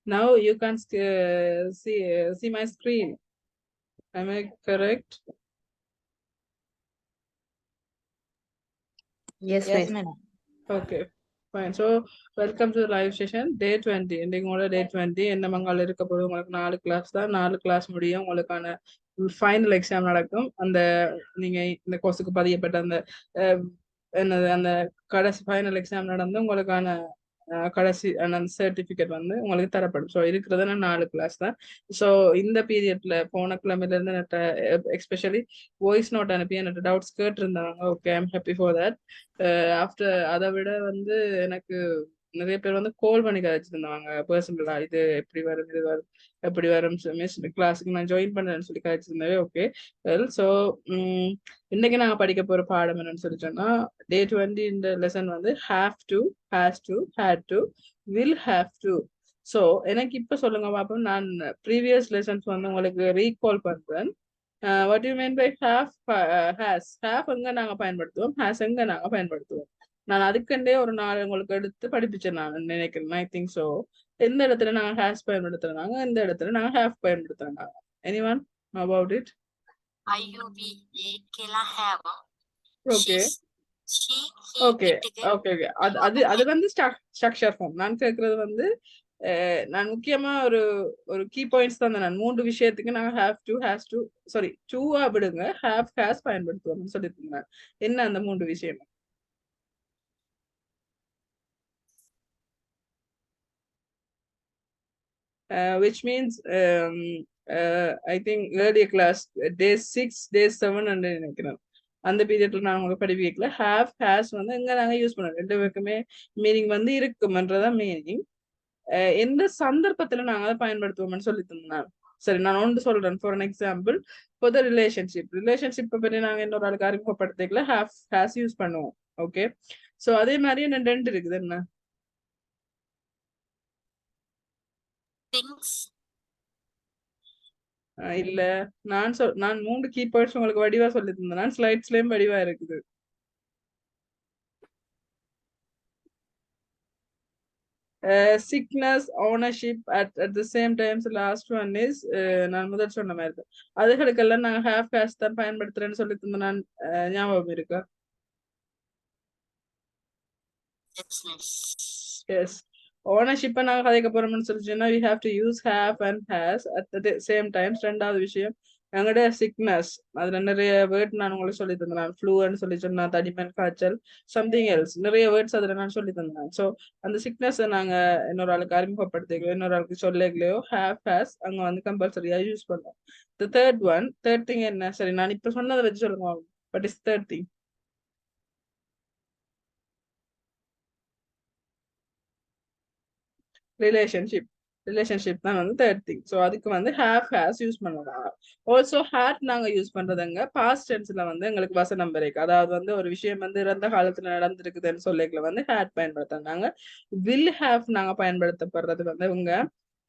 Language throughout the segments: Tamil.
Now you can see my screen. Am I correct? Yes, Yes, miss. ma'am. Okay, fine. So welcome to the live session day 20. இன்னைக்கு உங்களோட day 20 என்ன மங்கால இருக்க போது உங்களுக்கு 4 கிளாஸ் தான் 4 கிளாஸ் முடியும் உங்களுக்கான ஃபைனல் எக்ஸாம் நடக்கும் அந்த நீங்க இந்த கோர்ஸுக்கு பதியப்பட்ட அந்த என்னது அந்த கடைசி ஃபைனல் எக்ஸாம் நடந்து உங்களுக்கான கடைசி அந்த சர்டிஃபிகேட் வந்து உங்களுக்கு தரப்படும். ஸோ இருக்கிறது 4 கிளாஸ் தான். ஸோ இந்த பீரியட்ல போன கிழமையில இருந்து எஸ்பெஷலி வாய்ஸ் நோட் அனுப்பி எனக்கு டவுட்ஸ் கேட்டிருந்தாங்க. Okay, I'm happy for that. After அதை விட வந்து எனக்கு நிறைய பேர் வந்து கால் பண்ணி கழிச்சிருந்தாங்க பர்சனலா, இது எப்படி வரும் இது வரும் எப்படி வரும் மிஸ் கிளாஸுக்கு நான் ஜாயின் பண்ணேன்னு சொல்லி கழிச்சிருந்தாவே. ஓகே வெல், ஸோ இன்னைக்கு நாங்கள் படிக்க போற பாடம் என்னன்னு சொல்லி சொன்னா day 20 இந்த லெசன் வந்து have to, has to, had to, will have to. So எனக்கு இப்ப சொல்லுங்க பாப்போம், நான் ப்ரீவியஸ் லெசன்ஸ் வந்து உங்களுக்கு ரீகால் பண்றேன். What you mean by have எங்க நாங்க பயன்படுத்துவோம், ஹேஸ் எங்க நாங்க பயன்படுத்துவோம். நான் அதுக்கண்டே ஒரு நாள் உங்களுக்கு எடுத்து படிப்பிச்சேன் நான் நினைக்கிறேன். I think so. எந்த இடத்துல நாங்க ஹேஸ் பயன்படுத்துறாங்க, எந்த இடத்துல நாங்க ஹேவ் பயன்படுத்துறாங்க. Anyone about it? Okay okay okay okay அது அது அது வந்து ஸ்ட்ரக்சர் ஃபார்ம். நான் கேட்கறது வந்து நான் முக்கியமா ஒரு ஒரு கீ பாயிண்ட்ஸ் தான். நான் 3 விஷயத்துக்கு நாங்க have to, has to, sorry டூவா விடுங்க, ஹேவ் ஹேஸ் பயன்படுத்துவோம்னு சொல்லியிருந்தேன். என்ன அந்த 3 விஷயம்? which means I think earlier class day 6 day 7 and நினைக்கிறேன் அந்த பீரியட்ல நான் உங்களுக்கு படிப்பிக்கல. ஹேவ் ஹேஸ் வந்து எங்க நாங்க யூஸ் பண்ணோம், ரெண்டு பேருக்குமே மீனிங் வந்து இருக்குமன்றதான் மீனிங். எந்த சந்தர்ப்பத்துல நாங்க அதை பயன்படுத்துவோம்னு சொல்லி தந்தேன். சரி, நான் ஒன்று சொல்றேன். For an example, for the relationship பற்றி நாங்க இன்னொரு ஆளுக்கு அறிமுகப்படுத்திக்கல ஹேவ் ஹேஸ் யூஸ் பண்ணுவோம். ஓகே, ஸோ அதே மாதிரி என்ன 2 இருக்குது. என்ன இல்ல, நான் 3 கீபேர்ட்ஸ் உங்களுக்கு வடிவா சொல்லி தந்தேன். ஸ்லைட்ஸ்லயும் வடிவா இருக்குது. Sickness, ownership, at the same time last one is நான் முதல் சொன்ன மாதிரி தான். அதுகளுக்கெல்லாம் நாங்க ஹேவ் ஹேஸ் தான் பயன்படுத்துறேன்னு சொல்லி தந்தேன். நான் ஞாபகம் இருக்கா? எஸ், ஓனர்ஷிப்பை நாங்க கதைக்க போறோம்னு சொல்லிச்சுன்னா we have to use have and has at the same time. ரெண்டாவது விஷயம் எங்களோட சிக்னஸ், அதுல நிறைய வேர்ட் நான் உங்களுக்கு சொல்லி தந்தேன். ஃப்ளூன்னு சொல்லி சொன்னா, தடிமன், காய்ச்சல், சம்திங் எல்ஸ், நிறைய வேர்ட்ஸ் அதுல நான் சொல்லி தந்தேன். ஸோ அந்த சிக்னஸ் நாங்க இன்னொரு ஆளுக்கு அறிமுகப்படுத்திக்கலையோ இன்னொரு ஆளுக்கு சொல்லலையோ ஹேவ் ஹேஸ் அங்க வந்து கம்பல்சரியா யூஸ் பண்ணோம். தேர்ட் திங் என்ன? சரி, நான் இப்ப சொன்னதை வச்சு சொல்லுங்க. But is third thing relationship தான் வந்து தேர்ட் திங். ஸோ அதுக்கு வந்து ஹேவ் ஹேஸ் யூஸ் பண்ணலாம். ஆல்சோ ஹேட் நாங்க யூஸ் பண்றதுங்க பாஸ்ட் டென்ஸ்ல வந்து எங்களுக்கு வசனம் வரைக்கும், அதாவது வந்து ஒரு விஷயம் வந்து இறந்த காலத்துல நடந்திருக்குதுன்னு சொல்லிக்கல வந்து ஹேட் பயன்படுத்துறாங்க. வில் ஹேவ் நாங்க பயன்படுத்தப்படுறது வந்து இவங்க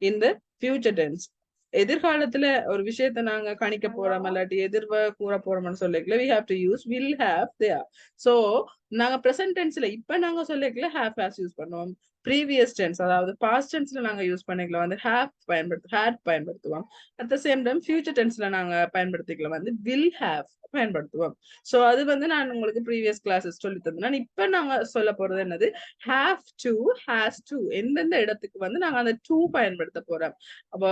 இந்த ஃபியூச்சர் டென்ஸ். எதிர்காலத்துல ஒரு விஷயத்த நாங்க கணிக்க போறோம் இல்லாட்டி எதிர்வ கூற போறோம்னு சொல்லிக்கல we have to use will have there. So நாங்க ப்ரெசன்ட் டென்ஸ்ல இப்ப நாங்க சொல்லிக்கல ஹேவ் ஹேஸ் யூஸ் பண்ணுவோம். ப்ரீவியஸ் டென்ஸ் அதாவது பாஸ்ட் டென்ஸ்ல நாங்க யூஸ் பண்ணிக்கலாம் வந்து ஹேட் பயன்படுத்துவோம். At the same time future டென்ஸ்ல நாங்க பயன்படுத்திக்கலாம் வந்து வில் ஹேவ் பயன்படுத்துவோம். ஸோ அது வந்து நான் உங்களுக்கு ப்ரீவியஸ் கிளாஸஸ் சொல்லி தந்தேன். இப்ப நாங்க சொல்ல போறது என்னது, ஹேவ் டு, ஹேஸ் டு, எந்தெந்த இடத்துக்கு வந்து நாங்க அந்த டூ பயன்படுத்த போறோம். அப்போ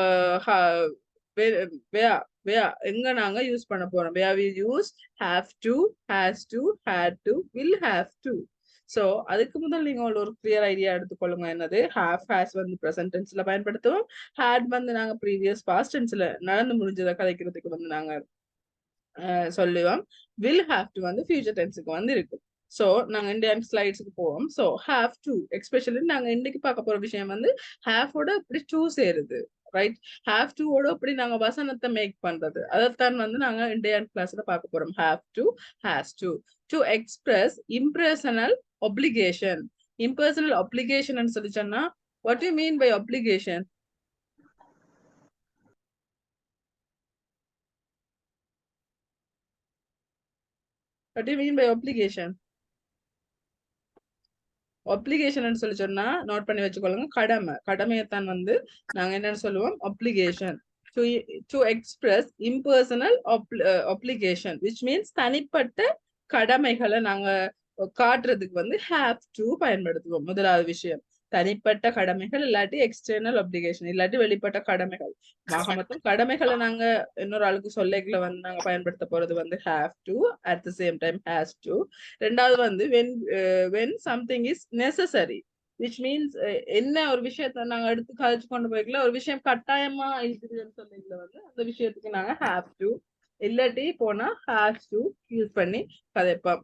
எங்க நாங்க யூஸ் பண்ண போறோம், where we use have to, has to, had to, will have to. So அதுக்கு முதல் நீங்க ஒரு கிளியர் ஐடியா எடுத்துக்கொள்ளுங்க. என்னது, ஹேவ் ஹேஸ் வந்து ப்ரெசன்ட் டென்ஸ்ல பயன்படுத்துவோம். ஹேட் வந்து நாங்க ப்ரீவியஸ் பாஸ்ட் டென்ஸ்ல நடந்து முடிஞ்சதை கதைக்கிறதுக்கு வந்து நாங்க சொல்லுவோம். வில் ஹேவ் டு வந்து ஃபியூச்சர் டென்ஸுக்கு வந்து இருக்கு. ஸோ நாங்க இந்தியன் ஸ்லைட்ஸுக்கு போவோம். ஸோ ஹேவ் டு எஸ்பெஷலி நாங்க இன்னைக்கு பார்க்க போற விஷயம் வந்து ஹேவோட இப்படி டூ சேருது, ரைட்? ஹேவ் டூவோட இப்படி நாங்க வசனத்தை மேக் பண்றது, அதைத்தான் வந்து நாங்க இந்தியன் கிளாஸ்ல பார்க்க போறோம். Have to, has to express impersonal obligation. Impersonal obligation சொல்லி சொன்னா what do you mean by obligation? What do you mean by obligation? Obligation சொல்லி சொன்னா நோட் பண்ணி வச்சுக்கொள்ளுங்க. கடமையைத்தான் வந்து நாங்க என்னன்னு சொல்லுவோம், obligation. To express impersonal obligation which means தனிப்பட்ட கடமைகளை நாங்க காட்டுறதுக்கு வந்து ஹேவ் டு பயன்படுத்துவோம். முதலாவது விஷயம் தனிப்பட்ட கடமைகள், இல்லாட்டி எக்ஸ்டர்னல் ஒப்ளிகேஷன், இல்லாட்டி வெளிப்பட்ட கடமைகள். மொத்தம் கடமைகளை நாங்க இன்னொரு ஆளுக்கு சொல்லிக்கல வந்து நாங்க பயன்படுத்த போறது வந்து have to, at the same time has to. ரெண்டாவது வந்து when something is necessary which means என்ன ஒரு விஷயத்த நாங்க எடுத்து கழிச்சு கொண்டு போய்க்கல, ஒரு விஷயம் கட்டாயமா இருக்குதுன்னு சொல்லிக்கல வந்து அந்த விஷயத்துக்கு நாங்க have to இல்லாட்டி போனா has to யூஸ் பண்ணி கதைப்போம்.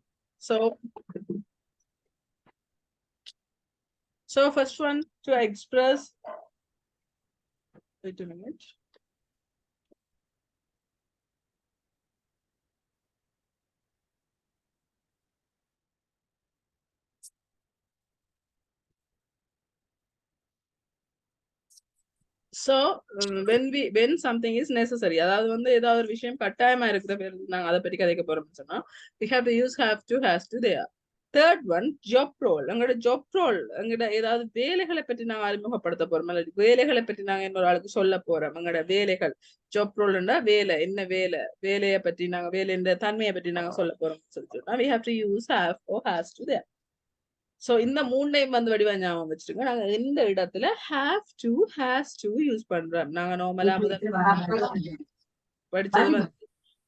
So first one to express, wait a minute. So when something is necessary, அதாவது வந்து ஏதாவது ஒரு விஷயம் கட்டாயமா இருக்கிற பேர் நாங்க அதை பற்றி கதைக்க போறோம்னு சொன்னா we have to use have to, has to there. Third one job role. எங்களோட ஜாப் ரோல், எங்களோட ஏதாவது வேலைகளை பற்றி நாங்க அறிமுகப்படுத்த போறோம், அல்லது வேலைகளை பற்றி நாங்க இன்னொரு ஆளுக்கு சொல்ல போறோம். எங்களோட வேலைகள், ஜாப் ரோல்னா வேலை, என்ன வேலை, வேலையை பற்றி நாங்க வேலைன்ற தன்மையை பற்றி நாங்க சொல்ல போறோம் சொல்லிட்டு we have to use have or has to there. So இந்த மூணையும் வந்து வடிவா ஞாபகம் வச்சுருங்க. நாங்க எந்த இடத்துல have to, has to use பண்றோம். நாங்க நார்மலா படிச்சது வந்து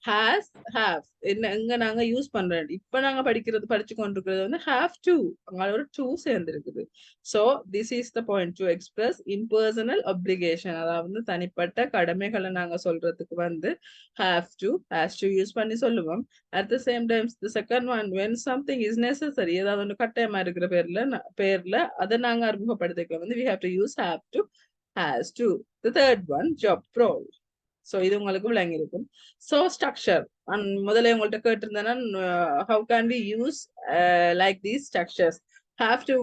has, have என்ன எங்க நாங்க யூஸ் பண்றோம். இப்ப நாங்க படிச்சு கொண்டிருக்கிறது வந்து have to, அங்களோட to சேர்ந்து இருக்குது. So this is the point to express impersonal obligation, அதாவது தனிப்பட்ட கடமைகளை நாங்க சொல்றதுக்கு வந்து have to, has to use பண்ணி சொல்லுவோம். At the same time the second one when something is necessary, ஏதாவது ஒன்று கட்டாயமா இருக்கிற பேர்ல அதை நாங்க அறிமுகப்படுத்திக்கலாம் வந்து we have to use have to, has to. The third one job role. So இது உங்களுக்கு விளங்கி இருக்கும். சோ ஸ்ட்ரக்சர் முதல்ல உங்கள்ட்ட கேட்டிருந்தேன்னா how can we use like these structures. have to,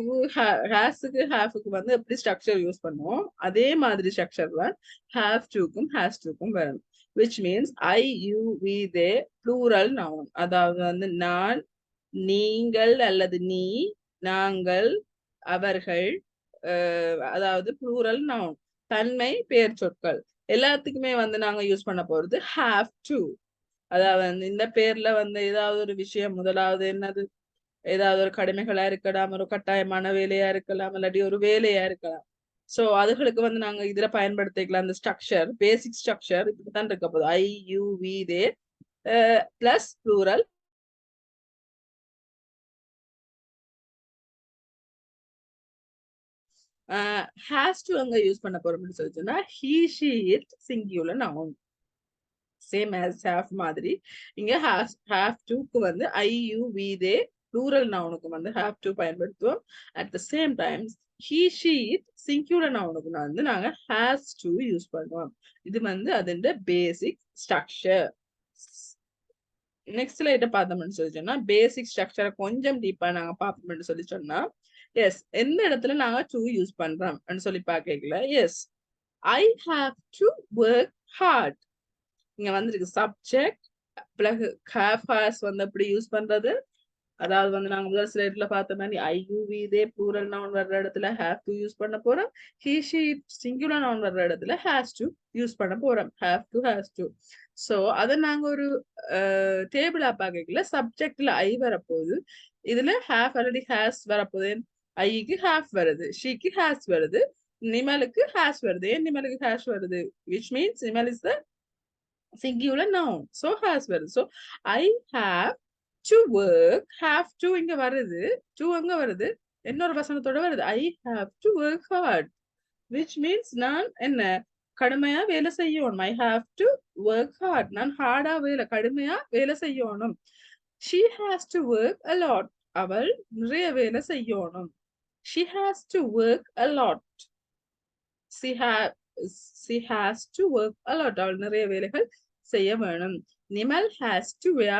hasக்கு haveக்கு வந்து எப்படி ஸ்ட்ரக்சர் யூஸ் பண்ணுவோம், அதே மாதிரி ஸ்ட்ரக்சர் தான் have toக்கும் has toக்கும் வரும். which means I, you, we, they plural noun. அதாவது வந்து நான், நீங்கள் அல்லது நீ, நாங்கள், அவர்கள், அதாவது plural noun, தன்மை பெயர் சொற்கள் எல்லாத்துக்குமே வந்து நாங்க யூஸ் பண்ண போறது have to. அதாவது இந்த பேர்ல வந்து ஏதாவது ஒரு விஷயம், முதலாவது என்னது, ஏதாவது ஒரு கடமைகளா இருக்கலாம், ஒரு கட்டாயமான வேலையா இருக்கலாம், இல்லாட்டி ஒரு வேலையா இருக்கலாம். சோ அதுகளுக்கு வந்து நாங்க இதுல பயன்படுத்திக்கலாம் அந்த ஸ்ட்ரக்சர், பேசிக் ஸ்ட்ரக்சர் இப்படித்தான் இருக்க போகுது. I, you, we, they plus plural. has to அங்க யூஸ் பண்ண போறோம்னு சொல்லிச்சுன்னா he, she, it singular noun. Same as have மாதிரி இங்க have toக்கு வந்து I, you, we, they plural nounக்கு வந்து have to பயன்படுத்துவோம். at the same time he, she, it singular nounக்கு வந்து நாங்க has to யூஸ் பண்ணுவோம். இது வந்து அதோட பேசிக் ஸ்ட்ரக்சர். நெக்ஸ்ட் ஸ்லைட பார்த்தோம்னு சொல்லி சொன்னா பேசிக் ஸ்ட்ரக்சரை கொஞ்சம் டீப்பா நாங்க பார்ப்போம்னு சொல்லி சொன்னா எஸ் எந்த இடத்துல நாங்க to யூஸ் பண்றோம் சொல்லி பார்க்கல. Yes I have to work hard. இங்க வந்துருக்கு சப்ஜெக்ட் பிறகு have, has வந்து எப்படி யூஸ் பண்றது, அதாவது வந்து நாங்க முதல் ஸ்லைட்ல பார்த்த மாதிரி I, you, we, they plural noun வர்ற இடத்துல have to யூஸ் பண்ண போறோம். he, she, it singular noun வர்ற இடத்துல has to யூஸ் பண்ண போறோம். have to, has to. So அத நாங்க ஒரு டேபிளா பார்க்கல. சப்ஜெக்ட்ல I வரப்போகுது, இதுல have already has வரப்போகுது. ஐக்கு have வருது, ஷீக்கு has வருது, நிமலுக்கு has வருது. ஏன் நிமலுக்கு has வருது, which means Nimal is the singular noun. So has வருது. So I have to work, have to இங்க வருது, to அங்க வருது, இன்னொரு வசனத்தோட வருது. I have to work hard which means நான் என்ன கடுமையா வேலை செய்யணும். I have to work hard, நான் ஹார்டா கடுமையா வேலை செய்யணும். She has to work a lot, அவள் நிறைய வேலை செய்யணும். She has to work a lot. She has to work a lot, அவள் நிறைய வேலைகள் செய்ய வேணும். Nimal has to wear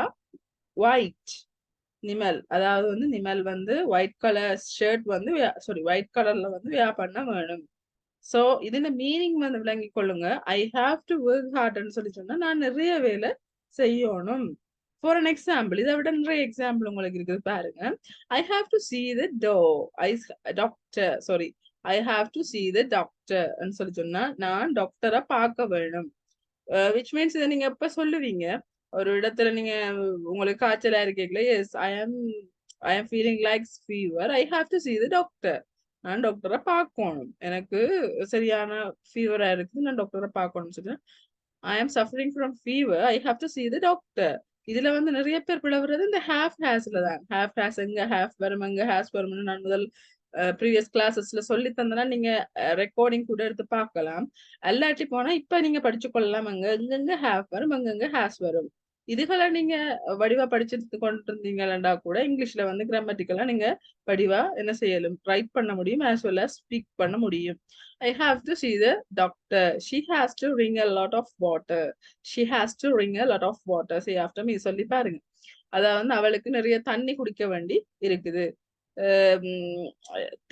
white. Nimal அதாவது வந்து நிமல் வந்து ஒயிட் கலர் ஷர்ட் வந்து ஒயிட் கலர்ல வந்து wear பண்ண வேணும். சோ இதுல மீனிங் வந்து விளங்கி கொள்ளுங்க. I have to work hard சொல்லி சொன்னா நான் நிறைய வேலை செய்யணும். ஃபார் அன் எக்ஸாம்பிள், இதை விட நிறைய எக்ஸாம்பிள் உங்களுக்கு இருக்குது பாருங்க. I have to see the door. I doctor sorry I have to see the doctor சொல்லி சொன்னா நான் டாக்டரை பார்க்க வேணும். விச் மீன்ஸ் இதை நீங்க எப்ப சொல்லுவீங்க? ஒரு இடத்துல நீங்க உங்களுக்கு காய்ச்சலா இருக்கீங்களா, yes I am feeling like fever, I have to see the doctor. நான் டாக்டரை பார்க்கணும், எனக்கு சரியான ஃபீவரா இருக்குது, நான் டாக்டரை பார்க்கணும்னு சொல்லி I am suffering from fever, I have to see the doctor. இதுல வந்து நிறைய பேர் பிளவுறது இந்த ஹாஃப் ஹேஸ்ல தான். ஹாஃப் ஹேஸ் எங்க ஹாஃப் வரும் எங்க ஹேஸ் வரும் நான் முதல் ப்ரீவியஸ் கிளாஸஸ்ல சொல்லி தந்தனா நீங்க ரெக்கார்டிங் கூட எடுத்து பார்க்கலாம். அல்லாட்டி போனா இப்ப நீங்க படிச்சு கொள்ளலாம். அங்க எங்கெங்க ஹாஃப் வரும் எங்கெங்க ஹேஸ் வரும். இதுகளை நீங்க வடிவா படிச்சுட்டு கொண்டு இருந்தீங்களா கூட இங்கிலீஷ்ல வந்து கிராமட்டிக்கலா நீங்க வடிவா என்ன செய்யலும் ரைட் பண்ண முடியும், as well as ஸ்பீக் பண்ண முடியும். I have to see the doctor. She has to bring a lot of water. She has to bring a lot of water. Say after me சொல்லி பாருங்க. அதாவது அவளுக்கு நிறைய தண்ணி குடிக்க வேண்டி இருக்குது.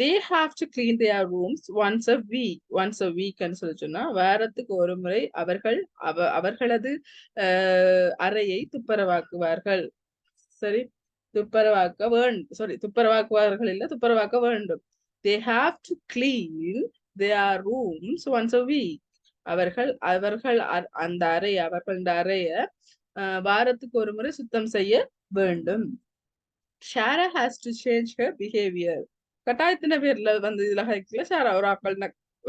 They have to clean their rooms once a week. Once a week ன்னு சொல்லி சொன்னா வாரத்துக்கு ஒரு முறை அவர்கள் அவர்களது அறையை துப்புரவாக்குவார்கள். சரி, துப்புரவாக்க வேண்டும். சாரி, துப்புரவாக்குவார்கள் இல்ல, துப்புரவாக்க வேண்டும். They have to clean their rooms once a week. அவர்கள் அவர்கள் அந்த அறைய அவர்கள அறைய வாரத்துக்கு ஒரு முறை சுத்தம் செய்ய வேண்டும். Shara has to change her behavior. கட்டாயத்தின பேர்ல வந்து இதுல ஹைக்ல ஷாரா ஒரு ஆக்கள்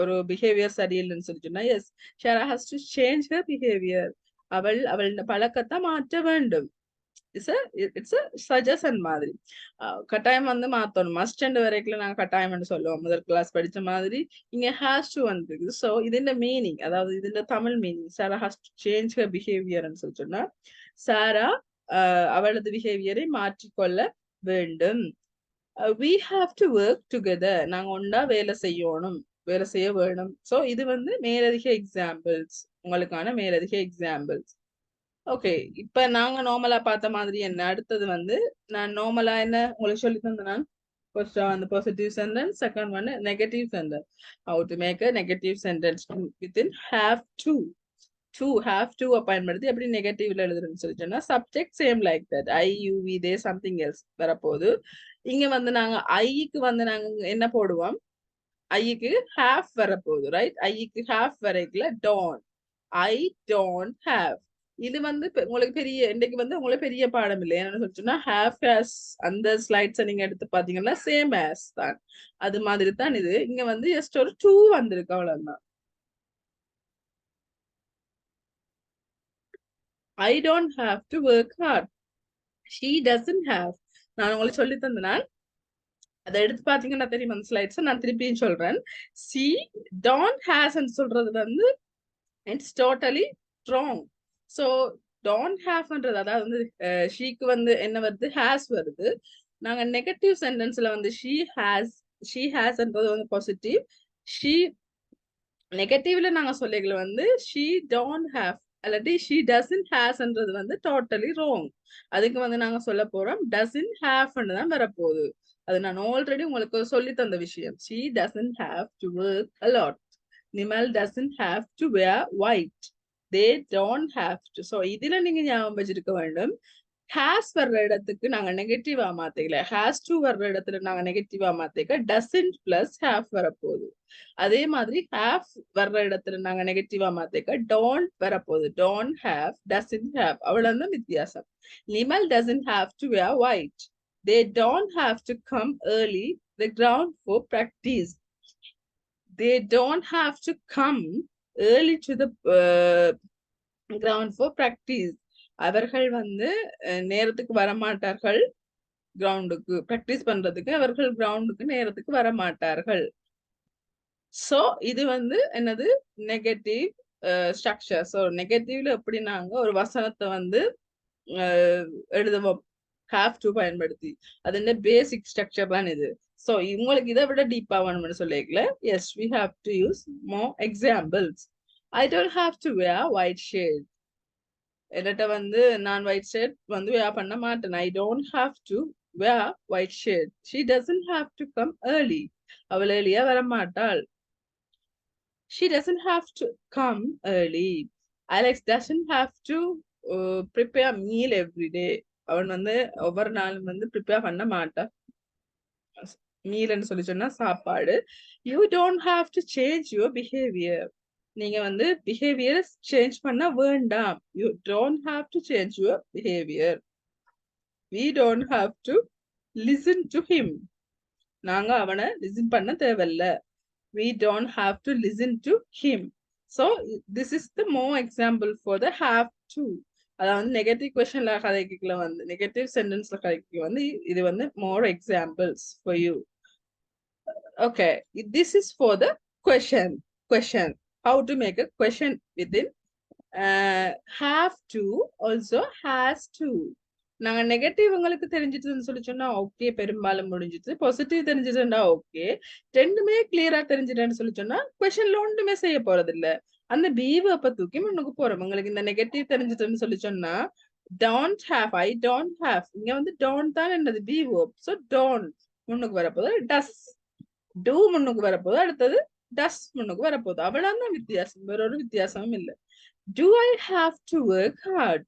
ஒரு பிஹேவியர் சரியில்லைன்னு சொல்லி சொன்னா S, Shara has to change her behavior. அவள் பழக்கத்தை மாற்ற வேண்டும். இட்ஸ் சஜஷன் மாதிரி. கட்டாயம் வந்து மாத்தணும். மஸ்ட் அண்ட் வரைக்கும் நாங்க கட்டாயம் சொல்லுவோம் முதல் கிளாஸ் படிச்ச மாதிரி. இங்க ஹேஸ் டு வந்துருக்கு. ஸோ இதுல மீனிங், அதாவது இதுல தமிழ் meaning Sarah has to change her பிஹேவியர்னு சொல்லி சொன்னா சாரா அவளது பிஹேவியரை மாற்றிக்கொள்ள வேண்டும். we have to work together. நாங்க ஒன்றா வேலை செய்யணும், வேலை செய்ய வேணும். ஸோ இது வந்து மேலதிக எக்ஸாம்பிள்ஸ், உங்களுக்கான மேலதிக எக்ஸாம்பிள்ஸ். ஓகே, இப்ப நாங்க நார்மலா பார்த்த மாதிரி என்ன, அடுத்தது வந்து நான் நார்மலா என்ன உங்களுக்கு சொல்லி தந்தேன். ஃபர்ஸ்ட் வந்து positive sentence, second one negative sentence. How to make a negative sentence within have to have to பயன்படுத்தி எப்படி நெகட்டிவ்ல எழுதுறேன்னு சொல்லி சொன்னா subject same like that, I you we they something else வரப்போகுது. இங்க வந்து நாங்க ஐக்கு வந்து நாங்க என்ன போடுவோம், ஐக்கு ஹாஃப் வரப்போகுது, ரைட்? ஐக்கு ஹாஃப் வரைக்குல டோன்ட், ஐ டோன்ட் ஹாவ். இது வந்து உங்களுக்கு பெரிய இன்னைக்கு வந்து உங்களுக்கு பெரிய பாடம் இல்லை. என்னன்னு சொல்லிச்சுன்னா ஹாஃப் ஹேஸ் அந்த ஸ்லைட்ஸை நீங்க எடுத்து பாத்தீங்கன்னா சேம் ஹேஸ் தான், அது மாதிரி தான் இது. இங்க வந்து ஜஸ்ட் ஒரு டூ வந்திருக்கு, அவ்வளவுதான். I don't have to work hard. She doesn't have. நான் உங்களுக்கு சொல்லி தந்தேன், அதை எடுத்து பாத்தீங்கன்னா தெரியும் அந்த ஸ்லைட்ஸ். நான் திருப்பியும் சொல்றேன். she don't has சொல்றது வந்து it's totally wrong. So don't haveன்றது அதாவது வந்து ஷீக்கு வந்து என்ன வருது, ஹேஸ் வருது. நாங்க நெகட்டிவ் சென்டென்ஸ்ல வந்து she hasன்றது வந்து பாசிட்டிவ். she நெகட்டிவ்ல நாங்க சொல்லிக்கல வந்து she don't have அல்லாட்டி she doesn't hasன்றது வந்து டோட்டலி ராங். அதுக்கு வந்து நாங்க சொல்ல போறோம் doesn't haveன்னு தான் வரப்போகுது. அது நான் ஆல்ரெடி உங்களுக்கு சொல்லி தந்த விஷயம். she doesn't have to work a lot. Nimal doesn't have to wear white. They don't have to. So இதுல நீங்க ஞாபகம் வச்சிருக்க வேண்டும், ஹேஸ் வர்ற இடத்துக்கு நாங்க நெகட்டிவா மாத்திக்கல, ஹேஸ் டு வர்ற இடத்துல நாங்க நெகட்டிவா மாத்திக்க டசன்ட் பிளஸ் ஹேஃப் வரப்போகுது. அதே மாதிரி ஹேஃப் வர்ற இடத்துல நாங்க நெகட்டிவா மாத்திக்க டோன்ட் வரப்போகுது. டோன்ட் ஹேவ், டசன்ட் ஹேவ், அவ்வளவுதான் வித்தியாசம். Nimal doesn't have to wear white. They don't have to come early the ground for practice. They don't have to come early to the ground for practice. அவர்கள் வந்து நேரத்துக்கு வரமாட்டார்கள் கிரவுண்டுக்கு, பிராக்டிஸ் பண்றதுக்கு அவர்கள் கிரவுண்டுக்கு நேரத்துக்கு வரமாட்டார்கள். சோ இது வந்து என்னது, நெகட்டிவ் ஸ்ட்ரக்சர். ஸோ நெகட்டிவ்ல எப்படி நாங்க ஒரு வசனத்தை வந்து எழுதுவோம் ஹாவ் டு பயன்படுத்தி, அது பேசிக் ஸ்ட்ரக்சர் தான் இது. ஸோ உங்களுக்கு இதை விட டீப்பா வேணும்னு சொல்லிக்கல, S we have to use more examples. I don't have to wear white shirt. என்னட்ட வந்து நான் ஒயிட் ஷர்ட் வந்து wear பண்ண மாட்டேன். I don't have to wear white shirt. She doesn't have to come early. அவள் எளியா வர மாட்டாள். She doesn't have to come early. Alex doesn't have to prepare meal everyday. அவன் வந்து ஒவ்வொரு நாளும் வந்து ப்ரிப்பேர் பண்ண மாட்டான். மீல்னு சொல்லி சொன்னா சாப்பாடு. You don't have to change your behaviour. நீங்க வந்து பிஹேவியர் சேஞ்ச் பண்ண வேண்டாம். You don't have to change your behaviour. we don't have to listen to him. நாங்க அவனை லிசன் பண்ண தேவையில்ல. we don't have to listen to him. So this is the more example for the have to. அதாவது நெகட்டிவ் கொஸ்டின்ல கதைக்குள்ள வந்து நெகட்டிவ் சென்டென்ஸ்ல கதைக்கு வந்து இது வந்து more examples for you. Okay, this is for the question how to make a question within have to also has to. நாங்க நெகட்டிவ் உங்களுக்கு தெரிஞ்சிட்டுன்னு சொல்லி சொன்னா ஓகே, பெரும்பாலும் முடிஞ்சிட்டு. பாசிட்டிவ் தெரிஞ்சிட்டுண்டா ஓகே, ரெண்டுமே கிளியரா தெரிஞ்சிட்டேன்னு சொல்லி சொன்னா கொஸ்டின்ல ஒன்றுமே செய்ய போறது இல்ல. அந்த பீவப்ப தூக்கி முன்னுக்கு போறோம். உங்களுக்கு இந்த நெகட்டிவ் தெரிஞ்சிட்டுன்னு சொல்லி சொன்னா don't have, I don't have, இங்க வந்து don't தான் என்னது பீவப். ஸோ don't முன்னுக்கு வரப்போது, does do முன்னுக்கு வரப்போது, அடுத்தது does முன்னுக்கு வரப்போகுது. அவ்வளவுதான் வித்தியாசம், வேற ஒரு வித்தியாசமும் இல்லை. do I have to work hard?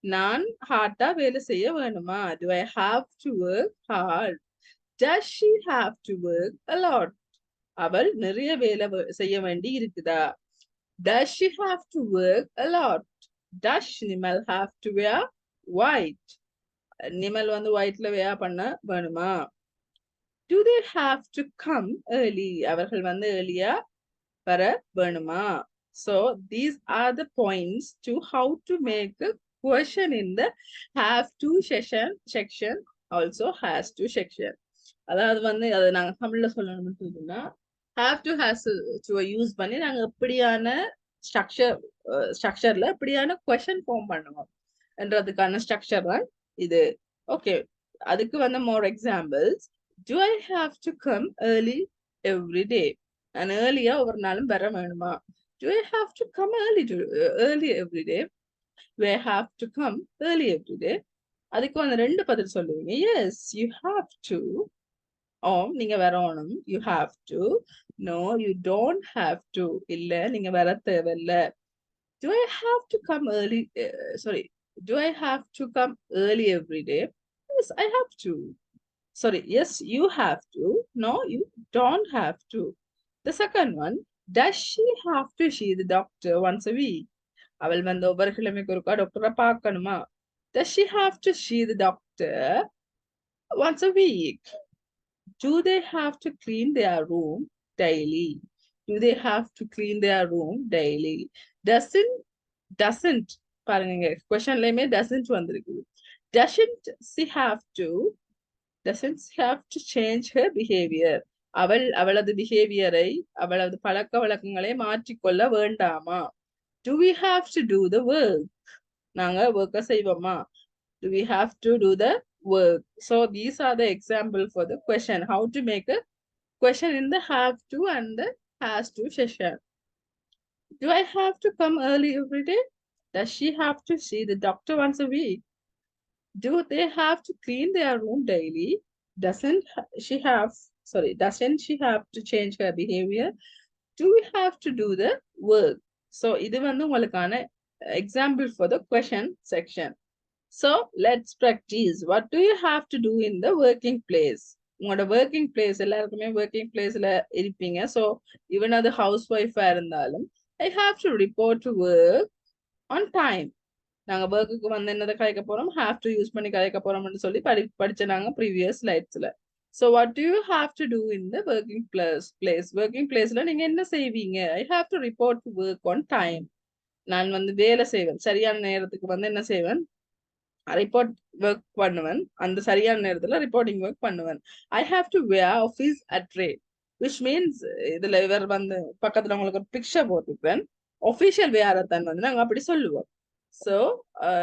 நான் ஹார்ட்டா வேலை செய்ய வேணுமா? do I have to work hard? does she have to work a lot? அவள் நிறைய வேலை செய்ய வேண்டி இருக்குதா? does she have to work a lot? does Nimal have to wear white? Nimal வந்து ஒயிட்ல wear பண்ண வேணுமா? do they have to come early? அவர்கள் வந்து earlier வர வேணுமா? So these are the points to how to make a question in the have to section also has to section. அதாவது வந்து அதை நாங்க தமிழ்ல சொல்லணும்னு சொல்லுன்னா have to has to use பண்ணி நாங்க எப்படியான ஸ்ட்ரக்சர்ல எப்படியான கொஸ்டின் ஃபார்ம் பண்ணுவோம் என்றதுக்கான ஸ்ட்ரக்சர் தான் இது. ஓகே, அதுக்கு வந்து more examples. do I have to come early every day? நான் early-ஆ ஒவ்வொரு நாளும் வர வேணுமா? do I have to come early every day? do I have to come early every day? அதுக்கு வந்து ரெண்டு பதில் சொல்லுவீங்க. yes, you have to. நீங்க வரணும், you have to. no, you don't have to. இல்ல, நீங்க வர தேவையில்ல. do I have to come early? Sorry, do I have to come early every day? yes, I have to. Sorry, yes, you have to. no, you don't have to. The second one, does she have to see the doctor once a week? அவள் வந்து ஒவ்வொரு கிழமைக்கு ஒருக்கா டாக்டரை பார்க்கணுமா? does she have to see the doctor once a week? do they have to clean their room daily? do they have to clean their room daily? doesn't பாருங்க, கொஸ்டின்லயுமே doesn't வந்திருக்கு. doesn't she have to change her behavior? அவளது பிஹேவியரை, அவளது பழக்க வழக்கங்களை மாற்றிக்கொள்ள வேண்டாமா? do we have to do the work? நாங்க ஒர்க்க செய்வோமா? do we have to do the work? so these are the example for the question how to make a question in the have to and the has to session. do I have to come early every day? does she have to see the doctor once a week? do they have to clean their room daily? doesn't she have to change her behavior? do we have to do the work? so இது வந்து உங்களுக்கான example for the question section. so let's practice. what do you have to do in the working place? உங்களோட working place, எல்லாருக்குமே working placeல இருப்பீங்க. so even அது housewife-ஆ இருந்தாலும் I have to report to work on time. நாங்க ஒர்க்குக்கு வந்து என்னதை கதைக்க போறோம், have to யூஸ் பண்ணி கதைக்க போறோம்னு சொல்லி படிச்ச நாங்க previous ஸ்லைட்ஸ்ல. so what do you have to do in the working place? working placeல நீங்க என்ன செய்வீங்க? I have to report to work on time. நான் வந்து வேலை செய்வேன், சரியான நேரத்துக்கு வந்து என்ன செய்வேன், ரிப்போர்ட் ஒர்க் பண்ணுவேன். அந்த சரியான நேரத்துல ரிப்போர்ட்டிங் ஒர்க் பண்ணுவேன். I have to wear office attire, which means இதுல இவர் வந்து பக்கத்துல உங்களுக்கு ஒரு பிக்சர் போட்டுப்பேன். ஒபிஷியல் வேற தான் வந்து நாங்க அப்படி சொல்லுவோம். சோ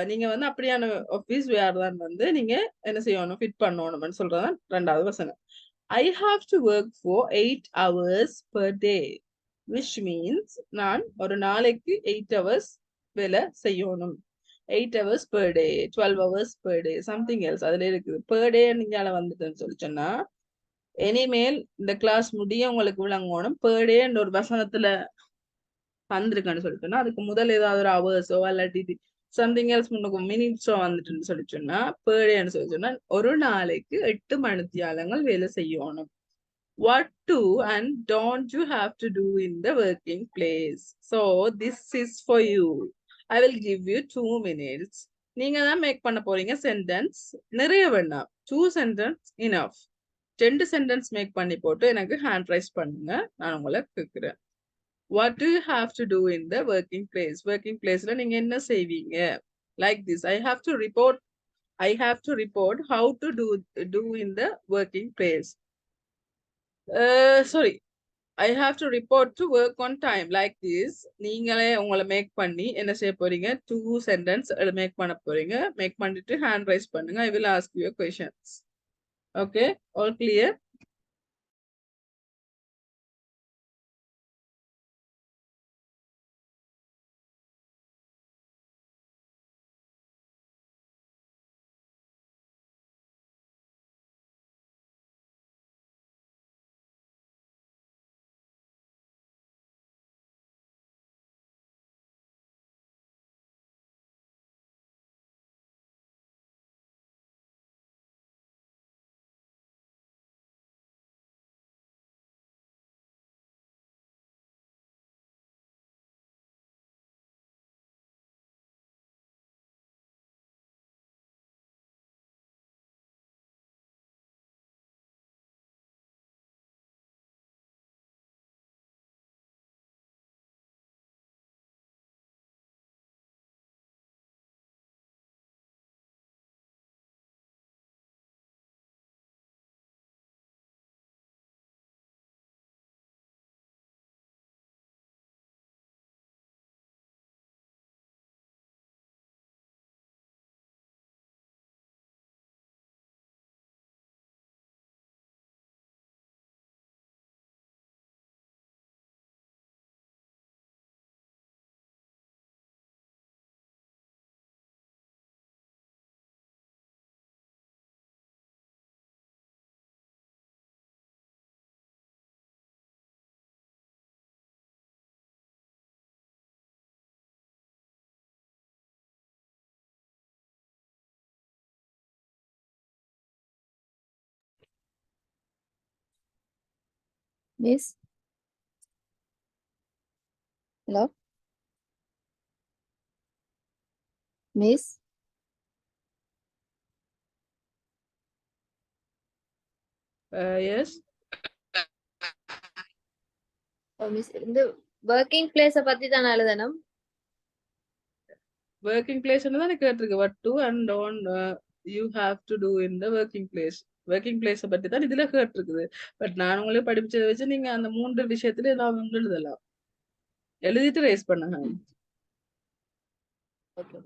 நீங்க வந்து அப்படியான ஆபீஸ் வேர் தான் வந்து நீங்க என்ன செய்யணும், ஃபிட் பண்ணணும்னு சொல்றதான் ரெண்டாவது வசனம். I have to work for 8 hours per day, which means நான் ஒரு நாளைக்கு 8 hours வேலை செய்யணும். 8 hours per day, 12 hours per day, something else அதுல இருக்குது. per day நீங்க வந்துட்டுன்னு சொல்லி சொன்னா இனிமேல் இந்த கிளாஸ் முடிய உங்களுக்கு விளங்கணும். per day ஒரு வசனத்துல தந்திருக்கேன்னு சொல்லிட்டோம்னா அதுக்கு முதல் ஏதாவது ஒரு ஹவர்ஸோ இல்லாட்டி சம்திங் எல்ஸ் முன்னுக்கு மினிட்ஸோ வந்துட்டுன்னு சொல்லி சொன்னா per டேன்னு சொல்லி சொன்னா ஒரு நாளைக்கு 8 மணித்தியாலங்கள் வேலை செய்யணும். What do and don't you have to do in the working place? So this is for you. I will give you 2 minutes. நீங்க தான் மேக் பண்ண போறீங்க சென்டென்ஸ். நிறைய வேண்டாம், 2 sentence enough. 2 sentence மேக் பண்ணி போட்டு எனக்கு ஹேண்ட் ரைஸ் பண்ணுங்க, நான் உங்களை கேட்கிறேன். What do you have to do in the working place? Working placeல நீங்க என்ன செய்வீங்க? Like this, I have to report how to do in the working place. Sorry, I have to report to work on time. Like this, நீங்களே உங்களை மேக் பண்ணி என்ன செய்ய போறீங்க? 2 sentence மேக் பண்ண போறீங்க. மேக் பண்ணிட்டு ஹேண்ட் ரைஸ் பண்ணுங்க. I will ask you questions. Okay, all clear? Miss, hello, Miss. Yes. Miss, இந்த working place பத்தி தான் எழுதணும். Working place தான் கேட்டிருக்கு. What do and don't you have to do in the working place? Working place பத்தி தான் இதுல கேட்டிருக்குது. பட் நான் உங்களே படிச்சதை வச்சு நீங்க அந்த 3 விஷயத்துல ஏதாவது ஒன்று எழுதலாம். எழுதிட்டு ரைஸ் பண்ணுங்க. Okay.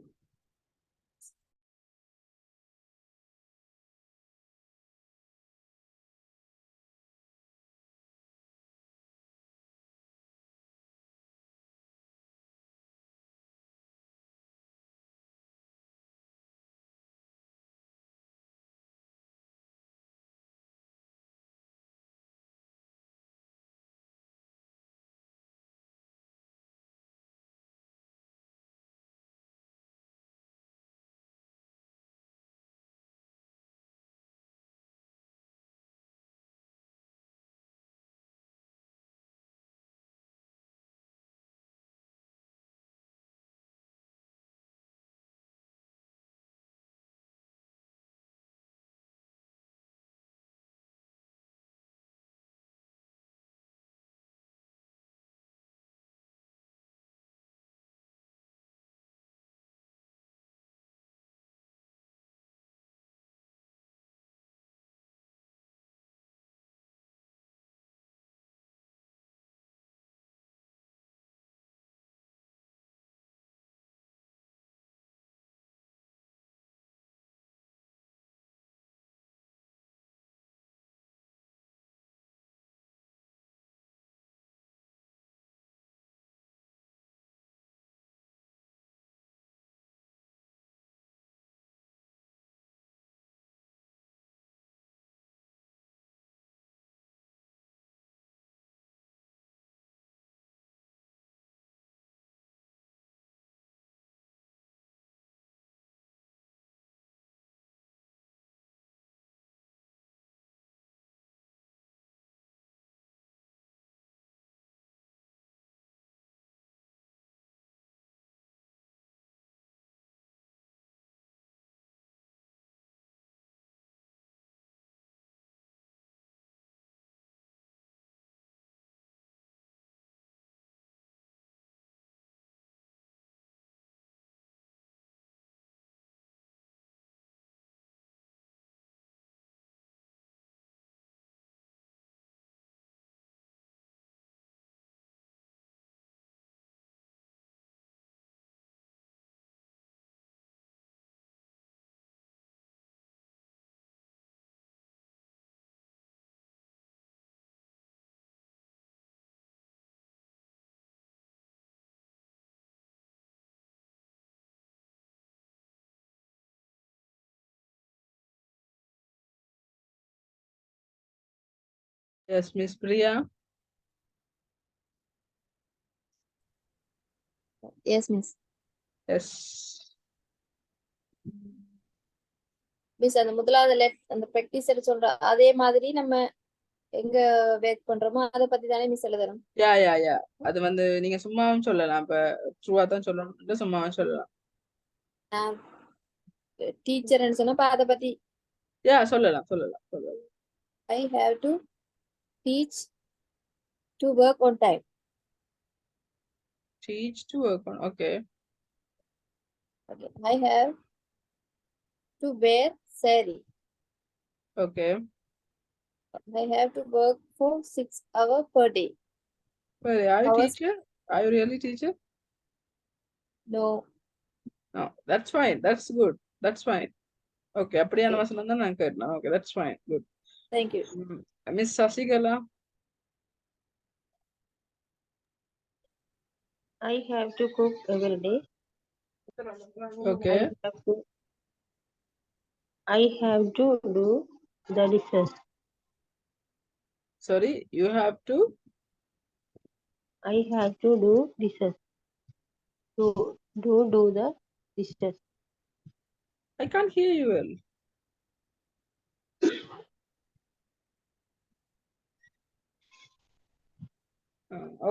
Yes, Miss Priya. Yes, miss. Yes. Miss அந்த முதலாவது அந்த ப்ராக்டிஸ் சொல்ற அதே மாதிரி நம்ம எங்க வேக் பண்றோமோ அதை பத்தி தானே மிஸ் எழுதணும். யா அது வந்து நீங்க சும்மாவும் சொல்லலாம். இப்ப ட்ரூவா தான் சொல்லணும், சும்மாவும் சொல்லலாம். டீச்சர்னு சொன்னப்ப அதை பத்தி யா சொல்லலாம் சொல்லலாம் சொல்லலாம். I have to teach to work on time. Teach to work on. Okay. Okay. I have to wear sari. Okay. I have to work for 6 hours per day. Well, are you Hours? teacher? Are you really teacher? No. No, that's fine. That's good. That's fine. Okay. அப்படியான Okay. வசனம் தான் நான் கேட்டேன். Okay, that's fine. Good. Thank you. Miss Sasigala. I have to cook every day. Okay. I have to do the dishes. Sorry, you have to. I have to do dishes. Do the dishes. I can't hear you well.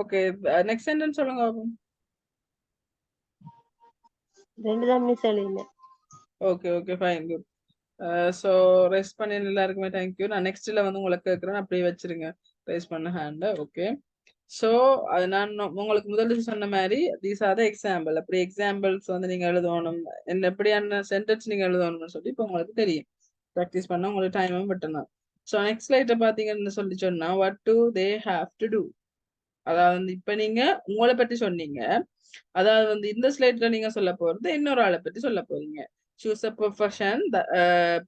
Okay. Next sentence சொல்லுங்க பாப்போம். ரெண்டு தான் மிஸ் எழுதினேன். Okay fine good. So rest பண்ணி எல்லாருக்குமே தேங்க்யூ. நான் நெக்ஸ்ட்ல வந்து உங்களுக்கு கேட்குறேன், அப்படியே வச்சிருங்க ரைஸ் பண்ண ஹேண்டை. ஓகே. ஸோ அது நான் உங்களுக்கு முதல்ல சொன்ன மாதிரி தீஸ் ஆர் த எக்ஸாம்பிள். அப்படி எக்ஸாம்பிள்ஸ் வந்து நீங்க எழுதணும், என்ன எப்படியான சென்டென்ஸ் நீங்க எழுதணும்னு சொல்லி இப்போ உங்களுக்கு தெரியும். ப்ராக்டிஸ் பண்ண உங்களுக்கு டைமும் விட்டுலாம். ஸோ நெக்ஸ்ட் ஸ்லைட்டை பார்த்தீங்கன்னு சொல்லி சொன்னா what do they have to do. அதாவது வந்து இப்ப நீங்க உங்களை பற்றி சொன்னீங்க. அதாவது வந்து இந்த ஸ்லைட்ல நீங்க சொல்ல போறது இன்னொரு ஆளை பத்தி சொல்ல போறீங்க. Choose a profession.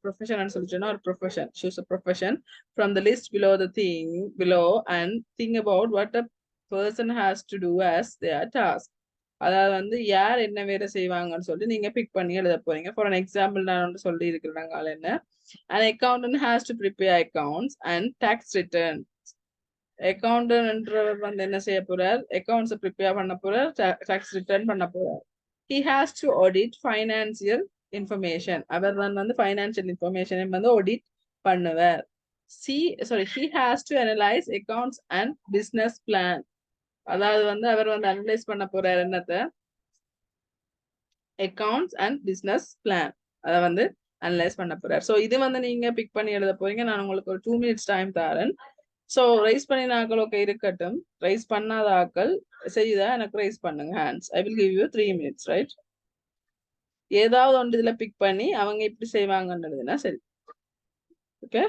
ப்ரொஃபஷன் சொல்லி சொன்னா ஒரு profession. Choose a profession from the list below the thing below and think about what a person has to do as their task. அதாவது வந்து யார் என்ன வேலை செய்வாங்கன்னு சொல்லி நீங்க பிக் பண்ணி எழுத போறீங்க. ஃபார் அன் எக்ஸாம்பிள் நான் வந்து சொல்லி இருக்கிறேன் என்ன. an accountant has to prepare accounts and tax return. அக்கௌண்டன்ட்ன்றவர் வந்து என்ன செய்ய போறார், அக்கௌண்ட்ஸ் ப்ரிப்பேர் பண்ண போறார், டாக்ஸ் ரிட்டர்ன் பண்ண போறார். he has to audit financial information. அவர் தான் வந்து financial information வந்து audit பண்ணுவார். he has to analyze accounts and business plan. அதாவது வந்து அவர் வந்து அனலைஸ் பண்ண போறார் என்னத்த, அக்கௌண்ட்ஸ் அண்ட் பிசினஸ் பிளான். அதை வந்து அனலைஸ் பண்ண போறார். ஸோ இது வந்து நீங்க பிக் பண்ணி எழுத போறீங்க. நான் உங்களுக்கு ஒரு 2 minutes டைம் தரேன். ஸோ ரைஸ் பண்ணின ஆக்கள் ஓகே இருக்கட்டும். ரைஸ் பண்ணாத ஆக்கள் செய்தா எனக்கு ரைஸ் பண்ணுங்க hands. I will give you 3 minutes, right? ஏதாவது ஒன்று இதுல பிக் பண்ணி அவங்க இப்படி செய்வாங்கன்னு சரி. Okay.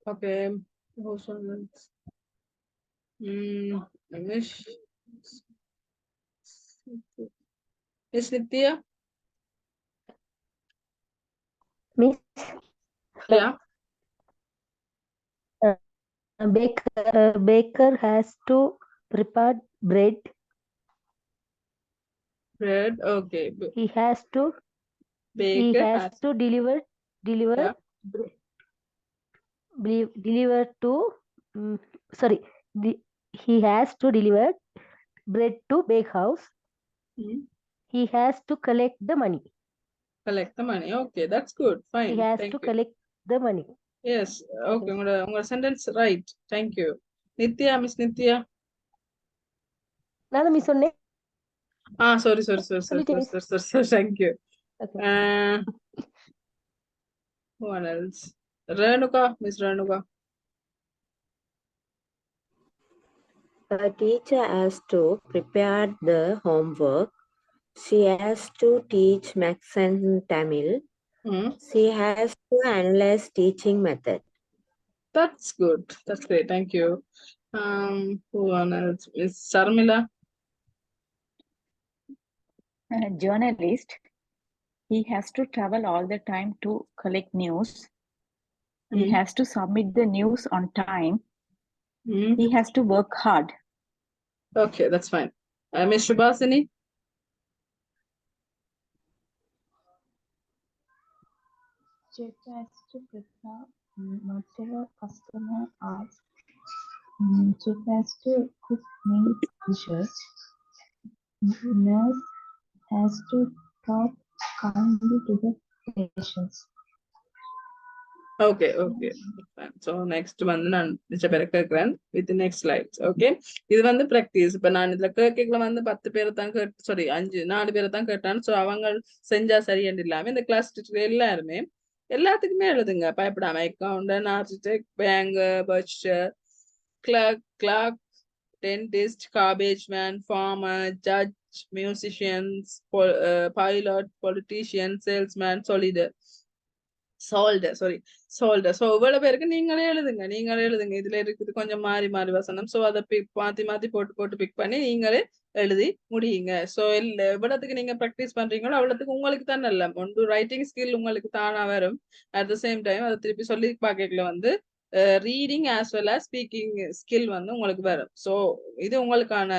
Okay. Miss Miss Nitya. Miss, Yeah. baker has to prepare bread. Bread. Okay. He has to Baker has. deliver Yeah. deliver to sorry he has to deliver bread to bake house. He has to collect the money. Collect the money. Okay, that's good. Fine. He has Thank to you. collect the money. Yes. Okay. Okay. உங்களோட sentence right. Thank you. Nitya, Miss Nitya. நான் மிஸ் சொன்னேன். Sorry. சொல்லிட்டேன் miss. Thank you. Okay. Who else? Renuka, Miss Renuka. A teacher has to prepare the homework. She has to teach Maths and Tamil. She has to analyze teaching method. That's good. That's great. Thank you. Who else? Miss Sarmila. A journalist, he has to travel all the time to collect news. He has to submit the news on time. He has to work hard. Okay, that's fine. Miss Shubhasini. Chef has to prepare whatever customer asks. Chef has to cook meat dishes. Nurse has to talk kindly to the patients. Okay. So next வந்து நான் மிச்ச பேரை கேட்கிறேன் with the next slides. Okay. இது வந்து practice. இப்ப நான் இதுல கேட்கல வந்து 10 பேரை தான் சாரி 4 பேரை தான் கேட்டான். ஸோ அவங்க செஞ்சா சரின்னு இல்லாம இந்த கிளாஸ் டீச்சர் எல்லாத்துக்குமே எழுதுங்க பயப்படாம. Accountant, architect, banker, butcher, clerk, dentist, garbage man, farmer, judge, musicians, pilot, politician, salesman, soldier. So இவ்வளவு பேருக்கு நீங்களே எழுதுங்க இதுல இருக்குது கொஞ்சம் மாறி வசனம். ஸோ அதை மாத்தி போட்டு பிக் பண்ணி நீங்களே எழுதி முடியுங்க. ஸோ எவ்வளவுக்கு நீங்க ப்ராக்டிஸ் பண்றீங்களோ அவ்வளவுக்கு உங்களுக்கு தான் நல்ல ஒன்று ரைட்டிங் ஸ்கில் உங்களுக்கு தானா வரும். அட் த சேம் டைம் அதை திருப்பி சொல்லி பார்க்கல வந்து reading as well as speaking skill வந்து உங்களுக்கு வரும். ஸோ இது உங்களுக்கான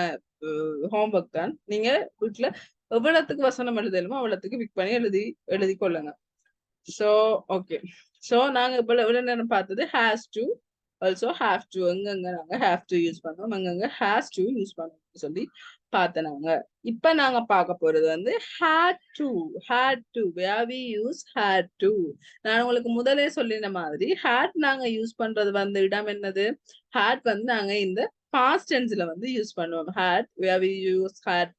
ஹோம்ஒர்க் தான். நீங்க வீட்டுல எவ்வளவுக்கு வசனம் எழுதலுமோ அவ்வளவுக்கு பிக் பண்ணி எழுதி கொள்ளுங்க. So okay. So நாங்க இவ்வளவு நேரம் பார்த்தது has to also have to எங்கெங்க நாங்க have to யூஸ் பண்ணோம், எங்கெங்க has to யூஸ் பண்ணோம் சொல்லி பார்த்தனாங்க. இப்ப நாங்க பார்க்க போறது வந்து had to where we use had to. நான் உங்களுக்கு முதலே சொல்லின மாதிரி had நாங்க யூஸ் பண்றது வந்து இடம் என்னது, had வந்து நாங்க இந்த past tenseல வந்து யூஸ் பண்ணுவோம். had where we use had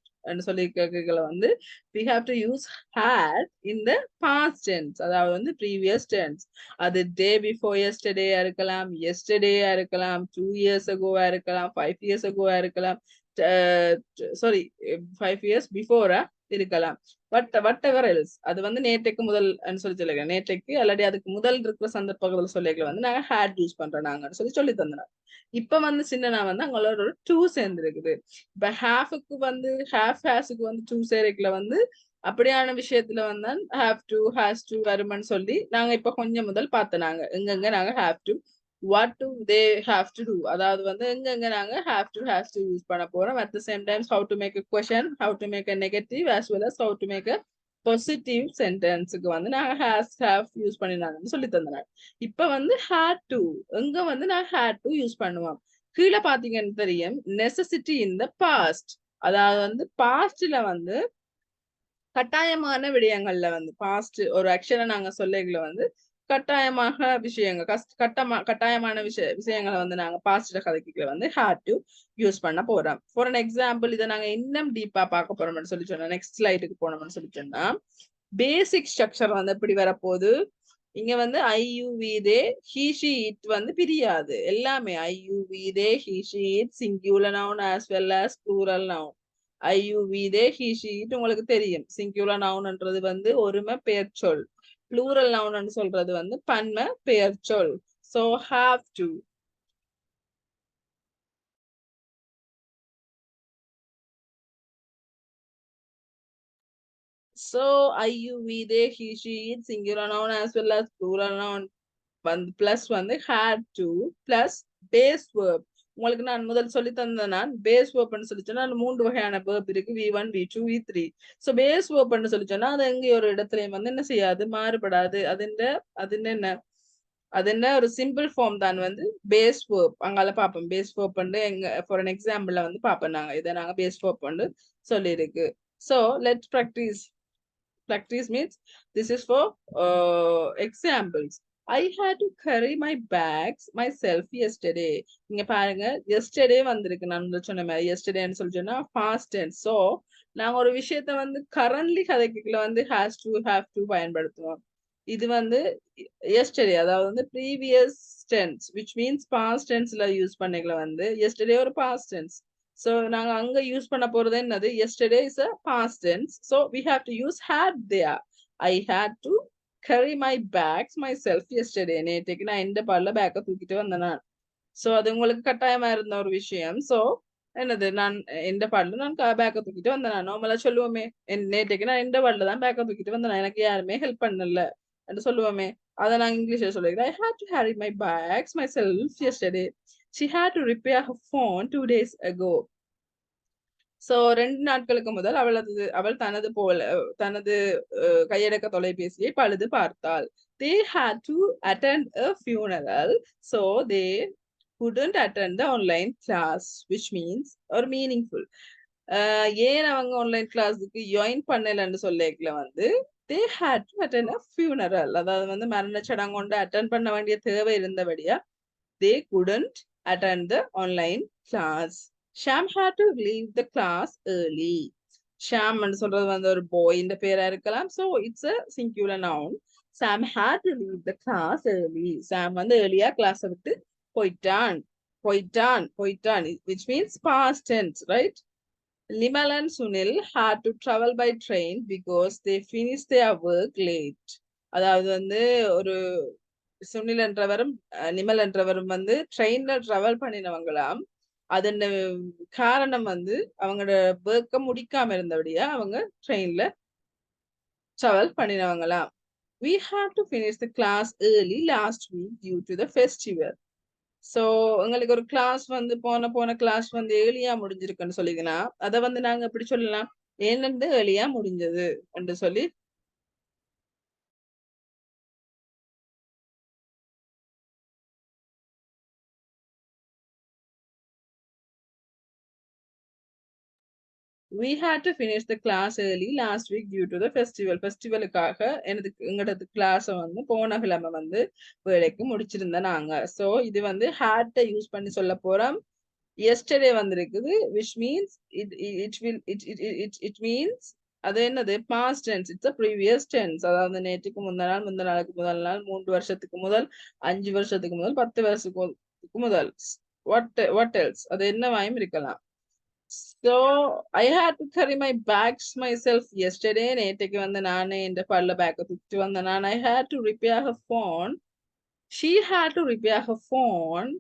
சொல்லி கேட்கல வந்து we have to use had in the past tense, அதாவது வந்து previous tense. அது day before yesterday இருக்கலாம், yesterday இருக்கலாம், 2 years ago இருக்கலாம், 5 years ago இருக்கலாம், sorry 5 years before இருக்கலாம். whatever else அது வந்து நேற்றைக்கு முதல் சொல்லி சொல்லிக்கலாம். நேற்றைக்கு அல்லது அதுக்கு முதல் இருக்கிற சந்தர்ப்பங்கள் சொல்லிக்கலாம் வந்து நாங்க had யூஸ் பண்றோம் நாங்கன்னு சொல்லி தந்தோம். இப்ப வந்து சின்னனா வந்து அங்களோட ஒரு டூ சேர்ந்து இருக்குது. இப்ப ஹாஃபுக்கு வந்து ஹாஸ்க்கு வந்து டூ சேர்க்கல வந்து அப்படியான விஷயத்துல வந்து have to has to வருமானு சொல்லி நாங்க இப்ப கொஞ்சம் முதல் பார்த்தனாங்க எங்கெங்க நாங்க have to what do they have to do, அதாவது வந்து எங்கெங்க நாங்க have to has to use பண்ண போறோம். at the same time how to make a question, how to make a negative as well as how to make a positive sentenceக்கு வந்து நாங்க has have யூஸ் பண்ணினாங்கன்னு சொல்லி தந்தனாங்க. இப்ப வந்து had to எங்க வந்து நான் had to யூஸ் பண்ணுவோம். கீழே பாத்தீங்கன்னு தெரியும் necessity in the past, அதாவது வந்து பாஸ்ட்ல வந்து கட்டாயமான விடயங்கள்ல வந்து பாஸ்ட் ஒரு ஆக்ஷனை நாங்க சொல்லிக்கல வந்து கட்டாயமாக விஷயங்கள் கட்டாயமான விஷயங்களை வந்து நாங்க பாஸ்ட்ல கதைக்கல வந்து had to யூஸ் பண்ண போறோம். ஃபார் அன் எக்ஸாம்பிள் இதை நாங்க இன்னும் டீப்பா பார்க்க போறோம்னு சொல்லி சொன்னா நெக்ஸ்ட் ஸ்லைடுக்கு போனோம்னு சொல்லி சொன்னா பேசிக் ஸ்ட்ரக்சர் வந்து எப்படி வரப்போகுது. இங்க வந்து I we they he she it வந்து பிரியாது, எல்லாமே I we they he she it singular noun as well as plural noun. I we they he she it உங்களுக்கு தெரியும் சிங்குலர் நவுன்ன்றது வந்து ஒருமை பெயர் சொல், ப்ளூரல் நவுன் சொல்றது வந்து பன்மை பெயர் சொல். So have to. So I, you, we, they, he, she, it, singular noun as well as plural noun plus வந்து had to plus base verb. உங்களுக்கு நான் முதல் சொல்லி தந்த நான் பேஸ் வேர்ப்னு சொல்லிச்சேன்னா அது 3 வகையான வேர்ப் இருக்கு v1 v2 v3. So base வேர்ப்னு சொல்லிச்சோன்னா அது எங்க ஒரு இடத்துலயும் வந்து என்ன செய்யாது, மாறுபடாது. அது என்ன ஒரு சிம்பிள் ஃபார்ம் தான் வந்து பேஸ் வேர்ப். அங்கால பார்ப்போம் பேஸ் வேர்ப் வந்து எங்க ஃபார் அன் எக்ஸாம்பிள்ல வந்து பார்ப்போம் நாங்க இதை நாங்க பேஸ் வேர்ப் வந்து சொல்லியிருக்கு. So let practice. Practice means this is for examples. I had to carry my bags myself yesterday. இங்க பாருங்க yesterday வந்திருக்கு. நான் சொன்ன மாதிரி yesterdayன்னு சொல்லிச்சோன்னா past tense. So நாங்க ஒரு விஷயத்த வந்து currently கதைக்குள்ள வந்து has to have to பயன்படுத்துவோம். இது வந்து yesterday அதாவது வந்து previous tense which means past tenseல யூஸ் பண்ணிக்கல வந்து yesterday ஒரு past tense. So நாங்க அங்க யூஸ் பண்ண போறது என்னது, yesterday is a past tense. So we have to use had there. I had to carry my bags myself yesterday. நேற்றுக்கு நான் இந்த பால்ல பேக்க தூக்கிட்டு வந்தேன். ஸோ அது உங்களுக்கு கட்டாயமா இருந்த ஒரு விஷயம். ஸோ என்னது, நான் இந்த பாடல நான் பேக்க தூக்கிட்டு வந்தேன். நார்மலா சொல்லுவோமே நேற்றுக்கு நான் இந்த பாடல தான் பேக்க தூக்கிட்டு வந்தேன், எனக்கு யாருமே ஹெல்ப் பண்ணல என்று சொல்லுவோமே, அதை நான் இங்கிலீஷ்ல சொல்லிக்கிறேன். I had to carry my bags myself yesterday. She had to repair her phone 2 days ago. So 2 நாட்களுக்கு முதல் அவள் தனது கையடக்க தொலைபேசியை பழுது பார்த்தாள். They had to attend a funeral, so they couldn't attend the online class, which means or meaningful. ஏன் அவங்க ஆன்லைன் கிளாஸுக்கு ஜாயின் பண்ணலன்னு சொல்லிக்கல வந்து they had to attend a funeral. அதாவது வந்து மரண சடங்கு கொண்டு அட்டென்ட் பண்ண வேண்டிய தேவை இருந்தபடியா they couldn't attend the online class. Sham had to leave the class early. Sham and சொல்றது வந்து ஒரு boy இந்த பேரா இருக்கலாம். So it's a singular noun. Sam had to leave the class early. Sam வந்து earlier class விட்டு போயிட்டான், which means past tense, right? Limal and Sunil had to travel by train because they finished their work late. அதாவது வந்து ஒரு சுனில் என்றவரும் நிமல் என்றவரும் வந்து ட்ரெயின்ல டிராவல் பண்ணினவங்களாம். அதன் காரணம் வந்து அவங்களோட ஒர்க்க முடிக்காம இருந்தபடியா அவங்க ட்ரெயின்ல travel பண்ணினவங்களாம். We had to finish the class early last week due to the festival. So உங்களுக்கு ஒரு கிளாஸ் வந்து போன கிளாஸ் வந்து ஏர்லியா முடிஞ்சிருக்குன்னு சொல்லிங்கன்னா அதை வந்து நாங்க எப்படி சொல்லலாம், ஏன்னு ஏர்லியா முடிஞ்சது என்று சொல்லி we had to finish the class early last week due to the festival. ஃபெஸ்டிவலுக்காக எங்களது கிளாஸை வந்து போன கிழமை வந்து வேலைக்கு முடிச்சிருந்தேன் நாங்க. ஸோ இது வந்து had யூஸ் பண்ணி சொல்ல போறோம். yesterday வந்திருக்குது, which means it means அது என்னது, past tense. it's a previous tense. அதாவது நேற்றுக்கு முந்தின நாளுக்கு முதல் நாள், 3 வருஷத்துக்கு முதல், 5 வருஷத்துக்கு முதல், 10 வருஷத்துக்கு முதல். what else, அது என்னவாயும் இருக்கலாம். So I had to carry my bags myself yesterday. நேற்றுக்கு வந்து நானே இந்த பல்ல பேக்க தூக்கிட்டு வந்தேன். நான் I had to repair her phone. She had to repair her phone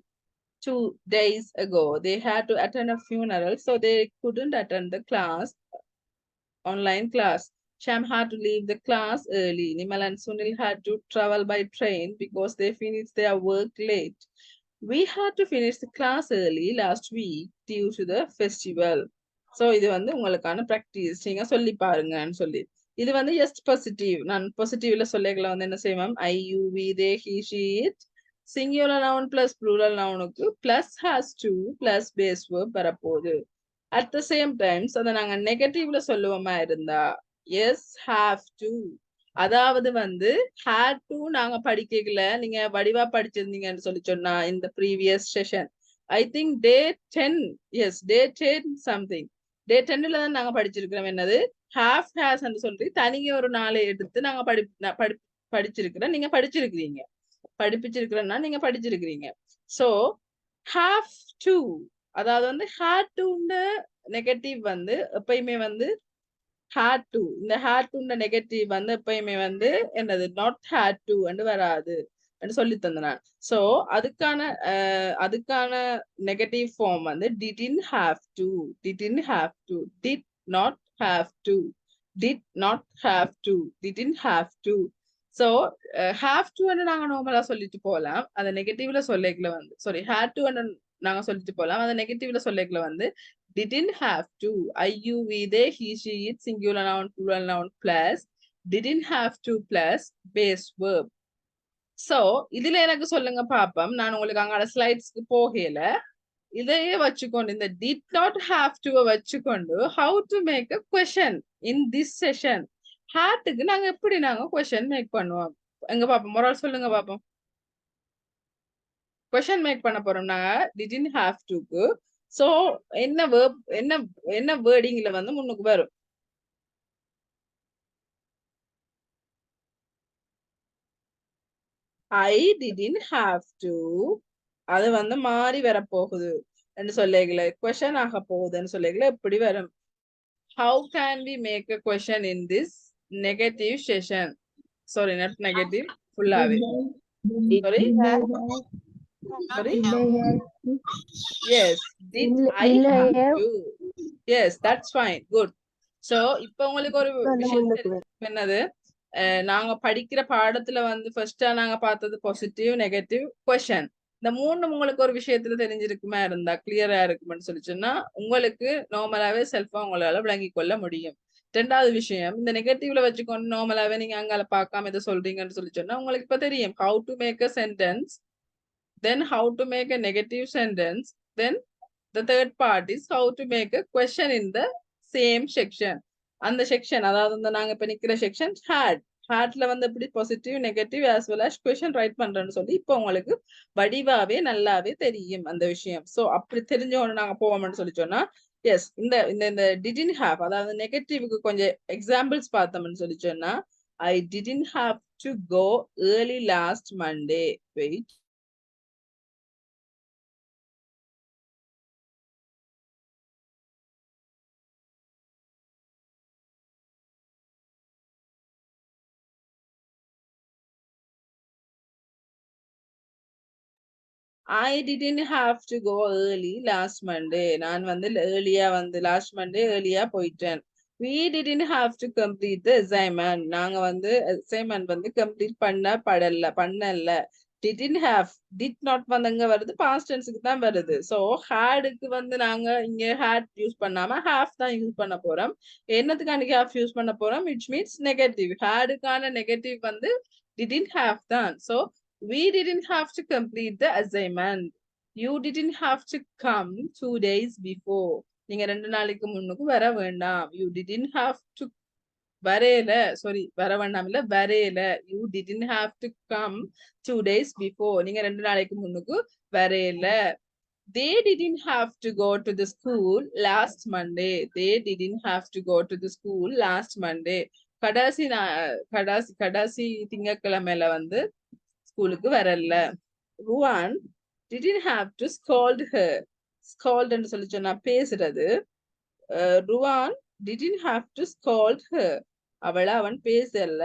2 days ago. They had to attend a funeral, so they couldn't attend the online class. Sham had to leave the class early. Nimal and Sunil had to travel by train because they finished their work late. We had to finish the class early last week due to the festival. So இது வந்து உங்களுக்கான practice. நீங்க சொல்லி பாருங்கன்னு சொல்லி. இது வந்து just positive. நான் positive சொல்லிக்கல வந்து என்ன செய்வோம், I, you, we, they, he, she, it. Singular noun plus plural nounக்கு plus has to plus base verb வரப்போகுது. At the same time, அதை நாங்க நெகட்டிவ்ல சொல்லுவோமா இருந்தா yes have to. அதாவது வந்து had to நாங்க படிக்கல, நீங்க வடிவா படிச்சிருந்தீங்கன்னு சொல்லி சொன்னா இந்த previous session, I think day 10, yes day 10 something, day 10ல தான் நாங்க படிச்சிருக்கிறோம் என்னது have has ன்னு சொல்லி தனியே ஒரு நாளை எடுத்து நாங்க படிச்சிருக்கிறோம். நீங்க படிச்சிருக்கிறீங்க, படிப்பிச்சிருக்கிறேன்னா நீங்க படிச்சிருக்கிறீங்க. So have to அதாவது வந்து had to நெகட்டிவ் வந்து எப்பயுமே வந்து had to. இந்த had to நெகட்டிவ் வந்து எப்பயுமே வந்து என்னது not had to என்று வராது. சொல்லி தந்தேன். சோ அதுக்கான நெகட்டிவ் ஃபார்ம் வந்து didn't have to, didn't have to, did not have to, did not have to, didn't have to. So have to நாங்க நார்மலா சொல்லிட்டு போலாம். அந்த நெகட்டிவ்ல சொல்லிக்கல வந்து சாரி had to நாங்க சொல்லிட்டு போலாம். அந்த நெகட்டிவ்ல சொல்லிக்கல வந்து didn't have to, IUV they, he she it, singular noun plural noun plus didn't have to plus base verb. So இதுல எனக்கு சொல்லுங்க பாப்போம். நான் உங்களுக்கு அங்க ஸ்லைட்ஸ்க்கு போகல. இதையே வச்சுக்கொண்டு இந்த did not have to வச்சுக்கொண்டு how to make a question in this session. ஹேட்டுக்கு நாங்க எப்படி கொஸ்டின் மேக் பண்ணுவோம் எங்க பாப்போம். ஒரு ஆள் சொல்லுங்க பாப்போம். கொஸ்டின் மேக் பண்ண போறோம் நாங்க didn't have to-க்கு. சோ என்ன verb என்ன வேர்டிங்ல வந்து முன்னுக்கு வரும்? I didn't have to அது வந்து மாறி வரப்போகுது என்று சொல்லிக்கல. கொஸ்டின் ஆக போகுதுன்னு சொல்லிக்கல. எப்படி வரும்? How can we make a question in this negative session? Sorry, not negative, full-ஆவே. Sorry? Sorry? Yes. Did I have to? Yes, that's fine. Good. So, இப்போ உங்களுக்கு ஒரு விஷயம் தெரியும். என்னது? நாங்க படிக்கிற பாடத்துல வந்து ஃபர்ஸ்டா நாங்க பார்த்தது பாசிட்டிவ் நெகட்டிவ் கொஸ்டின். இந்த மூணு உங்களுக்கு ஒரு விஷயத்துல தெரிஞ்சிருக்குமா இருந்தா கிளியரா இருக்குமென்னு சொல்லி சொன்னா உங்களுக்கு நார்மலாவே செல்ஃபா உங்களால விளங்கிக் கொள்ள முடியும். ரெண்டாவது விஷயம் இந்த நெகட்டிவ்ல வச்சுக்கொண்டு நார்மலாவே நீங்க அங்கால பார்க்காம இதை சொல்றீங்கன்னு சொல்லி சொன்னா உங்களுக்கு இப்ப தெரியும் how to make a sentence, then how to make a negative sentence, then the third part is how to make a question in the same section. அந்த செக்ஷன் அதாவது நாங்க இப்ப நிக்கிற செக்ஷன் ஹேட்ல வந்து எப்படி positive negative as well as question write பண்றேன்னு சொல்லி இப்போ உங்களுக்கு வடிவாவே நல்லாவே தெரியும் அந்த விஷயம். சோ அப்படி தெரிஞ்சவொன்னு நாங்க போவோம்னு சொல்லி சொன்னா எஸ் இந்த இந்த didn't have அதாவது நெகட்டிவ்க்கு கொஞ்சம் எக்ஸாம்பிள்ஸ் பார்த்தோம்னு சொல்லி சொன்னா I didn't have to go early last Monday. Wait. I didn't have to go early last Monday. நான் வந்து early-ஆ வந்து last Monday early-ஆ போயிட்டேன். We didn't have to complete the assignment. நாங்க வந்து assignment வந்து complete பண்ணல. Didn't have, did not வந்து அங்க வருது past tense-க்கு தான் வருது. So had-க்கு வந்து நாங்க இங்க had யூஸ் பண்ணாம have தான் யூஸ் பண்ண போறோம். என்னத்துக்காண்டி have யூஸ் பண்ண போறோம்? Which means negative. had-க்கான negative வந்து didn't have தான். So we didn't have to complete the assignment. You didn't have to come 2 days before. நீங்க 2 நாளைக்கு முன்னுக்கு வர வேண்டாம். You didn't have to வரையில வர வேண்டாம் இல்ல வரையில. You didn't have to come 2 days before. நீங்க 2 நாளைக்கு முன்னுக்கு வரையில. They didn't have to go to the school last Monday. They didn't have to go to the school last Monday. கடைசி திங்கட்கிழமையில வந்து ஸ்கூலுக்கு வரல. Ruan didn't have to scold her. Scold ன்னு சொல்லி சொன்னா பேசுறது. Ruan didn't have to scold her. அவன் பேசல.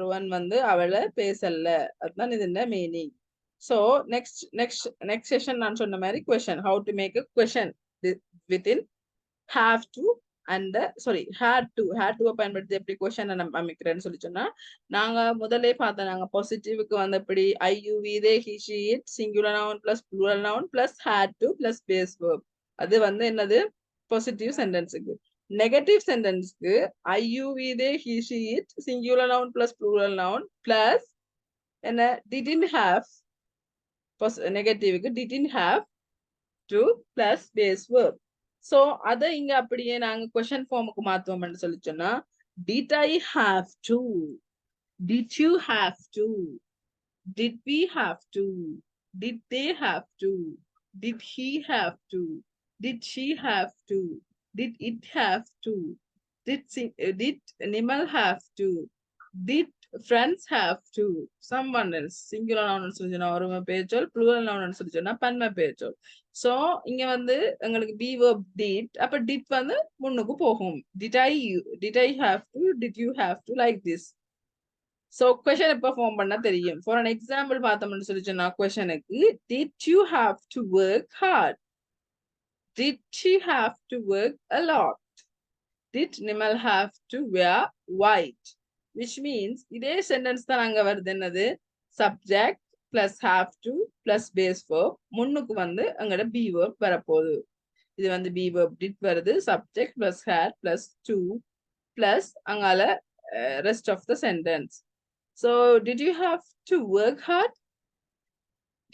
Ruan வந்து அவளை பேசல. அதுதான் இது மீனிங். So next session நான் சொன்ன மாதிரி question, how to make a question within have to and had to பயன்படுத்தி எப்படி கொஸ்டின் அமைக்கிறேன்னு சொல்லி சொன்னா நாங்க முதல்ல பார்த்தோம். நாங்க பாசிட்டிவ்க்கு வந்து எப்படி IUV they, he she it, singular noun plus plural noun plus had to plus base verb. அது வந்து என்னது பாசிட்டிவ் சென்டென்ஸுக்கு. நெகட்டிவ் சென்டென்ஸ்க்கு IUV they, he she it, singular noun plus plural noun plus என்ன didn't have, நெகட்டிவ்க்கு didn't have to plus base verb. So அதை இங்க அப்படியே நாங்க கொஸ்டின் ஃபார்முக்கு மாத்துவோம்னு சொல்லி சொன்னா did I have to, did you have to, did we have to, did they have to, did he have to, did she have to, did it have to, did Nimal have to, did friends have to, someone else, singular noun சொல்லி சொன்னா ஒருமை பேச்சொல், plural noun சொல்லி சொன்னா பன்மை பேச்சொல். சோ இங்க வந்து உங்களுக்கு be verb did, அப்ப did வந்து முன்னுக்கு போகும். Did I have to, did you have to, like this. So question எப்ப form பண்ணா தெரியும். For an example பார்த்தோம்னு சொல்லி சொன்னா questionக்கு did you have to work hard? Did she have to work a lot? Did Nimal have to wear white? Which means இதே sentence தான் அங்க வருது என்னது subject plus have to plus base verb முன்னுக்கு வந்து அங்கட be verb வரப்போகுது. இது வந்து be verb did வருது subject plus had plus to plus அங்கால rest of the sentence. So did you have to work hard?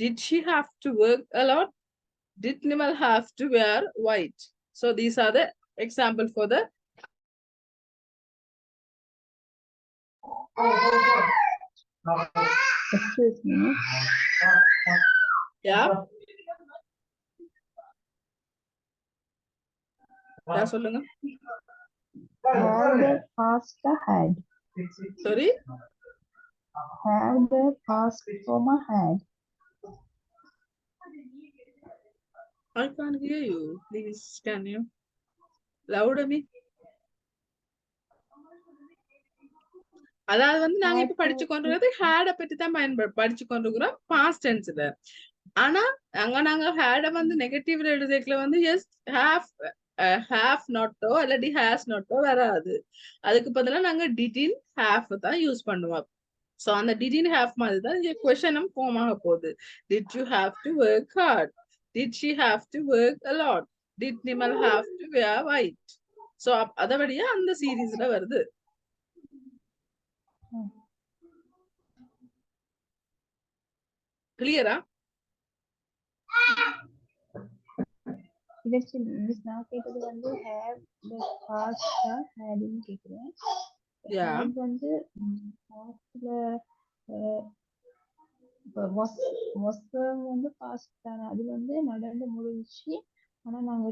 Did she have to work a lot? Did Nimal have to wear white? So these are the example for the Excuse me. yeah. சொல்லுங்க. Have the past had. Sorry? Have the past comma had. I can't hear you. Please, can you louder me? அதாவது வந்து நாங்க இப்ப படிச்சு கொண்டிருக்கிறது ஹேட பத்தி தான் படிச்சு கொண்டிருக்கிறோம் பாஸ்ட் டென்ஸ்ல. ஆனா அங்க நாங்க ஹேட வந்து நெகட்டிவ்ல எழுதுறதுல வந்து எஸ் ஹேவ் நாட்டோ இல்லாட்டி ஹேஸ் நாட்டோ வராது. அதுக்கு பதிலா நாங்க டிடின் ஹேவ் தான் யூஸ் பண்ணுவோம். சோ அந்த டிடின் ஹேவ் மாதிரி தான் இங்க கொஸ்டினும் ஃபார்ம் ஆக போகுது. Did you have to work hard? Did she have to work a lot? Did Nimal have to wear white? So அதபடியா அந்த சீரீஸ்ல வருது. கிளியரா? இதற்கு மிஸ் நான் கேட்டது வந்து have the past had ன்னு கேக்குறேன். Yeah. Had வந்து pastல was வந்து past தானே, அது வந்து நடந்து முடிஞ்சி. ஆனா நாங்க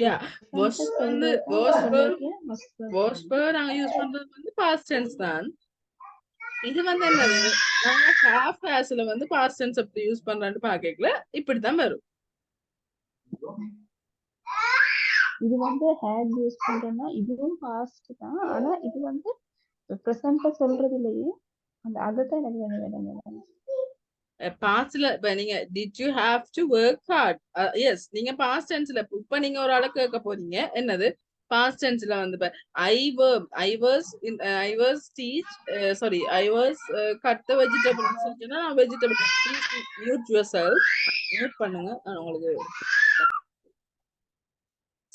Yeah, was வந்து was நாங்க யூஸ் பண்றது வந்து past tense தான். இது வந்து என்னது நாங்க half hasல வந்து past tense அப்படி யூஸ் பண்றான்னு பாக்கல இப்படிதான் வரும். இது வந்து had யூஸ் பண்றோம்னா இதுவும் past தான், ஆனா இது வந்து presentல சொல்றது இல்லையே. அந்த அததான் எனக்கு வேணும். பாஸ்ட்ல இப்ப நீங்க did you have to work hard? Yes நீங்க past tenseல இப்ப நீங்க ஒரு ஆளை கேட்க போறீங்க என்னது past tenseல வந்து I was teach sorry I was cut the vegetable சொல்லிட்டேன்னா vegetable please mute yourself. mute பண்ணுங்க நான் உங்களுக்கு.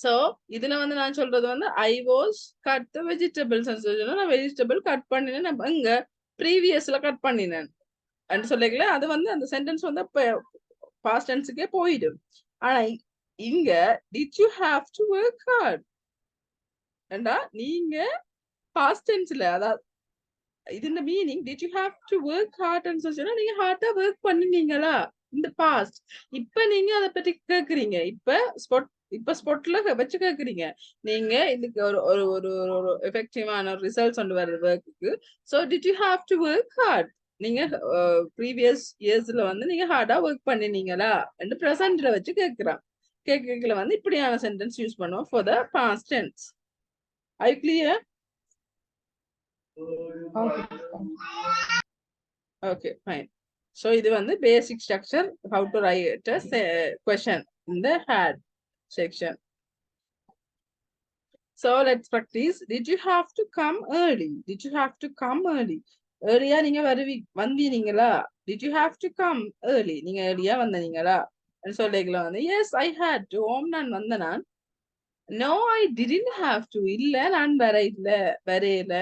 சோ இதுல வந்து நான் சொல்றது வந்து I was cut the vegetables சொல்லிட்டேன்னா நான் vegetable கட் பண்ணினேன். நான் இங்க ப்ரீவியஸ்ல கட் பண்ணினேன் அப்படின்னு சொல்லிக்கல. அது வந்து அந்த சென்டென்ஸ் வந்து பாஸ்ட் டென்ஸுக்கே போயிடும். ஆனா இங்க did you have to work hard ஏண்டா நீங்க பாஸ்ட் டென்ஸ்ல அதாவது இது meaning did you have to work hard ன்னு சொல்லினா நீங்க ஹார்டா ஒர்க் பண்ணினீங்களா இந்த பாஸ்ட். இப்ப நீங்க அதை பத்தி கேக்குறீங்க. இப்ப ஸ்பாட்ல வச்சு கேக்குறீங்க. நீங்க இதுக்கு ஒரு ஒரு ஒரு ஒரு எஃபெக்டிவான ரிசல்ட்ஸ் கொண்டு வர்ற ஒர்க்குக்கு. So did you have to work hard? நீங்க ப்ரீவியஸ் இயர்ஸ்ல வந்து நீங்க ஹார்டா ஒர்க் பண்ணினீங்களா என்று பிரசன்ட்ல வச்சு கேட்கல வந்து இப்படியான சென்டென்ஸ் யூஸ் பண்ணுவோம் for the past tense. I clear? Okay fine. So இது வந்து basic structure how to write question in the had செக்ஷன். So let's practice. Did you have to come early? Did you have to come early? Earlier நீங்க வந்தீங்களா? Did you have to come early? நீங்க earlier வந்தீங்களா? சொல்லிக்கலாம் வந்து yes I had to. நான் வந்தேன். No I didn't have to. இல்ல நான் வரையில.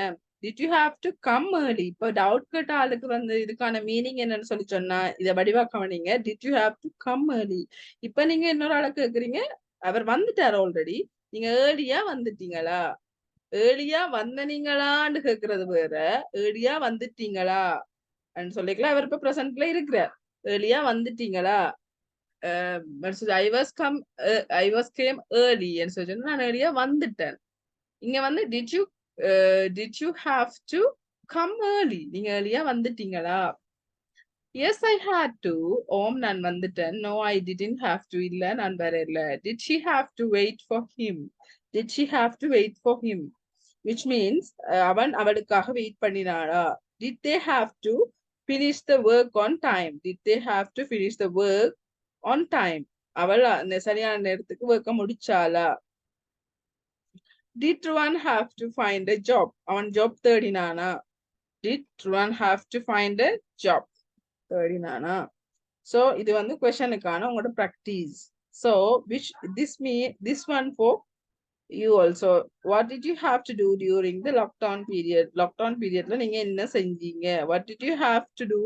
Did you have to come early? இப்போ டவுட் கேட்ட ஆளுக்கு வந்து இதுக்கான மீனிங் என்னன்னு சொல்லி சொன்னா இதை வடிவாக்கவனீங்க did you have to come early. இப்ப நீங்க இன்னொரு ஆளை கேக்குறீங்க அவர் வந்துட்டார் ஆல்ரெடி. நீங்க ஏர்லியா வந்துட்டீங்களா? ஏர்லியா வந்தனீங்களான்னு கேக்குறது வேற, ஏர்லியா வந்துட்டீங்களா சொல்லிக்கலாம். அவர் இப்ப பிரசன்ட்ல இருக்கிறார். ஏர்லியா வந்துட்டீங்களா? I was came early ன்னு சொல்லி நான் ஏர்லியா வந்துட்டேன். இங்க வந்து did you have to come early? நீங்க ஏர்லியா வந்துட்டீங்களா? Yes I had to. நான் வந்துட்டேன். No I didn't have to. இல்ல நான் வரல. Did she have to wait for him? Did she have to wait for him? which means அவன் அவளுக்காக wait பண்ணினாளா. Did they have to finish the work on time? Did they have to finish the work on time? அவள் சரியான நேரத்துக்கு work முடிச்சாளா. Did Ruan have to find a job? அவன் job தேடினானா. Did Ruan have to find a job? தேடினானா. So இது வந்து questionக்கான உங்களோட practice. So which this one for you also. What did you have to do during the lockdown period? Lockdown periodல நீங்க என்ன செஞ்சீங்க? What did you have to do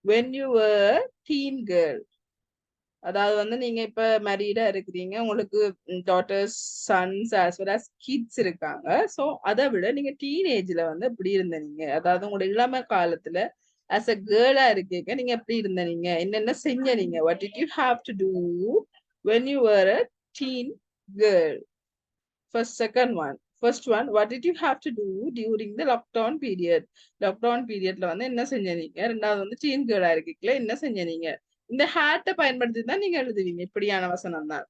when you were teen girl? அதாவது வந்து நீங்க இப்ப மேரீடா இருக்கிறீங்க, உங்களுக்கு daughters, sons as well as kids இருக்காங்க. ஸோ அதை விட நீங்க டீனேஜ்ல வந்து எப்படி இருந்தீங்க, அதாவது உங்களோட இளம காலத்துல as a கேர்ளா இருக்கீங்க, நீங்க எப்படி இருந்தீங்க, என்னென்ன செஞ்சீங்க? What did you have to do when you were a teen girl? First one, what did you have to do during the lockdown period? Lockdown periodல வந்து என்ன செஞ்சீங்க? ரெண்டாவது வந்து டீன் கேர்ளா இருக்கீங்களா, என்ன செஞ்சீங்க? இந்த ஹேட்டை பயன்படுத்தி தான் நீங்க எழுதுவீங்க. இப்படியான வசனம் தான்.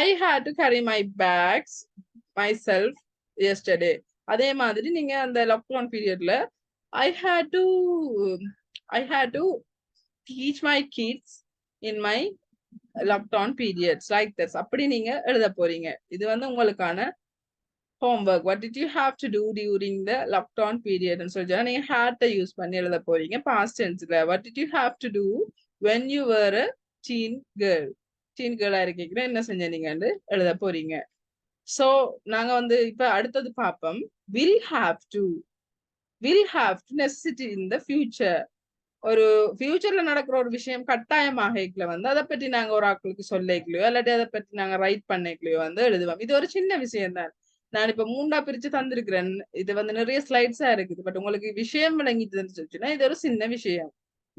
I had to carry my bags myself yesterday. அதே மாதிரி நீங்க அந்த லாக்டவுன் பீரியட்ல I had to teach my kids in my lockdown periods like this. அப்படி நீங்க எழுத போறீங்க. இது வந்து உங்களுக்கான homework. What did you have to do during the lockdown period? ன்னு சொல்லி நீங்க had to யூஸ் பண்ணி எழுத போறீங்க past tenseல. What did you have to do when you were a teen girl? teen girl இருக்கீங்க, என்ன செஞ்சீங்கன்னு எழுத போறீங்க. சோ நாங்க வந்து இப்ப அடுத்தது பார்ப்போம். will have to necessity in the future. ஒரு ஃபியூச்சர்ல நடக்கிற ஒரு விஷயம் கட்டாயமாக வந்து அதை பற்றி நாங்க ஒரு ஆட்களுக்கு சொல்லிக்கலையோ இல்லாட்டி அதை பற்றி நாங்க ரைட் பண்ணிக்கலையோ வந்து எழுதுவோம். இது ஒரு சின்ன விஷயம் தான். நான் இப்ப 3ஆ பிரிச்சு தந்திருக்கிறேன். இது வந்து நிறைய ஸ்லைட்ஸா இருக்குது. பட் உங்களுக்கு விஷயம் விளங்கிட்டு இருந்துச்சுன்னா இது ஒரு சின்ன விஷயம்.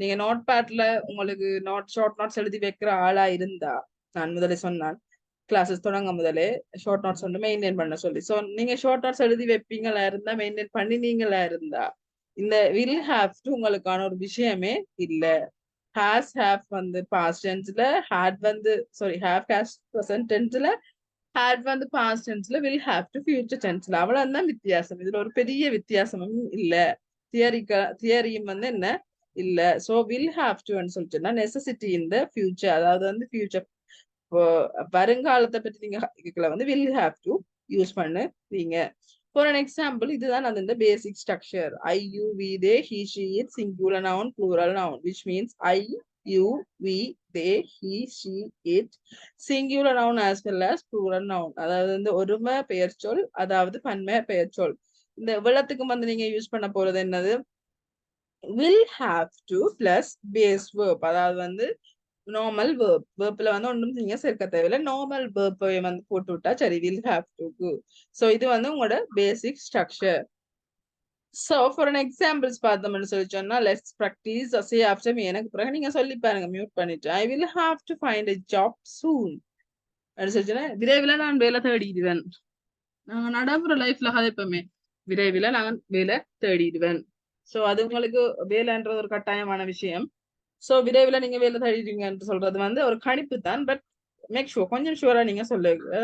நீங்க நோட் பேட்ல உங்களுக்கு ஷார்ட் நோட்ஸ் எழுதி வைக்கிற ஆளா இருந்தா, நான் முதலே சொன்னான் கிளாஸஸ் தொடங்க முதலே ஷார்ட் நோட்ஸ் வந்து மெயின்டைன் பண்ண சொல்லி. ஸோ நீங்க ஷார்ட் நோட்ஸ் எழுதி வைப்பீங்களா இருந்தா, மெயின்டைன் பண்ணினீங்களா இருந்தா, இந்த will have to உங்களுக்கான ஒரு விஷயமே இல்ல. has have வந்து past tenseல, had வந்து have has present tenseல, had வந்து past tenseல, will have to future tenseல. அவ்வளவுதான் வித்தியாசம். இதுல ஒரு பெரிய வித்தியாசமும் இல்ல. தியரியும் வந்து என்ன இல்ல. So will have to சொல்லிட்டுன்னா necessity in the future, அதாவது வந்து future வருங்காலத்தை பற்றி நீங்க வந்து will have to யூஸ் பண்ணுவீங்க. For an example, இதுதான் அது இந்த basic structure. I, you, we, they, he, she, it, singular noun, plural noun, which means I, you, we, they, he, she, it, singular noun as well as plural noun. அதாவது இந்த ஒருமை பெயர் சொல், அதாவது பன்மை பெயர் சொல். இந்த விளத்துக்கு வந்து நீங்க யூஸ் பண்ண போறது என்னது? will have to plus base verb. அதாவது வந்து நார்மல் வேர்ப். வேர்ப்ல வந்து ஒன்றும் நீங்க சேர்க்க தேவையில்லை. நார்மல் வேர்ப் வந்து போட்டு விட்டா சரி, will have to. ஸோ இது வந்து உங்களோட பேசிக் structure. So for an examples பார்த்தோம்னு சொல்லி சொன்னா, let's practice say after me. எனக்கு பிறகு நீங்க சொல்லி பாருங்க மியூட் பண்ணிட்டு. I will have to find a job soon. சொன்னா விரைவில் நான் வேலை தேடிடுவேன். நாங்க நடைமுறை லைஃப்ல கதைப்போமே, விரைவில் நான் வேலை தேடிடுவேன். ஸோ அது உங்களுக்கு வேலைன்றது ஒரு கட்டாயமான விஷயம். ஸோ விரைவில் நீங்க வேலை தேடிடுவீங்கன்னு சொல்றது வந்து ஒரு கணிப்பு தான். பட் மேக் ஷுவர், கொஞ்சம் ஷுவரா நீங்க சொல்லுங்க.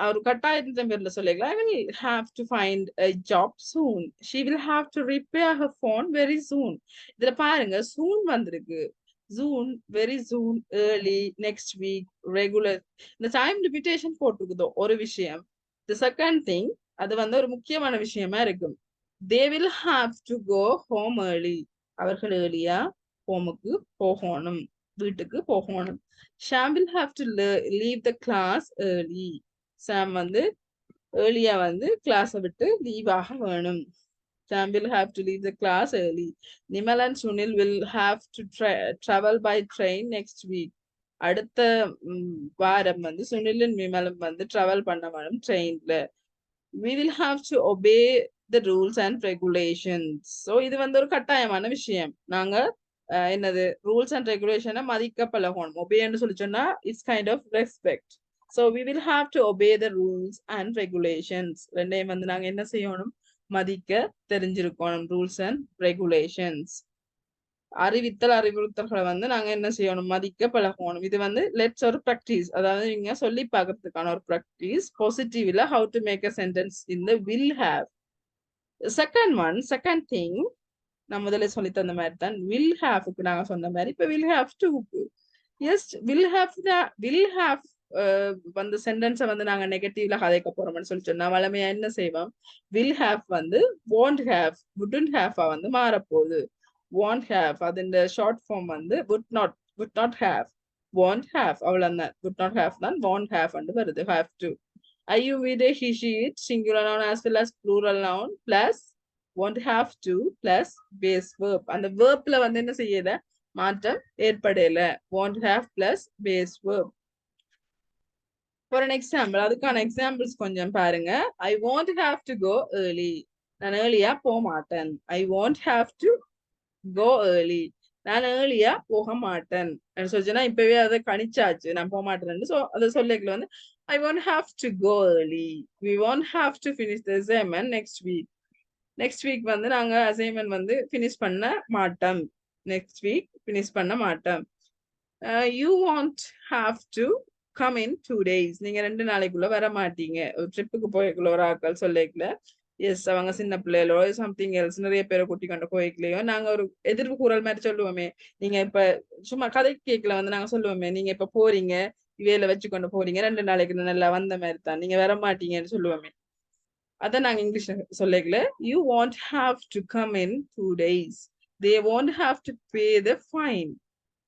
ஒரு கட்டாயத்தின் பேர்ல சொல்லிக்கலாம். I will have to find a job soon. She will have to repair her phone very soon. இதுல பாருங்க soon வந்திருக்கு. soon, very soon, early, next week, regular. இந்த டைம் லிமிட்டேஷன் போட்டுக்குதோ ஒரு விஷயம். The second thing, அது வந்து ஒரு முக்கியமான விஷயமா இருக்கும். They will have to go home early. அவர்கள் ஏர்லியா ஹோமுக்கு போகணும், வீட்டுக்கு போகணும். Sam will have to leave the class early. Sam வந்து ஏர்லியா வந்து கிளாஸை விட்டு லீவ் ஆக வேணும். Sam will have to leave the class early. Nimal and Sunil will have to travel by train next week. அடுத்த வாரம் வந்து சுனிலும் விமலும் வந்து டிராவல் பண்ண வேணும் ட்ரெயின்ல. We will have to obey the rules and regulations. So இது வந்து ஒரு கட்டாயமான விஷயம். நாங்க என்னது ரூல்ஸ் அண்ட் ரெகுலேஷனை மதிக்க பழகணும். ஒபேன்னு சொல்லி சொன்னா it's kind of respect. So we will have to obey the rules and regulations. ரெண்டையும் வந்து நாங்க என்ன செய்யணும்? மதிக்க தெரிஞ்சிருக்கணும். Rules and regulations. அறிவித்தல் அறிவுறுத்தல்களை வந்து நாங்க என்ன செய்யணும், மதிக்க பழகணும். இது வந்து லெட்ஸ் ஒரு ப்ராக்டிஸ், அதாவது நீங்க சொல்லி பார்க்கறதுக்கான ஒரு ப்ராக்டிஸ். பாசிட்டிவ்ல how to make a sentence in the will have. Second thing, நான் முதல்ல சொல்லி தந்த மாதிரி தான் வில் ஹேவ்க்கு நாங்க சொன்ன மாதிரி இப்ப வில் ஹேவ் டுக்கு எஸ் வில் ஹேவ் வந்து சென்டென்ஸை வந்து நாங்க நெகட்டிவ்ல கதைக்க போறோம்னு சொல்லி சொன்னா வளமையா என்ன செய்வோம், வில் ஹேவ் வந்து won't have wouldn't have வந்து மாறப்போகுது. won't have அதோட ஷார்ட் ஃபார்ம் வந்து would not have won't have அவ்வளவுதான். would not have தான் won't have வந்து வருது. have to I you we they he she it singular noun as well as plural noun plus won't have to plus base verb. அந்த verbல வந்து என்ன செய்யல, மாற்றம் ஏற்படல. won't have plus base verb. For an example, அதுக்கான எக்ஸாம்பிள்ஸ் கொஞ்சம் பாருங்க. I won't have to go early. நான் ஏர்லியா போக மாட்டேன். I won't have to go early. நான் ஏர்லியா போக மாட்டேன் சொல்லிச்சுன்னா இப்பவே அதை கணிச்சாச்சு, நான் போக மாட்டேன்னு. ஸோ அதை சொல்லிக்கல வந்து I won't have to go early. We won't have to finish the assignment next week. Next week வந்து நாங்க அசைன்மெண்ட் வந்து ஃபினிஷ் பண்ண மாட்டோம். நெக்ஸ்ட் வீக் ஃபினிஷ் பண்ண மாட்டோம். You want have to come in 2 days. நீங்க 2 நாளைக்குள்ள வர மாட்டீங்க. ஒரு ட்ரிப்புக்கு போய்க்குள்ள ஒரு ஆட்கள் சொல்லிக்கல. எஸ், அவங்க சின்ன பிள்ளைகளோ சம்திங் எல்ஸ் நிறைய பேரை கூட்டி கொண்டு போய்க்கலையோ நாங்க ஒரு எதிர்ப்பு கூறல் மாதிரி சொல்லுவோமே. நீங்க இப்ப சும்மா கதை கேட்கல வந்து நாங்க சொல்லுவோமே, நீங்க இப்ப போறீங்க இவையில வச்சு கொண்டு போறீங்க 2 நாளைக்கு நல்லா வந்த மாதிரி தான், நீங்க வர மாட்டீங்கன்னு சொல்லுவோமே. அதான் நாங்க இங்கிலீஷ்ல சொல்லிக்கல. You won't have to come in 2 days. They won't have to pay the fine.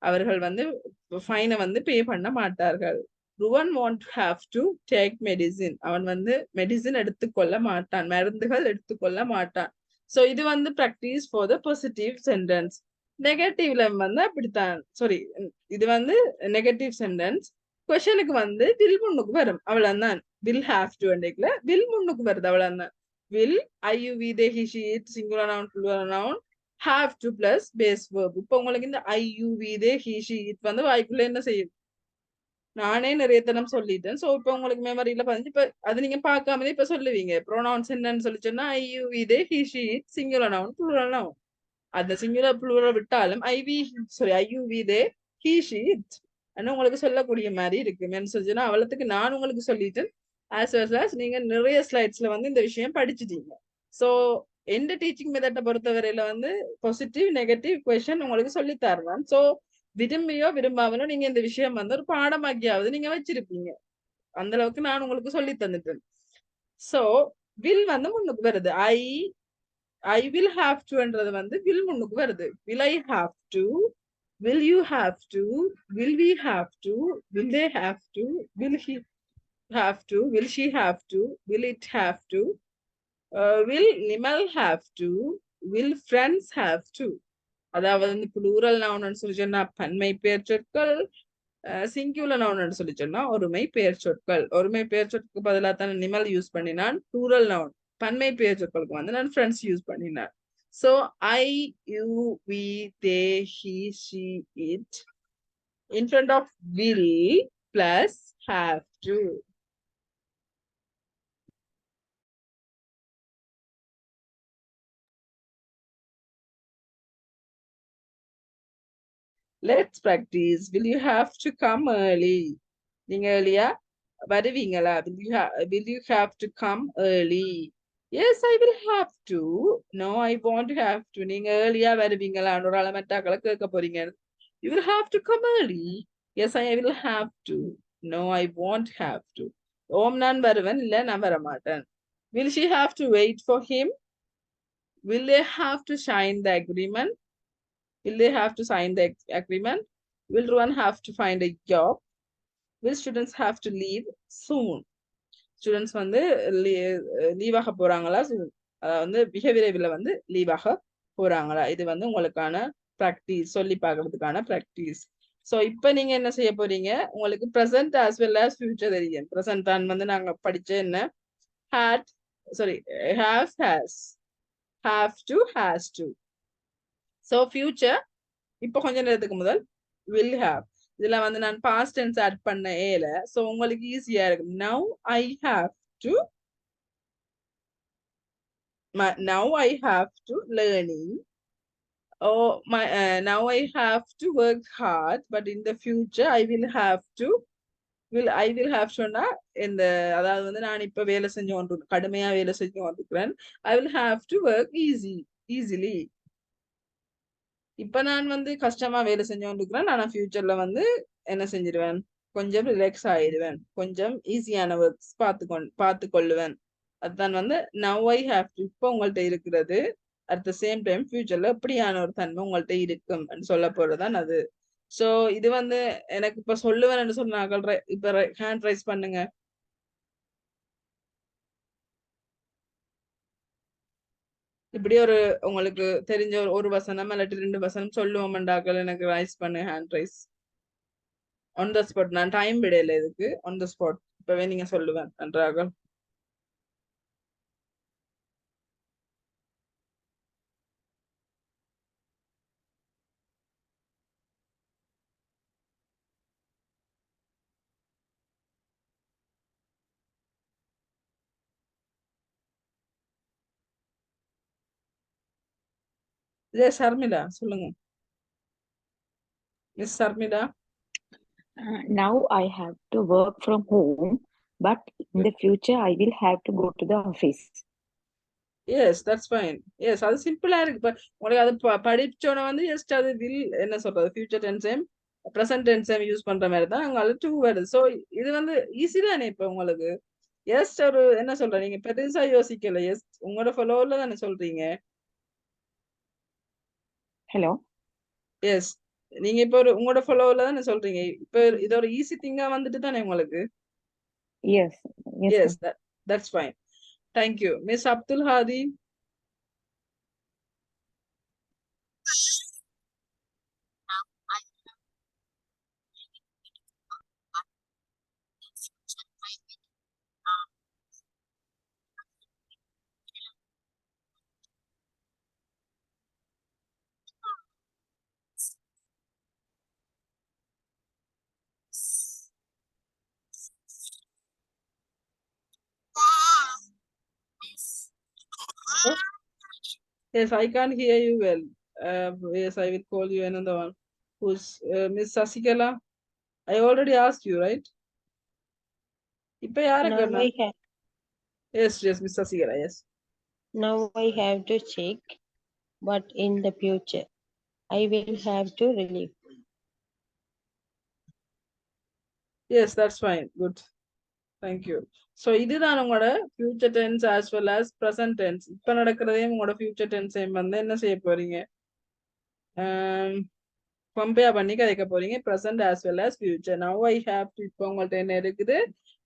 அவர்கள் வந்து ஃபைனை வந்து பே பண்ண மாட்டார்கள். Ruwan won't have to take medicine. அவன் வந்து மெடிசின் எடுத்துக்கொள்ள மாட்டான், மருந்துகள் எடுத்துக்கொள்ள மாட்டான். ஸோ இது வந்து practice for the positive sentence. நெகட்டிவ்ல வந்து அப்படித்தான். சாரி, இது வந்து நெகட்டிவ் சென்டென்ஸ். கொஸ்டனுக்கு வந்து வில் முன்னுக்கு வரும், அவ்வளவுதான். வில் ஹாவ் டு அன்றைக்குல வில் முன்னுக்கு வருது, அவ்வளவுதான். Will I we they he she it singular noun plural noun have to plus base verb. இப்போ உங்களுக்கு இந்த I you we they he she it வந்து வாய்க்குள்ள என்ன செய்யும், நானே நிறைய தரம் சொல்லிட்டேன். ஸோ இப்போ உங்களுக்கு மெமரியில பதிஞ்சு இப்ப அது நீங்க பார்க்காமலே இப்ப சொல்லுவீங்க. ப்ரோனவுன்ஸ் என்னன்னு சொல்லி சொன்னா I you we they he she it singular noun plural noun. அந்த சிங்குலர் ப்ளூரல் விட்டாலும் I you we they he she it உங்களுக்கு சொல்லக்கூடிய மாதிரி இருக்கு. சொல்லிச்சுன்னா அவ்வளவுக்கு நான் உங்களுக்கு சொல்லிட்டேன். as well as நீங்க நிறைய ஸ்லைட்ஸ்ல வந்து இந்த விஷயம் படிச்சுட்டீங்க. ஸோ எந்த டீச்சிங் மெத்தட்டை பொறுத்தவரையில வந்து பாசிட்டிவ் நெகட்டிவ் கொஸ்டின் உங்களுக்கு சொல்லி தருவேன். ஸோ விரும்பியோ விரும்பாமலோ நீங்க இந்த விஷயம் வந்து ஒரு பாடமாக்கியாவது நீங்க வச்சிருப்பீங்க. அந்த அளவுக்கு நான் உங்களுக்கு சொல்லி தந்துட்டேன். ஸோ வில் வந்து முன்னுக்கு வருது. ஐ வில் ஹாவ் டுன்றது வந்து வில் முன்னுக்கு வருது. Will I have to, will you have to, will we have to, will they have to, will he have to, will she have to, will it have to, will Nimal have to, will friends have to. அதாவது வந்து ப்ளூரல் நவுன் சொல்லி சொன்னா பன்மை பெயர் சொற்கள், சிங்குலர் நவுன் சொல்லி சொன்னா ஒருமை பெயர் சொற்கள். ஒருமை பெயர் சொற்களுக்கு பதிலாக தான் நிமல் யூஸ் பண்ணினான். ப்ளூரல் நவுன் பன்மை பெயர் சொற்களுக்கு வந்து நான் ஃப்ரெண்ட்ஸ் யூஸ் பண்ணினேன். So I, you, we, they, he, she, it in front of will plus have to. Let's practice. Will you have to come early? நீங்க early-ஆ வருவீங்களா? Will you have to come early? Yes, I will have to. No, I won't have to. நீங்க early-ஆ வருவீங்களா? ஒரு அளமட்டாக்களை கேட்க போறீங்க. You will have to come early. Yes, I will have to. No, I won't have to. ஓம் நான் வருவேன், இல்ல நான் வர மாட்டேன். Will she have to wait for him? Will they have to sign the agreement? Will they have to sign the agreement? Will Ruan have to find a job? Will students have to leave soon? Students வந்து லீவாக போறாங்களா? வந்து மிக விரைவில் வந்து லீவாக போறாங்களா? இது வந்து உங்களுக்கான பிராக்டிஸ், சொல்லி பார்க்கறதுக்கான பிராக்டிஸ். ஸோ இப்போ நீங்க என்ன செய்ய போறீங்க, உங்களுக்கு present as well as future தெரியும். ப்ரெசென்ட் தான் வந்து நாங்க படிச்ச என்ன, had, sorry, have, has, have to, has to. So future இப்போ கொஞ்ச நேரத்துக்கு முதல் will have. இதுல வந்து நான் past tense ஆட் பண்ண ஏல. ஸோ உங்களுக்கு ஈஸியா இருக்கும். Now I have to, now I have to learning. Oh, now I have to work hard, but in the future I will have to I will have சொன்னா இந்த அதாவது வந்து நான் இப்ப வேலை செஞ்சு கொண்டு கடுமையா வேலை செஞ்சு கொண்டிருக்கிறேன். I will have to work easily. இப்ப நான் வந்து கஷ்டமா வேலை செஞ்சு கொண்டிருக்கிறேன். ஆனா ஃபியூச்சர்ல வந்து என்ன செஞ்சிருவேன், கொஞ்சம் ரிலாக்ஸ் ஆயிடுவேன், கொஞ்சம் ஈஸியான ஒர்க்ஸ் பார்த்து கொள்ளுவேன். அதுதான் வந்து now I have to இப்ப உங்கள்ட்ட இருக்கிறது. அட் த சேம் டைம் ஃபியூச்சர்ல எப்படியான ஒரு தன்மை உங்கள்ட்ட இருக்கும் சொல்ல போறதுதான் அது. சோ இது வந்து எனக்கு இப்ப சொல்லுவேன் சொன்னாங்க. இப்ப ஹேண்ட் ரைஸ் பண்ணுங்க. இப்படி ஒரு உங்களுக்கு தெரிஞ்ச ஒரு வசனம் இல்லாட்டி 2 வசனம் சொல்லுவோம்ண்டாக்கள் எனக்கு ரைஸ் பண்ணு hand rice. On the spot, நான் டைம் விடையில இதுக்கு. ஆன் த ஸ்பாட் இப்பவே நீங்க சொல்லுவேன் நன்றாக. இதே ஷர்மிளா சொல்லுங்க. Miss Sharmila. Now I have to work from home, but in the future I will have to go to the office. Yes that's fine. Yes அது சிம்பிளா இருக்கு. இப்ப உங்களுக்கு அது படிச்சோட வந்து ஜஸ்ட் அது வில் என்ன சொல்றது ஃபியூச்சர் டென்ஸையும் ப்ரெசன்ட் டென்ஸையும் யூஸ் பண்ற மாதிரி தான் அங்க டூ வருது. ஸோ இது வந்து ஈஸி தானே இப்ப உங்களுக்கு. எஸ் ஒரு என்ன சொல்ற நீங்க பெருசா யோசிக்கல. எஸ் உங்களோட ஃபாலோவர்ல தானே சொல்றீங்க. Hello. எஸ் நீங்க இப்ப ஒரு உங்களோட ஃபாலோவர்ல தானே சொல்றீங்க. இப்ப இது ஒரு ஈஸி திங்கா வந்துட்டு தானே உங்களுக்கு. Yes. Yes. Yes that's fine. Thank you. Miss Abdul Hadi. Yes, I can't hear you well. Yes, I will call you another one. Who's Miss Sasikala? I already asked you, right? இப்ப யாருக்கு Now I have Yes, Miss Sasikala, yes. now I have to check, but in the future I will have to relieve. Yes, that's fine. Good. Thank you. So இதுதான் உங்களோட future tense as well as present tense. இப்ப நடக்கிறதையும் உங்களோட future tense வந்து என்ன செய்ய போறீங்க? கம்பேர் பண்ணி கதைக்க போறீங்க. present as well as future. Now I have to இப்போ உங்கள்ட்ட என்ன இருக்குது?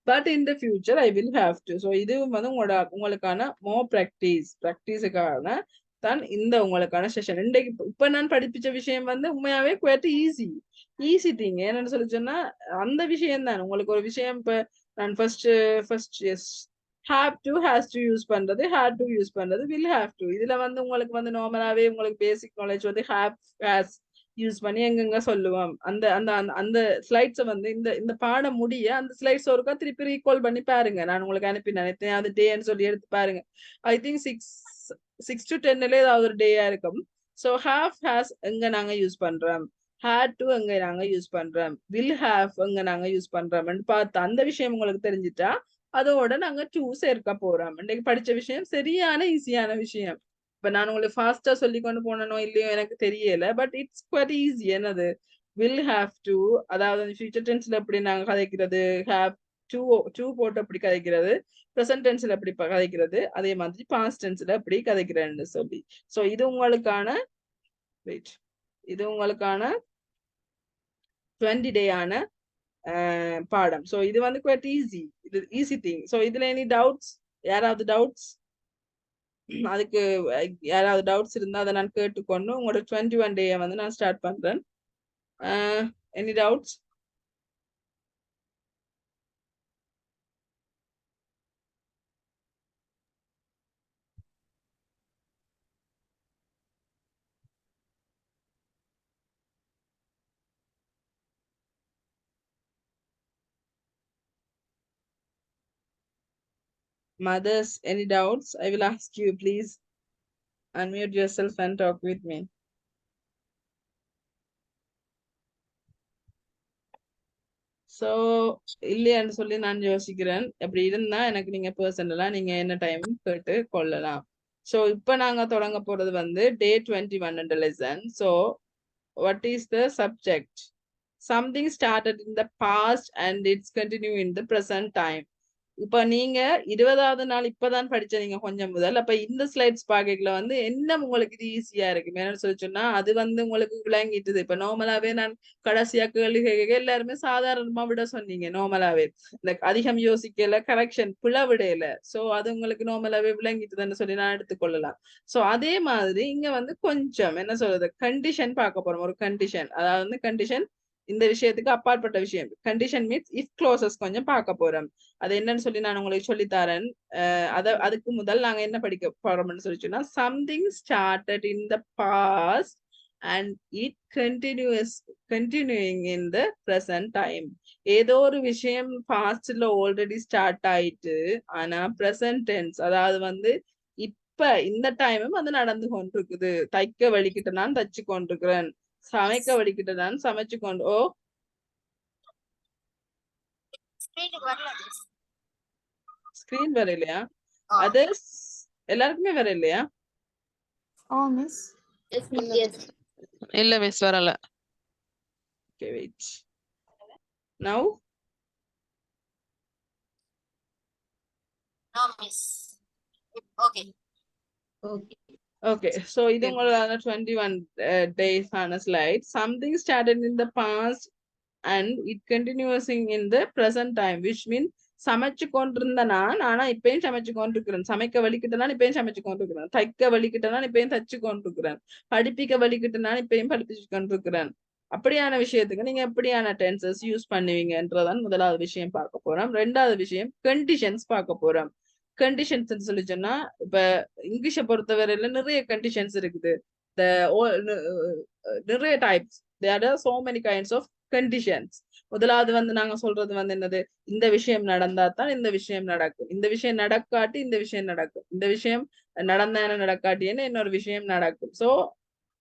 But in the future I will have to. So இது வந்து உங்களுக்கான more practiceக்கான தான் இந்த உங்களுக்கான செஷன். இன்றைக்கு இப்ப நான் படிப்பிச்ச விஷயம் வந்து உண்மையாவே குவைட் ஈஸி திங். என்னன்னு சொல்லி சொன்னா அந்த விஷயம் தான் உங்களுக்கு ஒரு விஷயம். இப்ப நான் first yes have to has to use பண்றது, had to யூஸ் பண்றது, will have to. இதுல வந்து உங்களுக்கு வந்து நார்மலாவே உங்களுக்கு பேசிக் நாலேஜ் வந்து have has யூஸ் பண்ணி எங்கெங்க சொல்லுவோம். அந்த அந்த அந்த ஸ்லைட்ஸை வந்து இந்த பாடம் முடிய அந்த ஸ்லைட்ஸ் ஒருக்கா திருப்பி ரீகால் பண்ணி பாருங்க. நான் உங்களுக்கு அனுப்பி நினைத்தேன் அது டேன்னு சொல்லி எடுத்து பாருங்க. ஐ திங்க் 6 to 10 ஏதாவது ஒரு டேயா இருக்கும். ஸோ have has எங்க நாங்க யூஸ் பண்றோம், had to எங்க நாங்க யூஸ் பண்றோம், will have எங்க நாங்க யூஸ் பண்றோம்னு பார்த்து அந்த விஷயம் உங்களுக்கு தெரிஞ்சிட்டா அதோட நாங்க to சேர்க்க போறோம். இன்னைக்கு படிச்ச விஷயம் சரியான ஈஸியான விஷயம். இப்ப நான் உங்களுக்கு ஃபாஸ்டா சொல்லி கொண்டு போனனோ இல்லையோ எனக்கு தெரியல. But it's quite easy. என்னது will have to, அதாவது ஃபியூச்சர் டென்ஸ்ல எப்படி நாங்க கதைக்கிறது, have to போட்டு எப்படி கதைக்கிறது, ப்ரெசன்ட் டென்ஸ்ல எப்படி கதைக்கிறது, அதே மாதிரி பாஸ்ட் டென்ஸ்ல எப்படி கதைக்கிறேன்னு சொல்லி. சோ இது உங்களுக்கான வெயிட் இது உங்களுக்கான 20 டேயான பாடம். சோ இது வந்து குவைட் ஈஸி. இது ஈஸி திங். சோ இதுல எனி டவுட்ஸ்? யாராவது டவுட்ஸ்? அதுக்கு யாராவது டவுட்ஸ் இருந்தா அதை நான் கேட்டுக்கொண்டு உங்களோட 21 டே வந்து நான் ஸ்டார்ட் பண்றேன். Any doubts? Mothers, any doubts? I will ask you, please unmute yourself and talk with me. So இல்லையான்னு சொல்லி நான் யோசிக்கிறேன். அப்படி இருந்தா எனக்கு நீங்க பர்சனலா நீங்க என்ன டைம் கேட்டு கொள்ளலாம். ஸோ இப்போ நாங்க தொடங்க போறது வந்து day 21 lesson. So what is the subject? Something started in the past and it's continue in the present time. இப்ப நீங்க 20வது நாள் இப்பதான் படிச்சீங்க கொஞ்சம் முதல். அப்ப இந்த ஸ்லைட்ஸ் பாக்கல வந்து என்ன உங்களுக்கு இது ஈஸியா இருக்கு என்ன சொல்லி சொன்னா அது வந்து உங்களுக்கு விளங்கிட்டுது. இப்ப நார்மலாவே நான் கடைசியா கேள்வி கேட்க எல்லாருமே சாதாரணமா விட சொன்னீங்க. நார்மலாவே இந்த அதிகம் யோசிக்கல, கரெக்ஷன் பிழை விடையில. சோ அது உங்களுக்கு நார்மலாவே விளங்கிட்டுதுன்னு சொல்லி நான் எடுத்துக்கொள்ளலாம். சோ அதே மாதிரி இங்க வந்து கொஞ்சம் என்ன சொல்றது கண்டிஷன் பார்க்க போறோம். ஒரு கண்டிஷன், அதாவது வந்து கண்டிஷன் இந்த விஷயத்துக்கு அப்பாற்பட்ட விஷயம். கண்டிஷன் மீன்ஸ் இஃப் க்ளோசஸ் கொஞ்சம் பார்க்க போறோம். அது என்னன்னு சொல்லி நான் உங்களுக்கு சொல்லித்தரேன். அதுக்கு முதல் நாங்க என்ன படிக்க போறோம்னு சொல்லி சொன்னா something started in the past and it continuing in the present time. ஏதோ ஒரு விஷயம் பாஸ்ட்ல ஆல்ரெடி ஸ்டார்ட் ஆயிட்டு ஆனா பிரசன்ட் டென்ஸ், அதாவது வந்து இப்ப இந்த டைமும் அது நடந்து கொண்டிருக்குது. தைக்க வலிக்கிட்டு நான் தச்சு கொண்டிருக்கிறேன், சமைக்க வலிக்கிட்டு நான் சமைச்சு கொண்டு. ஓ ஸ்கிரீன் வர இல்லையா? அது எல்லாருக்குமே வர இல்லையா? இல்ல மிஸ் வரல. Okay, wait. Now? No, miss. Okay. Okay. Okay, so இது உங்களோட 21 days ஆன slide. Something started in the past and it continues in the present time, which means சமைச்சு கொண்டிருந்த நான் ஆனா இப்பயும் சமைச்சு கொண்டிருக்கிறேன். சமைக்க வலிக்கிட்டனா இப்பயும் சமைச்சு கொண்டிருக்கிறேன். தைக்க வலிக்கிட்டனா இப்பயும் தச்சு கொண்டிருக்கிறேன். படிப்பிக்க வலிக்கிட்டனா இப்பயும் படிப்பிச்சு கொண்டிருக்கிறேன். அப்படியான விஷயத்துக்கு நீங்க எப்படியான டென்சஸ் யூஸ் பண்ணுவீங்கன்றதான் முதலாவது விஷயம் பார்க்க போறோம். ரெண்டாவது விஷயம் கண்டிஷன்ஸ் பார்க்க போறோம். கண்டிஷன்ஸ் சொல்லி சொன்னா இப்ப இங்கிலீஷை பொறுத்தவரையில நிறைய கண்டிஷன்ஸ் இருக்குது. நிறைய types. there are so many kinds of conditions. முதலாவது வந்து நாங்க சொல்றது வந்து என்னது, இந்த விஷயம் நடந்தா தான் இந்த விஷயம் நடக்கும், இந்த விஷயம் நடக்காட்டி இந்த விஷயம் நடக்கும், இந்த விஷயம் நடந்தா என்ன நடக்காட்டின்னு இன்னொரு விஷயம் நடக்கும். சோ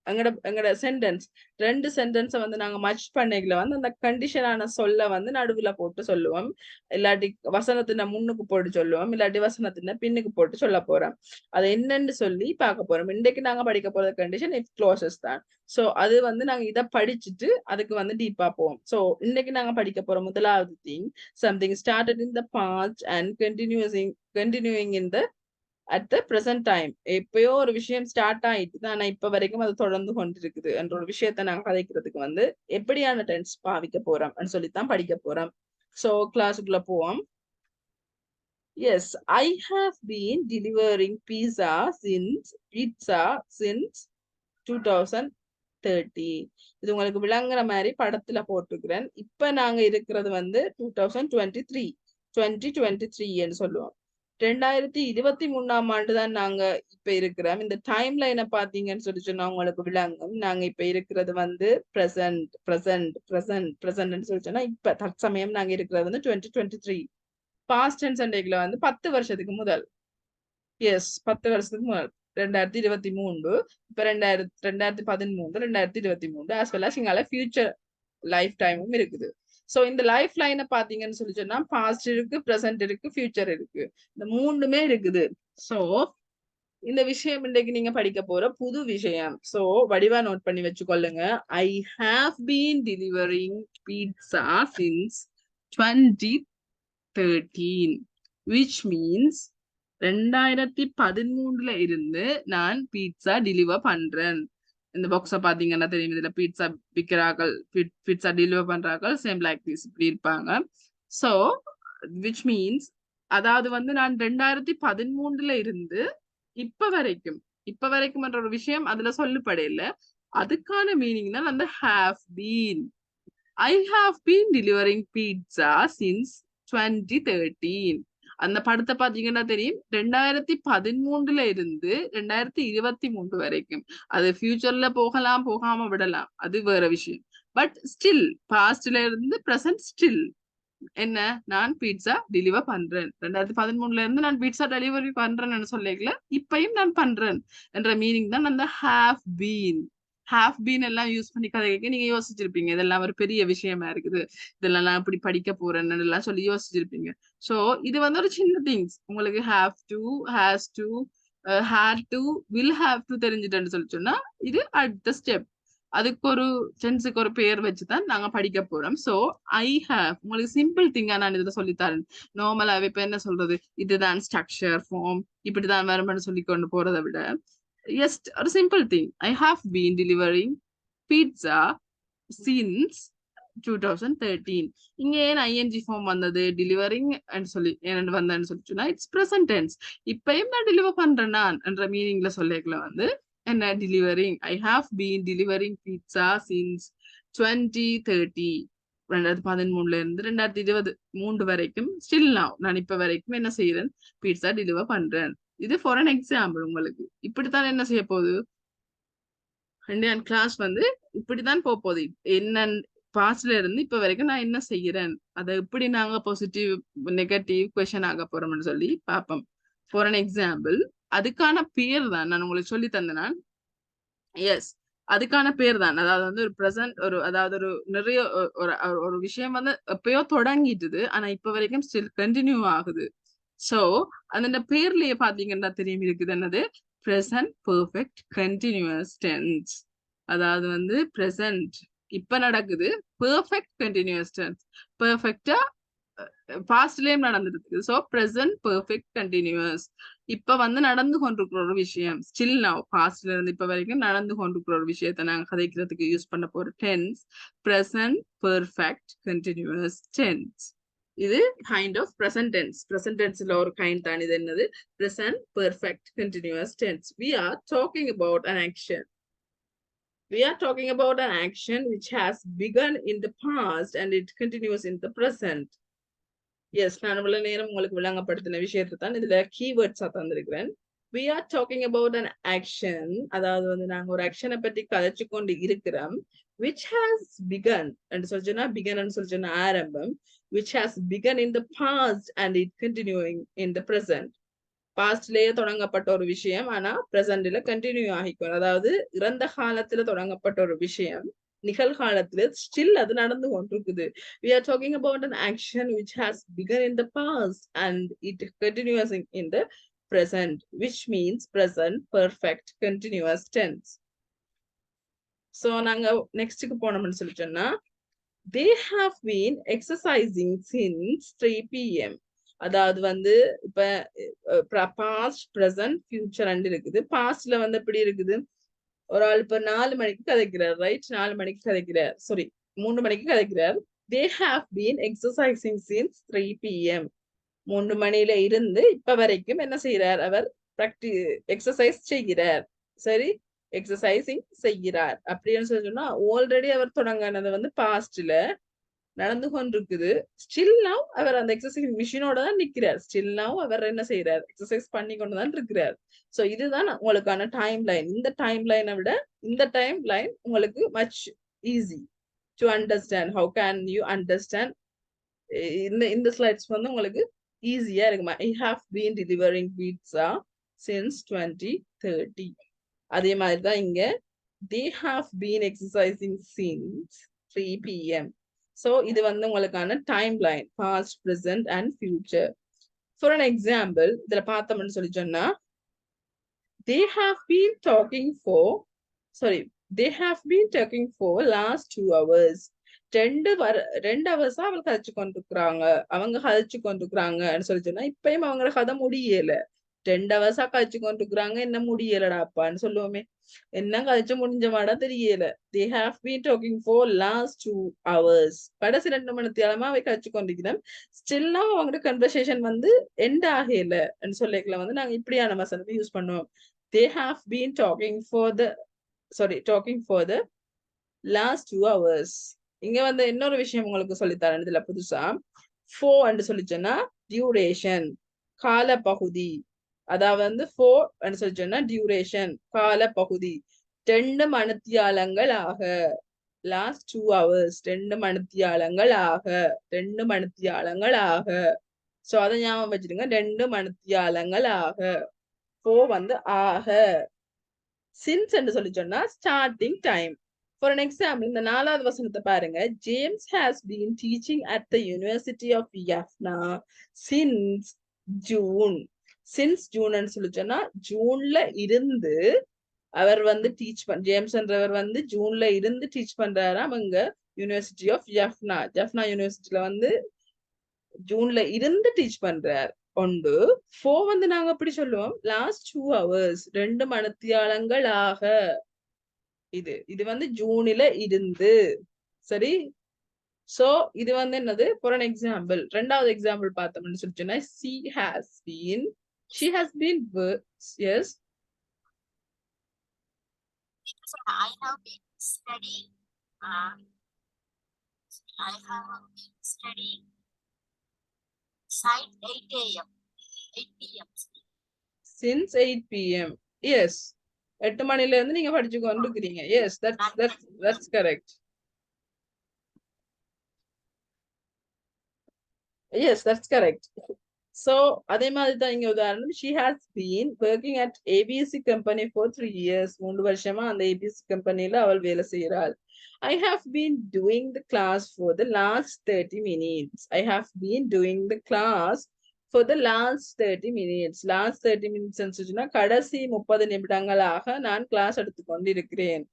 எங்கட சென்டென்ஸ் ரெண்டு சென்டென்ஸை வந்து நாங்க மச் பண்ணிக்கல வந்து அந்த கண்டிஷனான சொல்ல வந்து நடுவுல போட்டு சொல்லுவோம். இல்லாட்டி வசனத்தின முன்னுக்கு போட்டு சொல்லுவோம், இல்லாட்டி வசனத்தின பின்னுக்கு போட்டு சொல்ல போறோம். அதை என்னன்னு சொல்லி பார்க்க போறோம். இன்றைக்கு நாங்க படிக்க போற கண்டிஷன் இஃப் க்ளோசஸ் தான். சோ அது வந்து நாங்க இதை படிச்சுட்டு அதுக்கு வந்து டீப்பா போவோம். சோ இன்னைக்கு நாங்க படிக்க போற முதலாவது thing, something started in the past and continuing in the at the present time. எப்பயோ ஒரு விஷயம் ஸ்டார்ட் ஆயிட்டு ஆனா இப்ப வரைக்கும் அது தொடர்ந்து கொண்டிருக்குது என்ற ஒரு விஷயத்த நாங்க கதைக்கிறதுக்கு வந்து எப்படியான டென்ஸ் பாவிக்க போறோம் சொல்லித்தான் படிக்க போறோம். சோ கிளாஸுக்குள்ள போவோம். Yes, I have been delivering pizza since 2030. இது உங்களுக்கு விளங்குற மாதிரி படத்துல போட்டுக்கிறேன். இப்ப நாங்க இருக்கிறது வந்து 2023 சொல்லுவோம். 2023 தான் நாங்க இப்ப இருக்கிறோம். இந்த டைம் லைனை பாத்தீங்கன்னு சொல்லி சொன்னா உங்களுக்கு விளங்கும். நாங்க இப்ப இருக்கிறது வந்து பிரசன்ட் சொல்லி சொன்னா இப்ப தற்சமயம் நாங்க இருக்கிறது வந்து 2023. பாஸ்ட் டென்ஸ் வந்து 10 வருஷத்துக்கு முதல். எஸ், 10 வருஷத்துக்கு முதல் 2023, இப்ப 2013, 2023 as well as இங்கால ஃபியூச்சர் லைஃப் டைமும் இருக்குது. சோ இந்த லைஃப் லைனை பாத்தீங்கன்னு சொல்லி சொன்னா பாஸ்ட் இருக்கு, பிரசன்ட் இருக்கு, ஃபியூச்சர் இருக்கு, இந்த மூணுமே இருக்குது. சோ இந்த விஷயம் இன்றைக்கு நீங்க படிக்க போற புது விஷயம். சோ வடிவா நோட் பண்ணி வச்சுக்கொள்ளுங்க. I have been delivering pizza since 2013, which means 2013 இருந்து நான் பீட்சா டெலிவர் பண்றேன். இந்த பாக்ஸ பாத்தீங்கன்னா தெரியும், இதுல பீட்சா விற்கிறார்கள், பீட்சா டெலிவர் பண்றார்கள், சேம் லைக் திஸ் இப்படி இருப்பாங்க. சோ விச் மீன்ஸ் அதாவது வந்து நான் 2013 இருந்து இப்ப வரைக்கும் என்ற ஒரு விஷயம் அதுல சொல்லப்படையில அதுக்கான மீனிங் தான் அந்த have been. I have been delivering pizza since 2013. அந்த படத்தை பாத்தீங்கன்னா தெரியும், 2013 இருந்து 2023 வரைக்கும். அது ஃபியூச்சர்ல போகலாம், போகாம விடலாம், அது வேற விஷயம். பட் ஸ்டில் பாஸ்ட்ல இருந்து பிரசன்ட் ஸ்டில் என்ன, நான் பீட்சா டெலிவர் பண்றேன். 2013 இருந்து நான் பீட்சா டெலிவரி பண்றேன்னு சொல்லல, இப்பயும் நான் பண்றேன் என்ற மீனிங் தான் அந்த have been. ஹாவ் பீன் எல்லாம் யூஸ் பண்ணி கதை கேட்க நீங்க யோசிச்சிருப்பீங்க இதெல்லாம் ஒரு பெரிய விஷயமா இருக்குது இதெல்லாம் நான் இப்படி படிக்க போறேன்னு எல்லாம் சொல்லி யோசிச்சிருப்பீங்க. சோ இது வந்து ஒரு சின்ன திங்ஸ் உங்களுக்கு have to, has to, had to, will have to தெரிஞ்சுட்டேன்னு சொல்லி சொன்னா இது அடுத்த ஸ்டெப். அதுக்கு ஒரு டென்ஸுக்கு ஒரு பேர் வச்சுதான் நாங்க படிக்க போறோம். சோ ஐ ஹாவ் உங்களுக்கு சிம்பிள் திங்கா நான் இதுல சொல்லித்தரேன். நார்மலாவே இப்ப என்ன சொல்றது இதுதான் ஸ்ட்ரக்சர் ஃபார்ம் இப்படிதான் வரும்னு சொல்லி கொண்டு போறதை விட எஸ் ஒரு simple thing I have been delivering pizza since 2013. இங்க ஏன் ஐஎன்ஜி ஃபார்ம் வந்தது டெலிவரிங் சொல்லி ஏன்னு வந்தேன்னு சொல்லி சொன்னா இட்ஸ் பிரசன்ட் டென்ஸ். இப்பயும் நான் டெலிவர் பண்றேன் நான் என்ற மீனிங்ல சொல்லிக்கல வந்து என்ன delivering I have been delivering pizza since 2030. 2013 இருந்து 2023 வரைக்கும் ஸ்டில் நான் இப்ப வரைக்கும் என்ன செய்யறேன் பீட்சா டெலிவர் பண்றேன். இது ஃபார் அன் எக்ஸாம்பிள் உங்களுக்கு இப்படித்தான் என்ன செய்ய போகுது இந்தியன் கிளாஸ் வந்து இப்படித்தான் போகுது என்ன பாஸ்ட்ல இருந்து இப்ப வரைக்கும் நான் என்ன செய்யறேன் அதை எப்படி நாங்க பாசிட்டிவ் நெகட்டிவ் கொஸ்டின் ஆக போறோம்னு சொல்லி பார்ப்போம். ஃபார் அன் எக்ஸாம்பிள் அதுக்கான பேர் தான் நான் உங்களுக்கு சொல்லி தந்தேன். எஸ் அதுக்கான பேர் தான் அதாவது வந்து ஒரு ப்ரெசன்ட் ஒரு அதாவது ஒரு நிறைய ஒரு விஷயம் வந்து எப்பயோ தொடங்கிட்டுது ஆனா இப்ப வரைக்கும் ஸ்டில் கண்டினியூ ஆகுது. சோ அந்த பேர்லயே பாத்தீங்கன்னா தெரியும் இருக்குது என்னது ப்ரெசன்ட் பெர்ஃபெக்ட் கண்டினியூஸ் டென்ஸ். அதாவது வந்து ப்ரெசன்ட் இப்ப நடக்குது பெர்ஃபெக்ட் கண்டினியூஸ் டென்ஸ் பெர்ஃபெக்டா பாஸ்ட்லயும் நடந்துருக்கு. சோ ப்ரெசன்ட் பெர்ஃபெக்ட் கண்டினியூஸ் இப்ப வந்து நடந்து கொண்டிருக்கிற ஒரு விஷயம் ஸ்டில் நவ் பாஸ்ட்ல இருந்து இப்ப வரைக்கும் நடந்து கொண்டிருக்கிற ஒரு விஷயத்த நாங்க கதைக்கிறதுக்கு யூஸ் பண்ண போற tense present perfect continuous tense. இது kind of present tense. Present டென்ஸ்ல ஒரு கைண்ட் தான் இது என்னது present perfect continuous tense. We are talking about an action. We are talking about an action which has begun in the past and it continues in the present. Yes நான் இவ்வளவு நேரம் உங்களுக்கு விளங்கப்படுத்தின விஷயத்தை தான் இதுல கீவேர்ட்ஸா தந்திருக்கிறேன். We are talking about an action அதாவது வந்து நாங்க ஒரு ஆக்ஷனை பற்றி கதைச்சு கொண்டு இருக்கிறோம் which has begun என்று சொல்லிச்சோன்னா begun சொல்லிச்சோன்னா ஆரம்பம் which has begun in the past and it continuing in the present. பாஸ்ட்லயே தொடங்கப்பட்ட ஒரு விஷயம் ஆனா பிரசன்ட்ல கண்டினியூ ஆகிக்கும். அதாவது இறந்த காலத்துல தொடங்கப்பட்ட ஒரு விஷயம் நிகழ்காலத்துல ஸ்டில் அது நடந்து கொண்டிருக்குது. We are talking about an action which has begun in the past and it continues in the present, which means present perfect continuous tense. So நாங்க நெக்ஸ்ட்க்கு போனோம்னு சொல்லி சொன்னா they have been exercising since 3 p.m. அதாவது வந்து இப்ப பாஸ்ட் பிரசன்ட் ஃபியூச்சர் அண்ட் இருக்குது. பாஸ்ட்ல வந்து எப்படி இருக்குது ஒரு ஆள் இப்ப 4 மணிக்கு கதைக்கிறார் ரைட் 4 மணிக்கு கதைக்கிறார் சாரி 3 மணிக்கு கதைக்கிறார். they have been exercising since 3 p.m. 3 மணியில இருந்து இப்ப வரைக்கும் என்ன செய்யறார் அவர் எக்ஸசைஸ் செய்கிறார். சரி எக்ஸசைசிங் செய்கிறார் அப்படின்னு சொன்னா ஆல்ரெடி அவர் தொடங்கினது வந்து பாஸ்ட்ல நடந்து கொண்டிருக்குது. ஸ்டில் நவ் அவர் அந்த எக்ஸசைஸ் மிஷினோட தான் நிக்கிறார். ஸ்டில் நவ் அவர் என்ன செய்யறார் எக்ஸசைஸ் பண்ணி கொண்டுதான் இருக்கிறார். சோ இதுதான் உங்களுக்கான டைம் லைன். இந்த டைம் லைனை விட இந்த டைம் லைன் உங்களுக்கு much easy to understand. How can you understand இந்த ஸ்லைட்ஸ் வந்து உங்களுக்கு ஈஸியா இருக்குமா. I have been delivering pizza since 2030. அதே மாதிரி தான் இங்க they have been exercising since 3 p.m. So இது வந்து உங்களுக்கான timeline past present and future. For an example இதுல பார்த்தோம்னு சொல்லி சொன்னா they have been talking for last 2 hours. 2 ஹவர்ஸா அவங்க கதைச்சு கொண்டிருக்கிறாங்கன்னு சொல்லி சொன்னா இப்பயும் அவங்க கதை முடியல. 2 ஹவர்ஸா கழிச்சு கொண்டிருக்கிறாங்க என்ன முடியலடாப்பான்னு சொல்லுவோமே என்ன கழிச்சு முடிஞ்ச மாடா தெரியல. they have been talking for last 2 hours. கடைசி 2 மணி நேரமா அவை கழிச்சு கொண்டிருக்கிறோம். ஸ்டில்லா அவங்களோட கன்வர்சேஷன் வந்து எண்ட் ஆகல சொல்லிக்கலாம் வந்து நாங்க இப்படியான வசனத்தை யூஸ் பண்ணுவோம். they have been talking for the last 2 hours. இங்க வந்து இன்னொரு விஷயம் உங்களுக்கு சொல்லித்தரேன் இதுல புதுசா for என்று சொல்லிச்சோன்னா டியூரேஷன் கால பகுதி. அதாவது வந்து 4 சொல்லி சொன்னா டியூரேஷன் கால பகுதி 2 மணித்தியாலங்கள் ஆக. லாஸ்ட் 2 hours 2 மணித்தியாலங்கள் ஆக. சோ அதை ஞாபகம் வச்சிருங்க 2 மணித்தியாலங்கள் ஆக. 4 வந்து ஆக since என்று சொல்லி சொன்னா starting time. For an example, இந்த 4வது வசனத்தை பாருங்க. James has been teaching at the University of Jaffna since June. Since June ன்னு சொல்லி சொன்னா ஜூன்ல இருந்து அவர் வந்து டீச் ஜேம்ஸ் என்றவர் வந்து ஜூன்ல இருந்து டீச் பண்றாராம் அங்க யூனிவர்சிட்டி ஆஃப் ஜஃப்னா. ஜஃப்னா யூனிவர்சிட்டியில வந்து ஜூன்ல இருந்து டீச் பண்றார். ஒன்று. 4 வந்து நாங்க அப்படி சொல்லுவோம் லாஸ்ட் 2 hours 2 மணித்தியாலங்களாக. இது வந்து ஜூனில இருந்து. சரி. சோ இது வந்து என்னது? ஃபார் an எக்ஸாம்பிள் 2வது எக்ஸாம்பிள் பார்த்தோம்னு சொல்லிச்சுன்னா she has been yes. I have been studying. I have been studying since 8 a.m. 8 p.m. Since 8 p.m. Yes. 8 மணில இருந்து நீங்க படிச்சு கொண்டு இருக்கீங்க. Yes, that's correct. Yes, that's correct. So அதே மாதிரி தான் இங்க உதாரணம். She has been working at ABC company for 3 years. 3 வருஷமா அந்த ABC கம்பெனில அவள் வேலை செய்கிறாள். I have been doing the class for the last 30 minutes. I have been doing the class for the last 30 minutes. Last 30 minutes சொன்னா கடைசி 30 நிமிடங்களாக நான் கிளாஸ் எடுத்து கொண்டிருக்கிறேன்.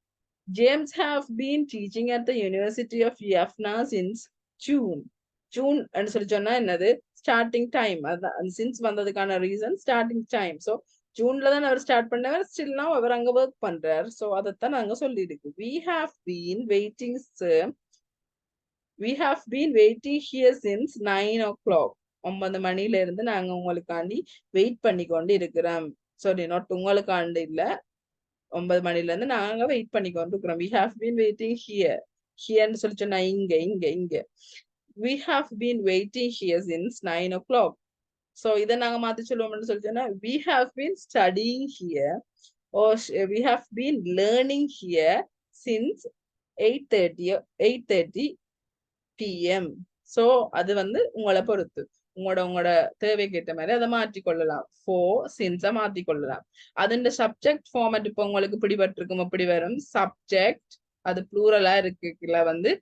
James have been teaching at the University of Jaffna since June. June and சொல்லி சொன்னா என்னது? Starting time. அதான் சின்ஸ் வந்ததுக்கான ரீசன் ஸ்டார்டிங் டைம். ஸோ ஜூன்ல தான் அவர் ஸ்டார்ட் பண்ணவர். ஸ்டில் now அவர் அங்க ஒர்க் பண்றார். ஸோ அதைத்தான் நாங்க சொல்லி இருக்கு. We have been waiting here since 9 o'clock. 9 மணில இருந்து நாங்க உங்களுக்காண்டி வெயிட் பண்ணி கொண்டு இருக்கிறோம். சாரி, நாட் உங்களுக்காண்டி இல்ல, 9 மணில இருந்து நாங்க வெயிட் பண்ணி கொண்டு இருக்கிறோம். We have been waiting here. ஹியர்ன்னு சொல்லி சொன்னா இங்க. We have been waiting here since 9 o'clock. So இதை நாங்க மாத்தி சொல்லுவோம்னு சொல்லி சொன்னா we have been studying here or we have been learning here since 8:30 p.m. So அது வந்து உங்களை பொறுத்து உங்களோட தேவைக்கு ஏற்ற மாதிரி அதை மாற்றிக்கொள்ளலாம். since மாற்றிக்கொள்ளலாம். அதோட சப்ஜெக்ட் ஃபார்மேட் இப்போ உங்களுக்கு பிடிபட்டிருக்கும். அப்படி வரும் சப்ஜெக்ட், அது ப்ளூரலா இருக்குல வந்து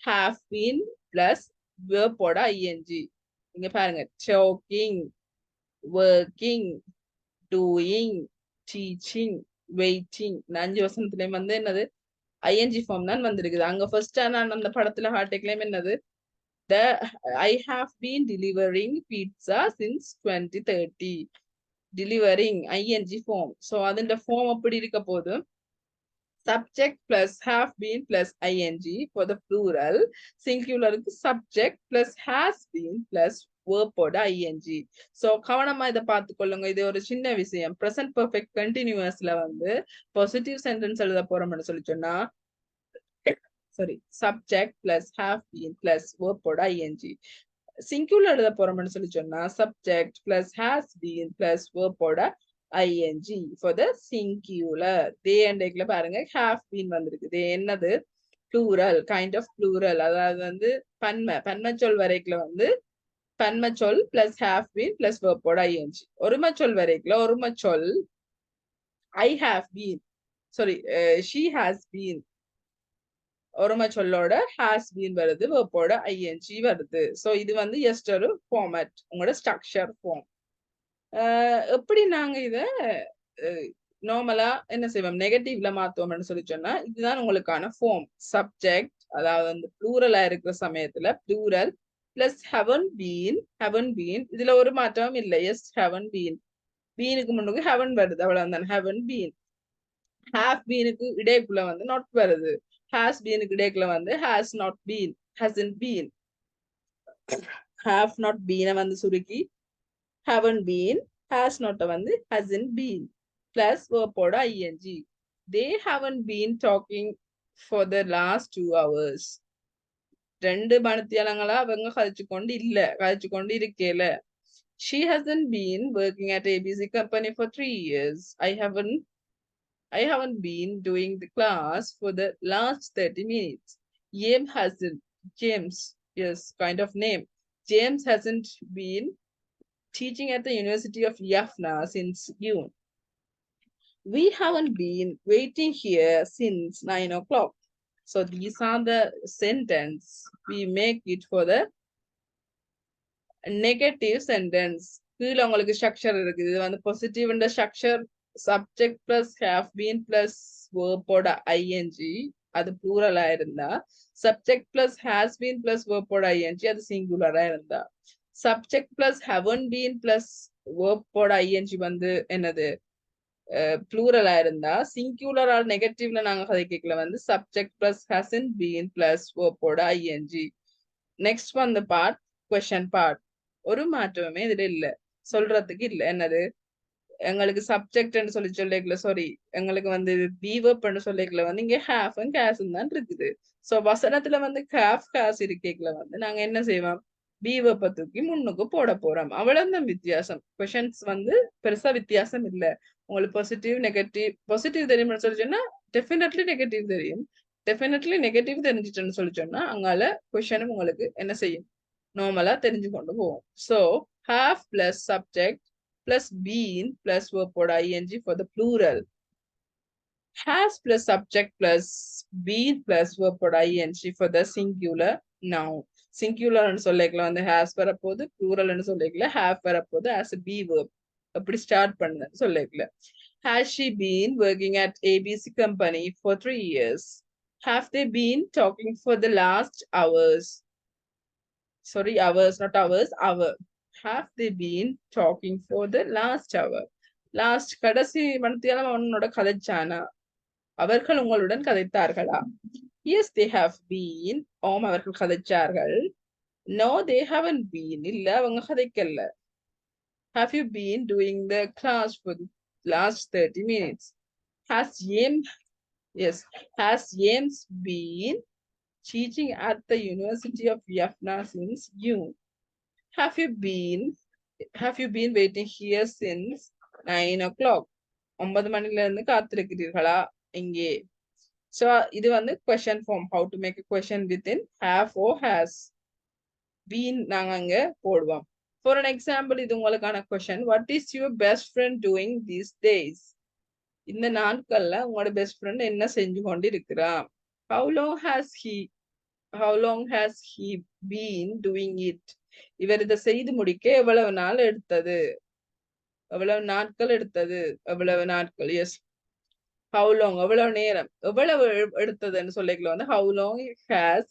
have been plus verb ஓட ing. இங்க பாருங்க, talking, working, doing, teaching, waiting. 5 வசனத்துலயும் வந்து என்னது? ing ஃபார்ம் தான் வந்திருக்குது. அங்க ஃபர்ஸ்ட் நான் அந்த படத்துல ஹார்டேக்லயும் என்னது? I have been delivering pizza since 2030. Delivering ing form. So அதோட form அப்படி இருக்க போது subject plus have been plus ing for the plural. Singular subject plus has been plus verb ஓட ing. So கவனமா இதை பார்த்துக்கொள்ளுங்க. இது ஒரு சின்ன விஷயம். present perfect continuousல வந்து positive sentence எழுத போறோம்னு சொல்லி சொன்னா subject plus have been plus verb ஓட ing. singular எழுத போறோம்னு சொல்லி சொன்னா subject plus has been plus verb ஓட ing for the singular. they and ல பாருங்க have been வந்திருக்கு. they என்னது? plural, kind of plural. அதாவது வந்து பன்மை சொல் வரைக்குல வந்து பன்மை சொல் plus have been plus verb ஓட ing. ஒருமை சொல் வரைக்குல ஒருமை சொல் I have been, she has been. ஒருமை சொல்லோட has been வருது, verb ஓட ing வருது. சோ இது வந்து just ஒரு format, உங்களோட structure form. எப்படி நாங்க இத நார்மலா என்ன செய்வோம்? நெகட்டிவ்ல மாத்துவோம்னு சொல்லி சொன்னா இதுதான் உங்களுக்கான ஃபார்ம். சப்ஜெக்ட், அதாவது வந்து ப்ளூரலா இருக்கிற சமயத்துல ப்ளூரல் பிளஸ் haven't been. இதுல ஒரு மாற்றமும் இல்லை. S haven't been. பீனுக்கு முன்னுக்கு haven't வருது, அவ்வளவுதான். haven't been. have beenக்கு இடைக்குள்ள வந்து not வருது. has beenக்கு இடைக்குள்ள வந்து has not been, hasn't been. have not been வந்து சுருக்கி haven't been, has not வந்து hasn't been plus verb ஓட ing. they haven't been talking for the last 2 hours. 2 மணித்தியாலங்களா அவங்க கழிச்சு கொண்டு இருக்கேல. she hasn't been working at ABC company for 3 years. I haven't been doing the class for the last 30 minutes. James, yes, kind of name. James hasn't been teaching at the University of Jaffna since June. We haven't been waiting here since 9 o'clock. So these are the sentence. We make it for the negative sentence. கீழ உங்களுக்கு ஸ்ட்ரக்சர் இருக்குது. இது வந்து positive இந்த structure subject plus have been plus verb ஓட ing அது plural ஆ இருந்தா, subject plus has been plus verb ஓட ing அது singular ஆ இருந்தா, subject plus haven't been plus verb ஓட ing வந்து என்னது plural ஆ இருந்தா, singular ஆ நெகட்டிவ்ல நாங்க கதைக்கல வந்து subject plus hasn't been plus verb ஓட ing. next one the part question part. ஒரு மாற்றமே இதுல இல்ல, சொல்றதுக்கு இல்ல. என்னது எங்களுக்கு சப்ஜெக்ட்னு சொல்லிக்கல, சாரி எங்களுக்கு வந்து பீவர்ப்னு சொல்லிக்கல வந்து இங்க ஹேஃப் அண்ட் கேஸ்ன்னு தான் இருக்குது. சோ வசனத்துல வந்து ஹேஃப் கேஸ் இருக்கேக்கல வந்து நாங்க என்ன செய்வோம், பீவர்ப்பை தூக்கி முன்னுக்கு போட போறோம். அவ்வளவுதான் வித்தியாசம். கொஷன்ஸ் வந்து பெருசா வித்தியாசம் இல்ல. உங்களுக்கு பாசிட்டிவ் நெகட்டிவ், பாசிட்டிவ் தெரியும்னு சொல்லி சொன்னா டெஃபினெட்லி நெகட்டிவ் தெரியும், டெஃபினெட்லி நெகட்டிவ் தெரிஞ்சிட்டுன்னு சொல்லி சொன்னா அங்கால கொஷனும் உங்களுக்கு என்ன செய்யும், நார்மலா தெரிஞ்சு கொண்டு போவோம். So have plus subject plus been plus verb ஓட ing for the plural. Has plus subject plus been plus verb ஓட ing for the singular noun. Singular னு சொல்லிக்கல வந்து has வரப்போது, plural னு சொல்லிக்கல have வரப்போது as a be verb. அப்படி ஸ்டார்ட் பண்ணுன்னு சொல்லிக்கல. Has she been working at ABC company for 3 years? Have they been talking for the last hours? Sorry, hours, not hours, hour. Have they been talking for the last hour? Last கடைசி மணித்தியாலம் அவனோட கதைச்சானா, அவர்கள் உங்களுடன் கதைத்தார்களா? Yes, they have been. ஆம், அவர்கள் கதைச்சார்கள். No, they haven't been. இல்ல, அவங்க கதைக்கல. Have you been doing the class for the last 30 minutes? Has James, yes, has James been teaching at the University of Jaffna since June? Have you been waiting here since 9 o'clock? 9 மணில இருந்து காத்திருக்கிறீர்களா இங்கே? So இது வந்து question form. How to make a question within have or has been நாங்க அங்க போடுவோம். For an example, இது உங்களுக்கான question. What is your best friend doing these days? இந்த நாட்கள்ல உங்களோட பெஸ்ட் ஃப்ரெண்ட் என்ன செஞ்சு கொண்டு இருக்கிறான்? How long has he been doing it? இவர் இதை செய்து முடிக்க எவ்வளவு நாள் எடுத்தது, எவ்வளவு நாட்கள் எடுத்தது, எவ்வளவு நாட்கள். எஸ், how long எவ்வளவு நேரம், எவ்வளவு எடுத்ததுன்னு சொல்லிக்கலாம் வந்து how long has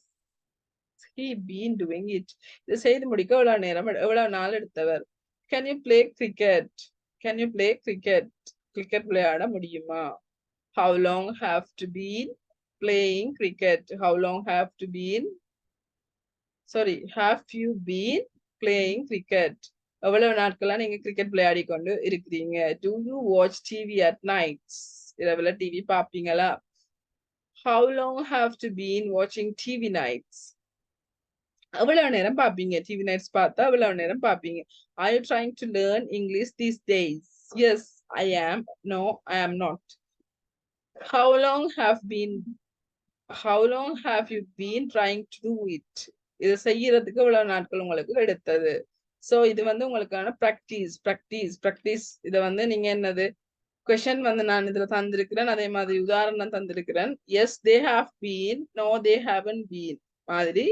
he been doing it. இதை செய்து முடிக்க எவ்வளவு நேரம், எவ்வளவு நாள் எடுத்தவர். Can you play cricket? Can you play cricket? Cricket விளையாட முடியுமா? How long have to been playing cricket? How long have to been, sorry, have you been playing cricket? எவ்வளவு நாட்களா நீங்க கிரிக்கெட் விளையாடி கொண்டு இருக்கிறீங்க? Do you watch TV at nights? இரவுல டிவி பாப்பீங்களா? How long have you been watching TV nights? எவ்வளவு நேரம் பாப்பீங்க? டிவி நைட்ஸ் பார்த்தா எவ்வளவு நேரம் பாப்பீங்க? Are you trying to learn English these days? Yes, I am. No, I am not. How long have you been trying to do it? இதை செய்யறதுக்கு எவ்வளவு நாட்கள் உங்களுக்கு எடுத்தது? சோ இது வந்து உங்களுக்கான பிராக்டிஸ். இதை வந்து நீங்க என்னது கொஸ்டின் வந்து நான் இதுல தந்திருக்கிறேன், அதே மாதிரி உதாரணம் தந்திருக்கிறேன். Yes, they have been, no they haven't been மாதிரி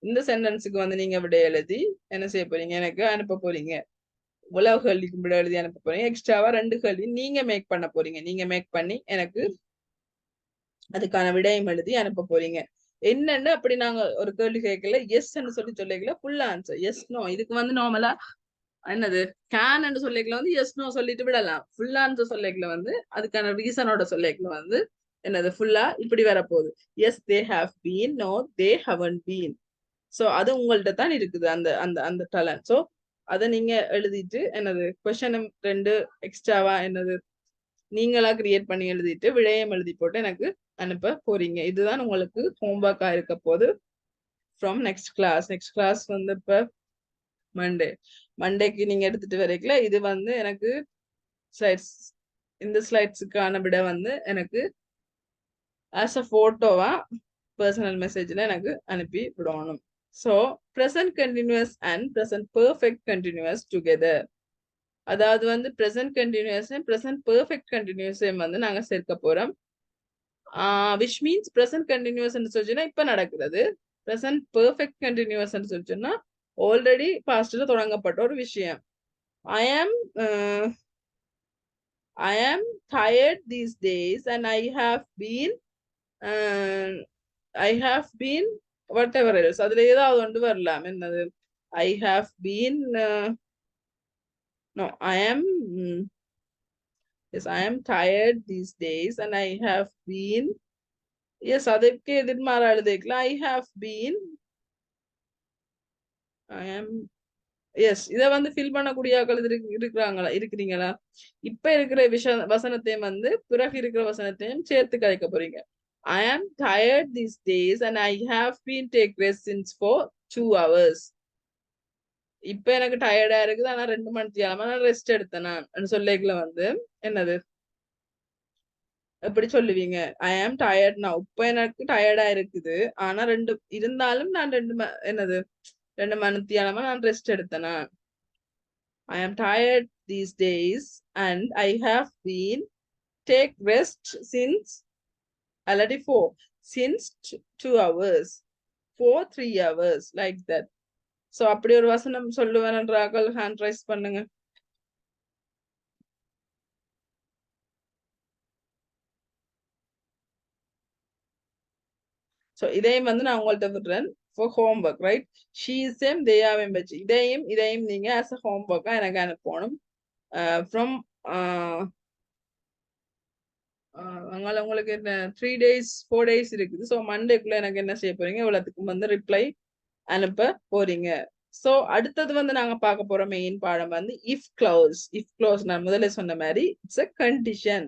இந்த சென்டென்ஸுக்கு வந்து நீங்க விட எழுதி என்ன செய்ய போறீங்க, எனக்கு அனுப்ப போறீங்க. உலக கேள்விக்கு விட எழுதி அனுப்ப போறீங்க. எக்ஸ்ட்ராவா 2 கேள்வி நீங்க மேக் பண்ண போறீங்க. நீங்க மேக் பண்ணி எனக்கு அதுக்கான விடயம் எழுதி அனுப்ப போறீங்க. என்னன்னு அப்படி நாங்க ஒரு கேள்வி கேட்கல, எஸ் சொல்லிக்கல, ஃபுல் ஆன்சர் எஸ் நோ. இதுக்கு வந்து நார்மலா என்னது கேன் சொல்லிக்கல வந்து எஸ் நோ சொல்லிட்டு விடலாம். ஃபுல் ஆன்சர் சொல்லிக்கல வந்து அதுக்கான ரீசனோட சொல்லிக்கல வந்து என்னது ஃபுல்லா இப்படி வரப்போகுது. Yes, they have been, no they haven't been. So அது உங்கள்ட்ட தான் இருக்குது அந்த அந்த அந்த டேலண்ட். சோ அதை நீங்க எழுதிட்டு என்னது கொஸ்டின் 2 எக்ஸ்ட்ராவா என்னது நீங்களா கிரியேட் பண்ணி எழுதிட்டு விடயம் எழுதி போட்டு எனக்கு அனுப்ப போறீங்க. இதுதான் உங்களுக்கு ஹோம்ஒர்க்கா இருக்க போது ஃப்ரம் நெக்ஸ்ட் கிளாஸ் வந்து இப்ப மண்டேக்கு நீங்க எடுத்துட்டு வரீங்களா. இது வந்து எனக்கு ஸ்லைட்ஸ், இந்த ஸ்லைட்ஸுக்கான விட வந்து எனக்கு ஆஸ் அ போட்டோவா பர்சனல் மெசேஜ்ல எனக்கு அனுப்பி விடணும். So present continuous and present perfect continuous together. அதாவது வந்து ப்ரெசன்ட் கண்டினியூஸையும் ப்ரெசன்ட் பெர்ஃபெக்ட் கண்டினியூஸையும் வந்து நாங்க சேர்க்க போறோம். விச் மீன்ஸ் ப்ரெசன்ட் கண்டினியூஸ் சொல்லிச்சுன்னா இப்ப நடக்கிறது. ப்ரெசன்ட் பெர்ஃபெக்ட் கண்டினியூஸ் சொல்லிச்சுன்னா ஆல்ரெடி பாஸ்ட்ல தொடங்கப்பட்ட ஒரு விஷயம். I am tired these days and I have been whatever else. அதுல ஏதாவது ஒன்று வரலாம். என்னது? I have been no, yes, I am tired these days and I have been, yes, அதுக்கு எதிர்மாறா எழுதிக்கலாம். I have been, I am, yes, இத வந்து ஃபில் பண்ணக்கூடிய ஆட்கள் இருக்கிறீங்களா? இப்ப இருக்கிற வசனத்தையும் வந்து பிறகு இருக்கிற வசனத்தையும் சேர்த்து கலைக்க போறீங்க. I am tired these days and I have been take rest since for 2 hours. இப்ப எனக்கு டயர்டா இருக்குது, ஆனா 2 மணி நேரமா நான் ரெஸ்ட் எடுத்தேன் நான் சொல்லிக்கல வந்து என்னது எப்படி சொல்லுவீங்க? I am tired now. இப்ப எனக்கு டயர்டா இருக்குது, ஆனா இருந்தாலும் நான் என்னது 2 மணி நேரமா நான் ரெஸ்ட் எடுத்தேன். I am tired these days and I have been take rest since already 4 since 2 hours for 3 hours like that. So அப்படி ஒரு வசனம் சொல்லுவேன்ன்றார்கள் ஹேண்ட் ரைஸ் பண்ணுங்க. So இதையும் வந்து நான் உங்கள்ட்ட விடுறேன் for homework, right? She is same, they are வச்சு இதையும் நீங்க as a homework எனக்கு அனுப்பணும். From அதனால உங்களுக்கு என்ன 3 days 4 days இருக்குது. ஸோ மண்டேக்குள்ள எனக்கு என்ன செய்ய போறீங்க? இவ்வளவுக்கும் வந்து ரிப்ளை அனுப்ப போறீங்க. ஸோ அடுத்தது வந்து நாங்க பார்க்க போற மெயின் பாடம் வந்து இஃப் க்ளோஸ் நான் முதல்ல சொன்ன மாதிரி it's a condition.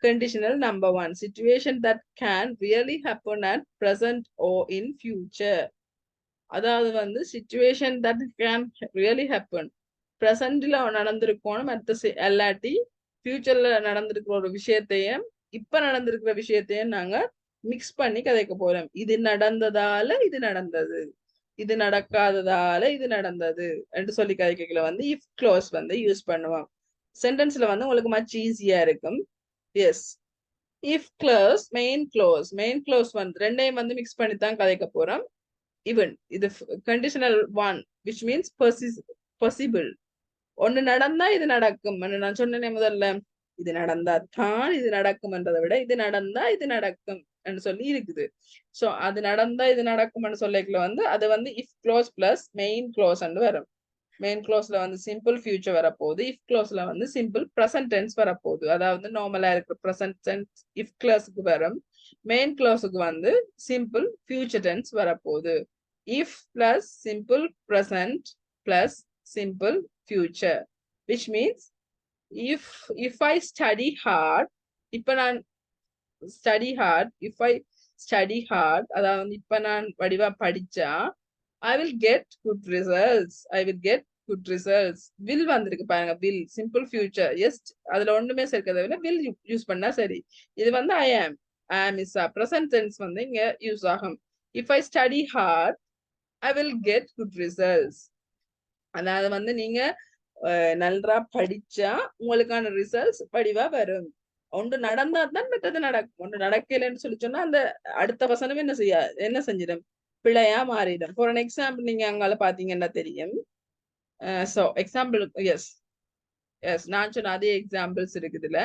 Conditional number 1, situation that can really happen at present or in future. அதாவது வந்து situation that can really happen. presentல நடந்திருக்கணும், அல்லாட்டி ஃபியூச்சர்ல நடந்திருக்கிற ஒரு விஷயத்தையும் இப்ப நடந்திருக்கிற விஷயத்தையும் நாங்க மிக்ஸ் பண்ணி கதைக்க போறோம். இது நடந்ததால இது நடந்தது, இது நடக்காததால இது நடந்தது என்று சொல்லி கதைக்கல வந்து இஃப் க்ளோஸ் வந்து யூஸ் பண்ணுவோம். சென்டென்ஸ்ல வந்து உங்களுக்கு மச் ஈஸியா இருக்கும். Yes, if clause main clause வந்து ரெண்டையும் வந்து மிக்ஸ் பண்ணி தான் கதைக்க போறோம். ஈவன் இது கண்டிஷனல் 1 which means possible. ஒண்ணு நடந்தா இது நடக்கும். நான் சொன்னேனே முதல்ல, இது நடந்தா தான் இது நடக்கும்ன்றதை விட இது நடந்தா இது நடக்கும் என்று சொல்லி இருக்குது. சோ அது நடந்தா இது நடக்கும்னு சொல்லிக்கல வந்து அது வந்து if clause plus main close வரும். மெயின் க்ளோஸ்ல வந்து சிம்பிள் ஃபியூச்சர் வரப்போகுது, இஃப் க்ளோஸ்ல வந்து சிம்பிள் ப்ரெசன்ட் டென்ஸ் வரப்போகுது. அதாவது நார்மலா இருக்கிற ப்ரெசன்ட் டென்ஸ் இஃப் க்ளோஸுக்கு வரும், மெயின் க்ளோஸுக்கு வந்து சிம்பிள் ஃபியூச்சர் டென்ஸ் வரப்போகுது. If plus simple present plus simple future, which means if I study hard, இப்ப நான் study hard, if I study hard அதாவது இப்ப நான் வடிவா படிச்சா I will get good results, will வந்திருக்கு பாருங்க, will simple future. எஸ், அதுல ஒண்ணுமே சேர்க்கறத will யூஸ் பண்ணா சரி. இது வந்து I am is a present tense வந்து இங்க யூஸ் ஆகும். if I study hard I will get good results. அதாவது வந்து நீங்க நல்லா படிச்சா உங்களுக்கான ரிசல்ட்ஸ் படிவா வரும். ஒன்று நடந்தா தான் மற்றது நடக்கும். ஒன்று நடக்கலைன்னு சொல்லி சொன்னா அந்த அடுத்த வசனம் என்ன செஞ்சிடும்? பிழையா மாறிடும். ஃபார் அன் எக்ஸாம்பிள் நீங்க அங்கால பாத்தீங்கன்னா தெரியும். சோ எக்ஸாம்பிள் எஸ் நான் சொன்ன அதே எக்ஸாம்பிள்ஸ் இருக்குதுல,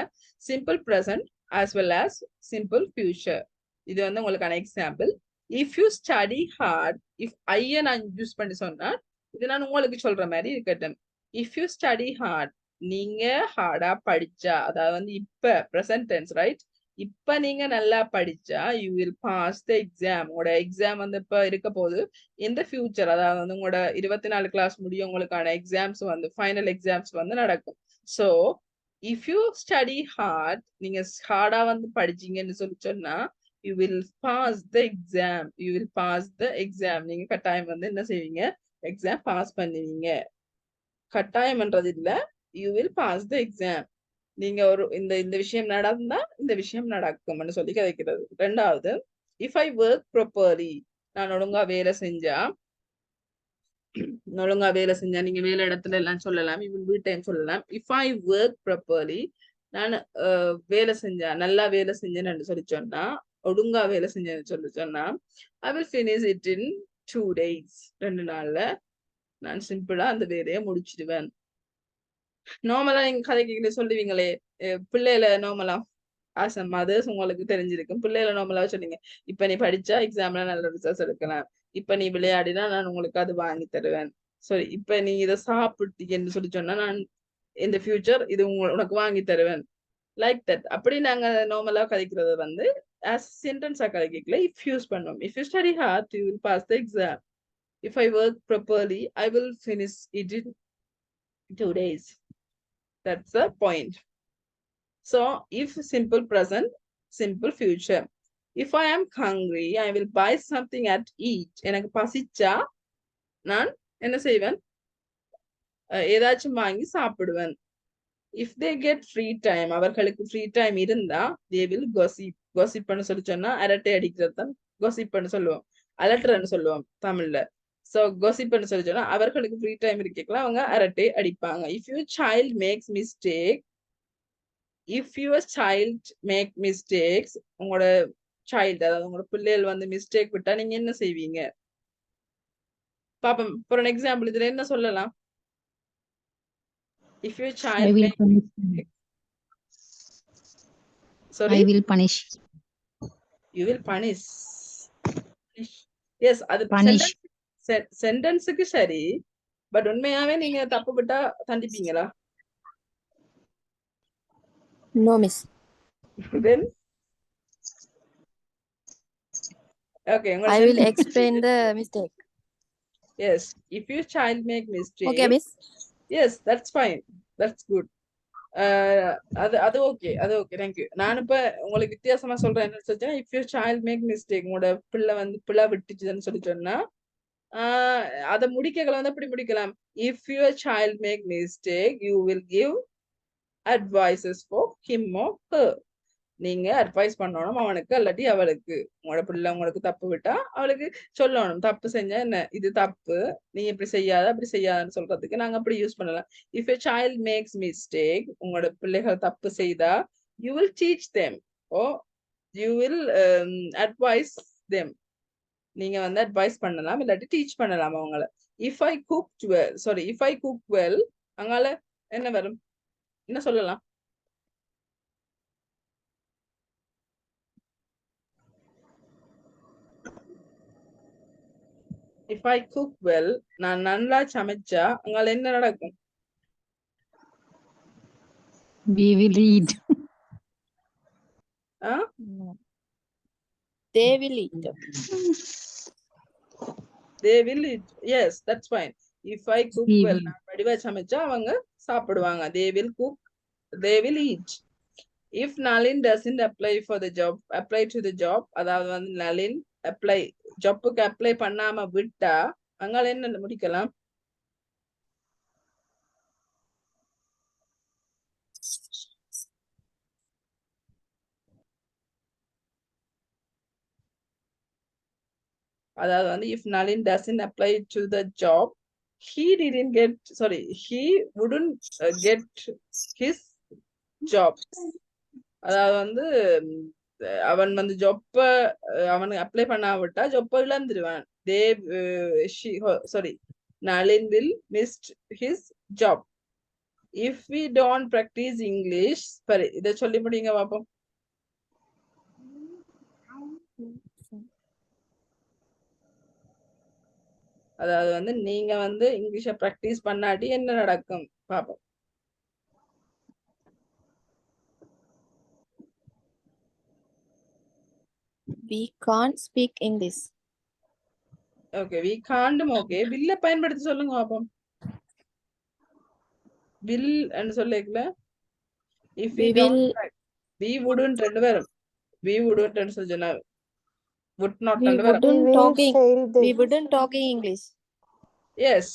simple present as well as simple future. இது வந்து உங்களுக்கான example. If you study heart, if ஐய நான் யூஸ் பண்ணி சொன்னா இது நான் உங்களுக்கு சொல்ற மாதிரி இருக்கட்டும். இஃப் யூ ஸ்டடி ஹார்ட், நீங்க ஹார்டா படிச்சா, அதாவது வந்து இப்ப ப்ரெசன்ட் டென்ஸ், ரைட்? இப்ப நீங்க நல்லா படிச்சா you will pass the exam. உங்களோட எக்ஸாம் வந்து இப்ப இருக்க போது இந்த ஃபியூச்சர், அதாவது வந்து உங்களோட 24 கிளாஸ் முடியும், உங்களுக்கான எக்ஸாம்ஸ் வந்து ஃபைனல் எக்ஸாம்ஸ் வந்து நடக்கும். So if you study hard, நீங்க ஹார்டா வந்து படிச்சீங்கன்னு சொல்லி சொன்னா you will pass the exam. நீங்க கட்டாயம் வந்து என்ன செய்வீங்க? எக்ஸாம் பாஸ் பண்ணுவீங்க. கட்டாயம்ன்றது இல்ல, you will pass the exam. நீங்க ஒரு இந்த விஷயம் நடந்தா இந்த விஷயம் நடக்கும்னு சொல்லி கிடைக்கிறது. ரெண்டாவது, இஃப் ஐ ஒர்க் ப்ராப்பர்லி, நான் ஒழுங்கா வேலை செஞ்சா ஒழுங்கா வேலை செஞ்சா நீங்க வேலை இடத்துல எல்லாம் சொல்லலாம், இவன் வீட்டையும் சொல்லலாம். இஃப் ஐ ஒர்க் ப்ராப்பர்லி, நான் வேலை செஞ்சா நல்லா வேலை செஞ்சேன்னு சொல்லி சொன்னா, ஒழுங்கா வேலை செஞ்சேன்னு சொல்லி சொன்னா, ஐ will finish it in 2 days, 2 நாள்ல நான் சிம்பிளா அந்த வேலையை முடிச்சிடுவேன். நார்மலா நீங்க கதைக்கு சொல்லுவீங்களே, பிள்ளையில நார்மலா ஆஸ் அ மதர்ஸ் உங்களுக்கு தெரிஞ்சிருக்கும். பிள்ளையில நார்மலா சொன்னீங்க, இப்ப நீ படிச்சா எக்ஸாம்ல நல்ல ரிசல்ட்ஸ் எடுக்கலாம், இப்ப நீ விளையாடினா நான் உங்களுக்கு அது வாங்கி தருவேன், சரி இப்ப நீ இதை சாப்பிட்டீங்கன்னு சொல்லி சொன்னா நான் இந்த ஃபியூச்சர் இது உனக்கு வாங்கி தருவேன். Like that. அப்படி நாங்க நார்மலா கதைக்கிறது வந்து as சென்டென்ஸா கதைக்கல இஃப் யூஸ் பண்ணுவோம். If you study hard you will pass the exam. If I work properly I will finish it in 2 days. That's the point. So if simple present, simple future. If I am hungry I will buy something at eat. எனக்கு பசிச்சா நான் என்ன செய்வேன், ஏதாச்சும் வாங்கி சாப்பிடுவேன். If they get free time, அவர்களுக்கு ஃப்ரீ டைம் இருந்தா they will gossip. gossip பண்ண சொல்லி சொன்னா அரட்டை அடிக்கிறது தான் gossip பண்ண சொல்லுவோம், அலட்டுறன்னு சொல்லுவோம் தமிழ்ல. So gossip பண்ண சொல்லி சொன்னா அவர்களுக்கு ஃப்ரீ டைம் இருக்கலாம், அவங்க அரட்டை அடிப்பாங்க. If your child makes mistake, if your child make mistakes, உங்களோட சைல்டு அதாவது உங்களோட பிள்ளைகள் வந்து மிஸ்டேக் விட்டா நீங்க என்ன செய்வீங்க பாப்போம். ஃபார் an example இதுல என்ன சொல்லலாம்? If your child I will make punish. sorry, I will punish. you will punish. Yes, அது Punish. சென்டென்ஸுக்கு சரி, பட் உண்மையாவே நீங்க தப்பு விட்டா தண்டிப்பீங்களா? No, miss. Then okay, I will explain the mistake. Yes, if your child make mistake. Okay, miss. Yes, that's fine, that's good. அது ஓகே, அது ஓகே, தேங்க்யூ. நான் இப்ப உங்களுக்கு வித்தியாசமா சொல்றேன் என்ன சொல்றேன், if your child make mistake, உங்களோட பிள்ளை வந்து பிள்ளை விட்டுச்சுன்னு சொல்லி சொன்னா அதை முடிக்கல வந்து எப்படி முடிக்கலாம்? If your child make mistake you will give advices for him or her. நீங்க அட்வைஸ் பண்ணணும் அவனுக்கு இல்லாட்டி அவளுக்கு. உங்களோட பிள்ளை உங்களுக்கு தப்பு விட்டா அவளுக்கு சொல்லணும், தப்பு செஞ்சா என்ன இது தப்பு, நீ இப்படி செய்யாத அப்படி செய்யாதன்னு சொல்றதுக்கு நாங்க அப்படி யூஸ் பண்ணலாம். If a child makes mistake, உங்களோட பிள்ளைகள் தப்பு செய்தா you will teach them or you will advise them. நீங்க வந்து அட்வைஸ் பண்ணலாம் இல்லாட்டி டீச் பண்ணலாம் அவங்கள. If I cook well, sorry if I cook well, அங்கால என்ன வரும், என்ன சொல்லலாம்? If I cook well, நான் நல்லா சமைச்சா அங்கால என்ன நடக்கும்? We will eat. No. They will eat. They will eat. Yes, that's fine. If I cook well, நான் வடிவா சமைச்சா அவங்க சாப்பிடுவாங்க. They will cook, they will eat. If Nalin doesn't apply for the job, apply to the job, அதாவது வந்து Nalin apply ஜாப்புக்கு அப்ளை பண்ணாம விட்டா அங்கால என்ன முடிக்கலாம்? அதாவது வந்து if Nalin doesn't apply to the job, he wouldn't get his job. அதாவது வந்து அவன் வந்து ஜொப்ப அவனுக்கு அப்ளை பண்ணாம விட்டா ஜொப்ப இழந்துருவான். Nalin will miss his job. If we don't practice English, சரி இதை சொல்லி முடியுங்க பாப்போம். அதாவது வந்து நீங்க வந்து இங்கிலீஷ பிராக்டிஸ் பண்ணாட்டி என்ன நடக்கும் பாப்போம். We can't speak English. Okay, we can't. Okay, will பயன்படுத்தி சொல்லுங்க பாப்போம். will ன்னு சொல்லிக்கல. If we don't, we wouldn't ரெண்டு பேரும் we wouldn't ன்னு சொல்லுனா would not ரெண்டு பேரும் We wouldn't talk in English. Yes,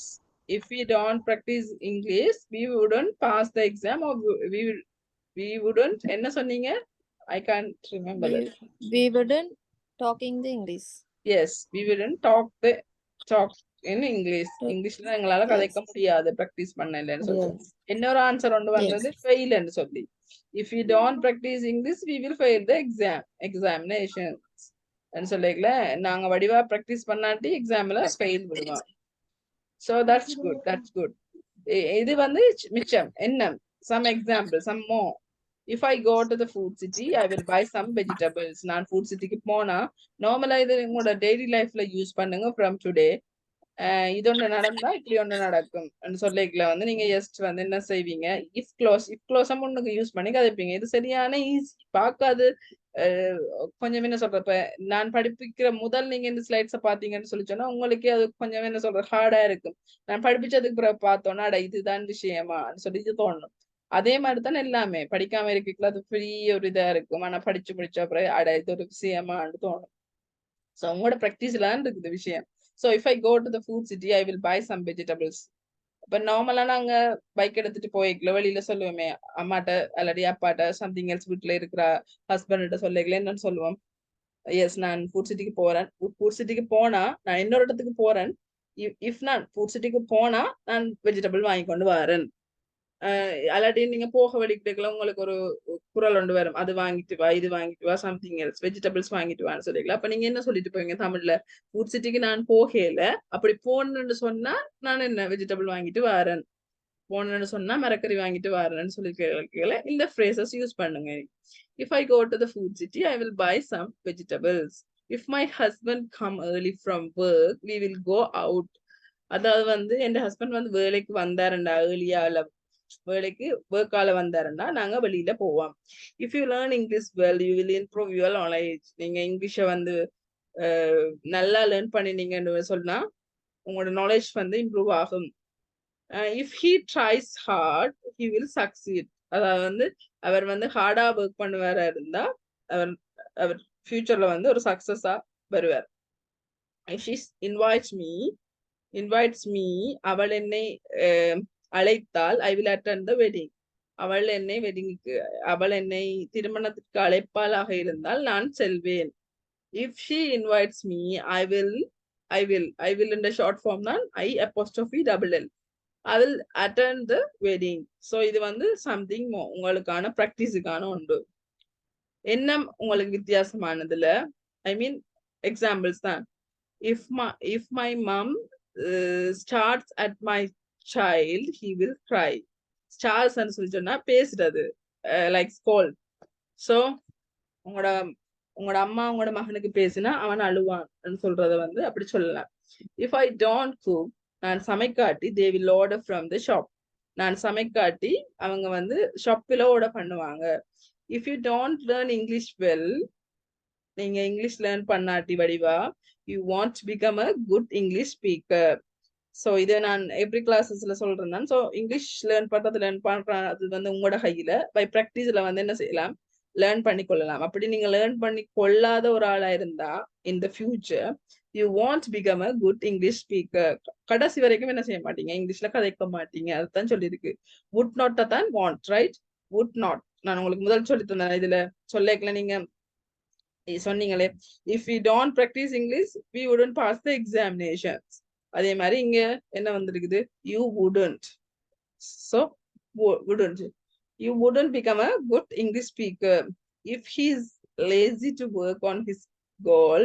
if we don't practice English, we wouldn't pass the exam or we wouldn't என்ன சொன்னீங்க? I can't remember that. We wouldn't talk in the English. Yes, we wouldn't talk in English. இங்கிலீஷ்ல எங்களால கதைக்க முடியாது practice பண்ண இல்லைன்னு சொல்லி. இன்னொரு ஆன்சர் ஒன்று வந்தது fail ன்னு சொல்லி. If we don't practice English, we will fail the examinations. ன்னு சொல்லிக்கல நாங்க வடிவா practice பண்ணாட்டி எக்ஸாம்ல fail விடுவோம். So that's good. இது வந்து மிச்சம் என்ன some examples, some more. If I go to the food city, I will buy some vegetables. நான் food cityக்கு போனா நார்மலா இது உங்களோட டெய்லி லைஃப்ல யூஸ் பண்ணுங்க from today. இது ஒன்று நடந்தா இப்படி ஒன்று நடக்கும் சொல்லிக்கல வந்து நீங்க ஜஸ்ட் வந்து என்ன செய்வீங்க இஃப் க்ளோஸ் ஒன்றுக்கு யூஸ் பண்ணி கதைப்பீங்க. இது சரியான ஈஸி பார்க்காது. கொஞ்சம் என்ன சொல்ற இப்ப நான் படிப்பிக்கிற முதல் நீங்க இந்த ஸ்லைட்ஸை பாத்தீங்கன்னு சொல்லி சொன்னா உங்களுக்கு அது கொஞ்சம் என்ன சொல்ற ஹார்டா இருக்கும். நான் படிப்பிச்சதுக்கு பிறகு பார்த்தோன்னா அட இதுதான் விஷயமான்னு சொல்லி இது தோணும். அதே மாதிரிதான் எல்லாமே படிக்காம இருக்கல அது பெரிய ஒரு இதா இருக்கும். ஆனா படிச்சு முடிச்ச அப்புறம் அட இது ஒரு விஷயமான்னு தோணும். ஸோ உங்களோட ப்ராக்டிஸ்லாம் இருக்குது விஷயம். So if I go to the Food City I will buy some vegetables. இப்போ நார்மலா நாங்க பைக் எடுத்துட்டு போய்க்கல வெளியில சொல்லுவோமே அம்மாட்ட அல்லாடி அப்பாட்ட சம்திங் எல்ஸ் வீட்டுல இருக்கிற ஹஸ்பண்ட்ட சொல்லிக்கல என்னன்னு சொல்லுவோம் எஸ் நான் ஃபுட் சிட்டிக்கு போறேன். ஃபுட் சிட்டிக்கு போனா நான் இன்னொரு இடத்துக்கு போறேன். இஃப் நான் ஃபுட் சிட்டிக்கு போனா நான் வெஜிடபிள் வாங்கி கொண்டு வரேன். அல்லாட்டி நீங்க போக வெளிக்கிட்டுக்கலாம் உங்களுக்கு ஒரு குரல் ஒன்று வரும் அது வாங்கிட்டு வா இது வாங்கிட்டு வா சம்திங் எல்ஸ் வெஜிடபிள்ஸ் வாங்கிட்டு வான்னு சொல்லிக்கலாம். அப்ப நீங்க என்ன சொல்லிட்டு போவீங்க தமிழ்ல ஃபுட் சிட்டிக்கு நான் போகல அப்படி போனேன்னு சொன்னா நான் என்ன வெஜிடபிள் வாங்கிட்டு வரேன். போனேன்னு சொன்னா மரக்கறி வாங்கிட்டு வரேன்னு சொல்லி கேட்கல இந்த ஃப்ரேசஸ் யூஸ் பண்ணுங்க. If I go to the food city, I will buy some vegetables. If my husband come early from work, we will go out. அதாவது வந்து என் ஹஸ்பண்ட் வந்து வேலைக்கு வந்தாருண்டா ஏர்லியால வேலைக்கு ஒர்க்கால வந்தாருன்னா நாங்க வெளியில போவோம். If you learn English well you will improve your knowledge. நீங்க இங்கிலீஷை வந்து நல்லா லேர்ன் பண்ணினீங்கன்னு சொன்னா உங்களோட நாலேஜ் வந்து இம்ப்ரூவ் ஆகும். If he tries hard he will succeed. அதாவது வந்து அவர் வந்து ஹார்டா ஒர்க் பண்ணுவாரா இருந்தா அவர் ஃபியூச்சர்ல வந்து ஒரு சக்சஸா வருவார். இஃப் ஷீ இன்வைட்ஸ் மீ அவள் என்னை அழைத்தால் I will attend the wedding. அவள் என்னை திருமணத்திற்கு அழைப்பாளாக இருந்தால் நான் செல்வேன். If she invites me I will இந்த ஷார்ட் ஃபார்ம் தான் I apostrophe double L. I will attend the wedding. So இது வந்து சம்திங் உங்களுக்கான ப்ராக்டிஸுக்கான ஒன்று. என்ன உங்களுக்கு வித்தியாசமானதுல ஐ மீன் எக்ஸாம்பிள்ஸ் தான். If my mom starts at my child, he will cry. Starts ன்னு சொல்லி சொன்னா பேசுறது லைக் ஸ்கோல். ஸோ உங்களோட அம்மா உங்களோட மகனுக்கு பேசினா அவன் அழுவான்னு சொல்றத வந்து அப்படி சொல்லலாம். If I don't cook, நான் சமைக்காட்டி they will order from the shop. நான் சமைக்காட்டி அவங்க வந்து ஷாப்பில் ஆர்டர் பண்ணுவாங்க. If you don't learn English well, நீங்க இங்கிலீஷ் லேர்ன் பண்ணாட்டி வடிவா you want to become a good English speaker. So இதை நான் எவ்ரி கிளாஸஸ்ல சொல்றேன் தான். ஸோ இங்கிலீஷ் லேர்ன் பண்றது வந்து உங்களோட கையில பை ப்ராக்டிஸ்ல வந்து என்ன செய்யலாம் லேர்ன் பண்ணி கொள்ளலாம். அப்படி நீங்க லேர்ன் பண்ணி கொள்ளாத ஒரு ஆளா இருந்தா in the future you want become a good English speaker. கடைசி வரைக்கும் என்ன செய்ய மாட்டீங்க இங்கிலீஷ்ல கதைக்க மாட்டீங்க. அதுதான் சொல்லியிருக்கு. வுட் நாட் தான் வாண்ட் ரைட். வுட் நாட் நான் உங்களுக்கு முதல் சொல்லி தந்தேன். இதுல சொல்லிக்கல நீங்க சொன்னீங்களே if you don't practise English we wouldn't pass the examinations. அதே மாதிரி இங்க என்ன வந்திருக்குது யூ வுடன்ட். ஸோ you wouldn't become a good English speaker. If he's lazy to work on his goal,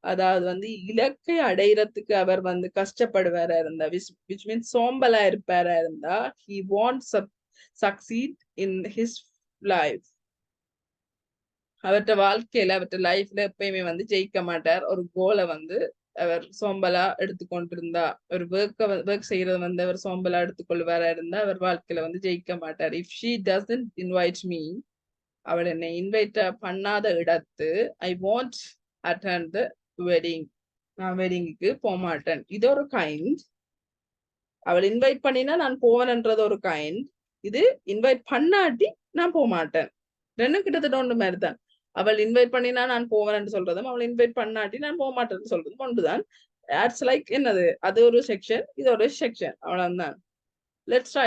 அதாவது வந்து இலக்கை அடையறதுக்கு அவர் வந்து கஷ்டப்படுவாரா இருந்தா which means சோம்பலா இருப்பாரா இருந்தா he won't succeed in his life. அவர்கிட்ட வாழ்க்கையில அவர்கிட்ட லைஃப்ல எப்பயுமே வந்து ஜெயிக்க மாட்டார். ஒரு கோலை வந்து அவர் சோம்பலா எடுத்துக்கொண்டிருந்தா ஒரு ஒர்க் செய்யறது வந்து அவர் சோம்பலா எடுத்துக்கொள்வாரா இருந்தா அவர் வாழ்க்கையில வந்து ஜெயிக்க மாட்டார். If she doesn't invite me அவள் என்னை இன்வைட் பண்ணாத இடத்து I want attend the wedding. நான் வெட்டிங்குக்கு போக மாட்டேன். இது ஒரு கைண்ட். அவள் இன்வைட் பண்ணினா நான் போவேன்ன்றது ஒரு கைண்ட். இது இன்வைட் பண்ணாட்டி நான் போக மாட்டேன். ரெண்டும் கிட்டத்தட்ட ஒன்று மாதிரி தான். அவள் இன்வைட் பண்ணினா நான் போவேன்னு சொல்றதும் அவள் இன்வைட் பண்ணாட்டி நான் போக மாட்டேன்னு சொல்றதும் ஒன்றுதான். ஆட்ஸ் லைக் என்னது அது ஒரு செக்ஷன் இது ஒரு செக்ஷன் அவ்வளவுதான். Let's try.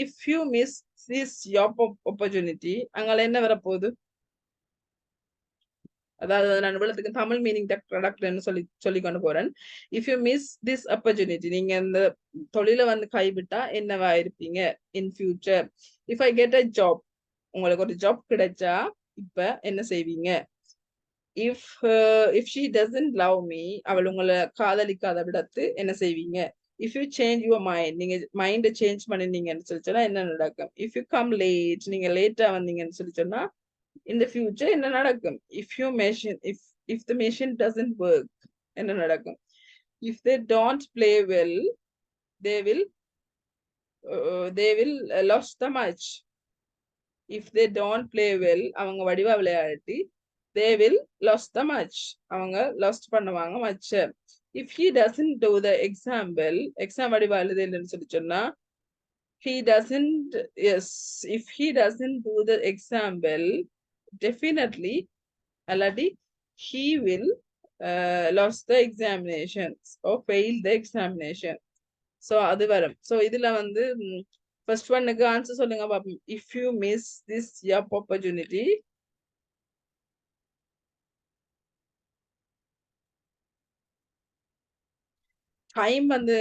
If you miss this opportunity அங்கே என்ன வரப்போகுது அதாவது நான் இவ்வளவுக்கு தமிழ் மீனிங் டாக்டர்னு சொல்லி கொண்டு போறேன். If you miss this opportunity, நீங்க இந்த தொழிலை வந்து கைவிட்டா என்னவா இருப்பீங்க in future. If I get a job, உங்களுக்கு ஒரு ஜாப் கிடைச்சா இப்ப என்ன செய்வீங்க. if she doesn't love me, அவள் உங்களை காதலிக்காத விடத்து என்ன செய்வீங்க. if you change your mind, நீங்க மைண்ட் சேஞ்ச் பண்ணினீங்கன்னு சொல்லி சொன்னா என்ன நடக்கும். if you come late, நீங்க லேட்டா வந்தீங்கன்னு சொல்லி சொன்னா in the future என்ன நடக்கும். if the machine doesn't work, என்ன நடக்கும். if they don't play well, they will lose the match. if they don't play well, அவங்க வடிவா விளையாடி they will lose the match, அவங்க lost பண்ணுவாங்க match. if he doesn't do the exam வடிவா எழுதலன்னு சொல்லி சொன்னா he doesn't if he doesn't do the exam well, definitely already he will lose the examinations or fail the examination. so அது வரும். so இதுல வந்து first ஒன்னுக்கு ஆன்சர் சொல்லுங்க பாப்போம். if you miss this job opportunity, time வந்து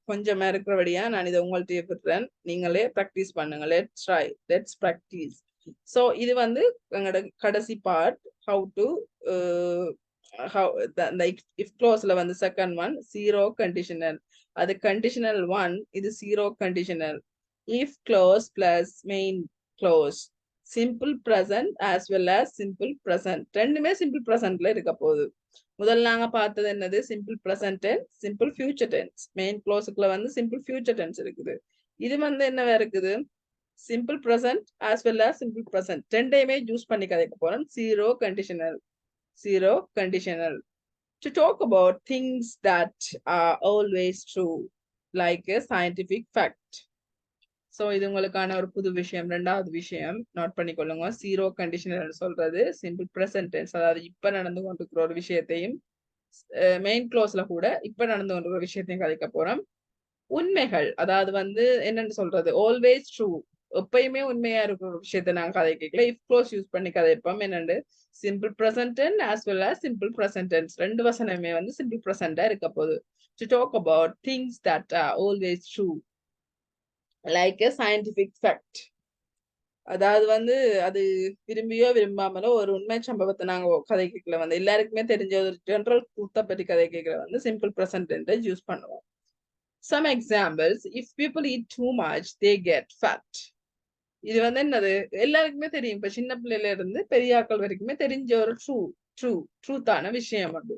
கொஞ்சமா இருக்கிறபடியா நான் இதை உங்கள்கிட்ட விட்டுறேன். நீங்களே ப்ராக்டிஸ் பண்ணுங்க. Let's practice. ஸோ இது வந்து எங்களோட கடைசி பார்ட். ஹவு டு இஃப் க்ளோஸ்ல வந்து செகண்ட் ஒன் ஜீரோ கண்டிஷனல், அது கண்டிஷனல் ஒன், இது zero conditional. If clause plus main clause, simple present as well as simple present, ரெண்டுமே சிம்பிள் ப்ரெசன்ட்ல இருக்க போகுது. முதல்ல நாங்க பார்த்தது என்னது, simple present tense, simple future tense. Main க்ளோஸுக்குள்ள வந்து சிம்பிள் ஃபியூச்சர் டென்ஸ் இருக்குது. இது வந்து என்னவா இருக்குது, simple present as well as simple present, ரெண்டையுமே யூஸ் பண்ணி கதைக்க போறோம். Zero conditional to talk about things that are always true, like a scientific fact. So இது உங்களுக்கான ஒரு புது விஷயம். ரெண்டாவது விஷயம் நோட் பண்ணிக்கொள்ளுங்க. ஜீரோ கண்டிஷனல் சொல்றது சிம்பிள் ப்ரெசன்ட் டென்ஸ், அதாவது இப்ப நடந்து கொண்டிருக்கிற ஒரு விஷயத்தையும் மெயின் க்ளோஸ்ல கூட இப்ப நடந்து கொண்டிருக்கிற விஷயத்தையும் கதைக்க போறோம். உண்மைகள், அதாவது வந்து என்னன்னு சொல்றது, ஆல்வேஸ் ட்ரூ, எப்பயுமே உண்மையா இருக்கிற ஒரு விஷயத்த நாங்க கதை கேட்கல. இஃப் க்ளோஸ் யூஸ் பண்ணி கதைப்போம். என்னண்டு simple present tense as well as simple present tense, ரெண்டு வசனமே வந்து சிம்பிள் ப்ரெசன்டா இருக்க போகுது. To talk about things that are always true like a scientific fact, அதாவது வந்து அது விரும்பியோ விரும்பாமலோ ஒரு உண்மை சம்பவத்தை நாங்க கதை கேட்கல வந்து எல்லாருக்குமே தெரிஞ்ச ஒரு ஜெனரல் ட்ரூத்தை பற்றி கதை கேட்கல வந்து சிம்பிள் ப்ரெசன்ட் டென்ஸ் யூஸ் பண்ணுவோம். some examples, if people eat too much they get fat. இது வந்து என்னது, எல்லாருக்குமே தெரியும். இப்ப சின்ன பிள்ளையில இருந்து பெரியாக்கள் வரைக்குமே தெரிஞ்ச ஒரு ட்ரூத்தான விஷயம் வந்து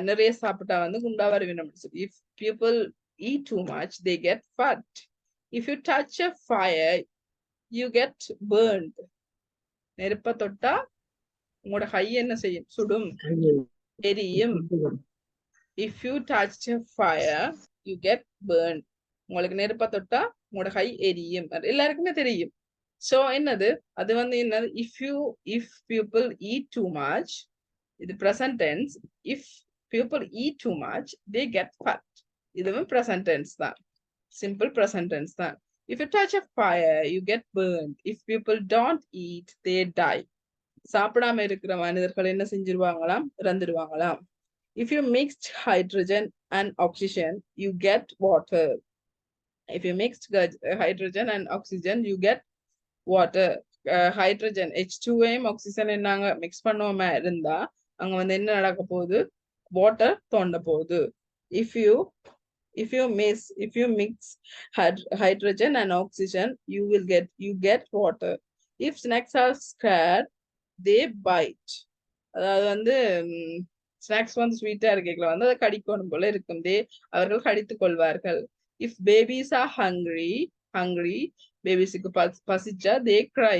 நிறைய சாப்பிட்டா வந்து குண்டா வருவினம். if people eat too much they get fat. if you touch a fire you get burned. நெருப்ப தொட்டா உங்களோட கை என்ன செய்யும், சுடும், எரியும். if you touch a fire you get burned, உங்களுக்கு நெருப்ப தொட்டா உங்களோட கை எரியும், எல்லாருக்குமே தெரியும். சோ என்னது, அது வந்து என்னது, if people eat too much, இது present tense. if people eat too much they get fat, இதுவும் present tense தான், simple present tense தான். if you touch a fire you get burned. if people don't eat they die. சாப்பிடாம இருக்கிற மனிதர்கள் என்ன செஞ்சிருவாங்களாம், இறந்துடுவாங்களாம். if you mixed hydrogen and oxygen you get water. if you mixed hydrogen and oxygen you get water. Hydrogen H2ஐயும் ஆக்சிஜனையும் நாங்க மிக்ஸ் பண்ணுவோமா இருந்தா அங்க வந்து என்ன நடக்க போகுது, வாட்டர் தோண்ட போகுது. if you mix hydrogen and oxygen you get water. if snakes are scared they bite. அதாவது வந்து ஸ்நாக்ஸ் வந்து ஸ்வீட்டா இருக்கல வந்து அதை கடிக்கணும் போல இருக்கும், அவர்கள் கடித்துக் கொள்வார்கள். if babies are hungry பேபிஸுக்கு பசிச்சா they cry.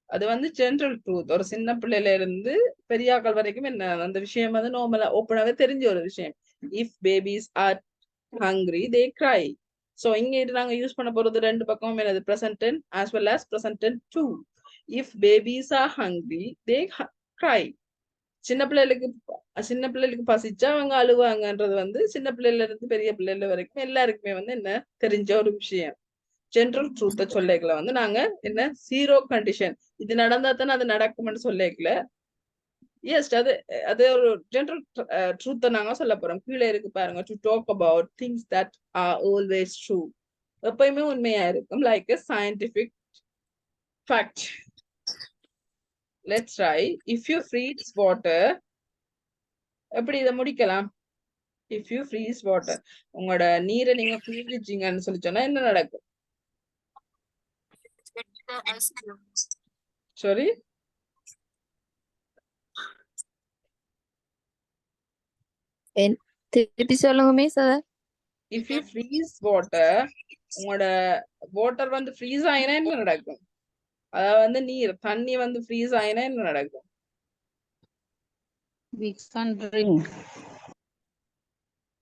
அது வந்து ஜெனரல் ட்ரூத். ஒரு சின்ன பிள்ளையில இருந்து பெரியாக்கள் வரைக்கும் என்ன அந்த விஷயம் வந்து நார்மலா ஓப்பனாவே தெரிஞ்ச ஒரு விஷயம். if babies are hungry they cry. so இங்க நாங்க யூஸ் பண்ண போறது ரெண்டு பக்கமும் என்னது, present tense as well as present tense too. if babies are hungry they cry. சின்ன பிள்ளைகளுக்கு பசிச்சா அவங்க அழுவாங்கன்றது வந்து சின்ன பிள்ளைல இருந்து பெரிய பிள்ளைல வரைக்கும் எல்லாருக்குமே வந்து என்ன தெரிஞ்ச ஒரு விஷயம். ஜெனரல் ட்ரூத்தை சொல்லிக்கல வந்து நாங்க என்ன ஜீரோ கண்டிஷன், இது நடந்தா தானே அது நடக்கும்னு சொல்லிக்கல. எஸ் அது அது ஒரு ஜெனரல் ட்ரூத்தை நாங்க சொல்ல போறோம். கீழே இருக்கு பாருங்க, to talk about things that are always true, எப்பயுமே உண்மையா இருக்கும், like a scientific fact. Let's try. If you freeze water, எப்படி இதை முடிக்கலாம்? If you freeze water, உங்களோட நீரை நீங்க ஃப்ரீஜிங்கன்னு சொல்லி சொன்னா என்ன நடக்கும்? Get the ice cube. Sorry? திருப்பி சொல்லுங்க மிஸ் அத. If you freeze water, உங்களோட வாட்டர் வந்து ஃப்ரீஸ் ஆயினா என்ன நடக்கும்? அதாவது வந்து நீர் தண்ணி வந்து ஃப்ரீஸ் ஆயினா என்ன நடக்கும்? We can't drink.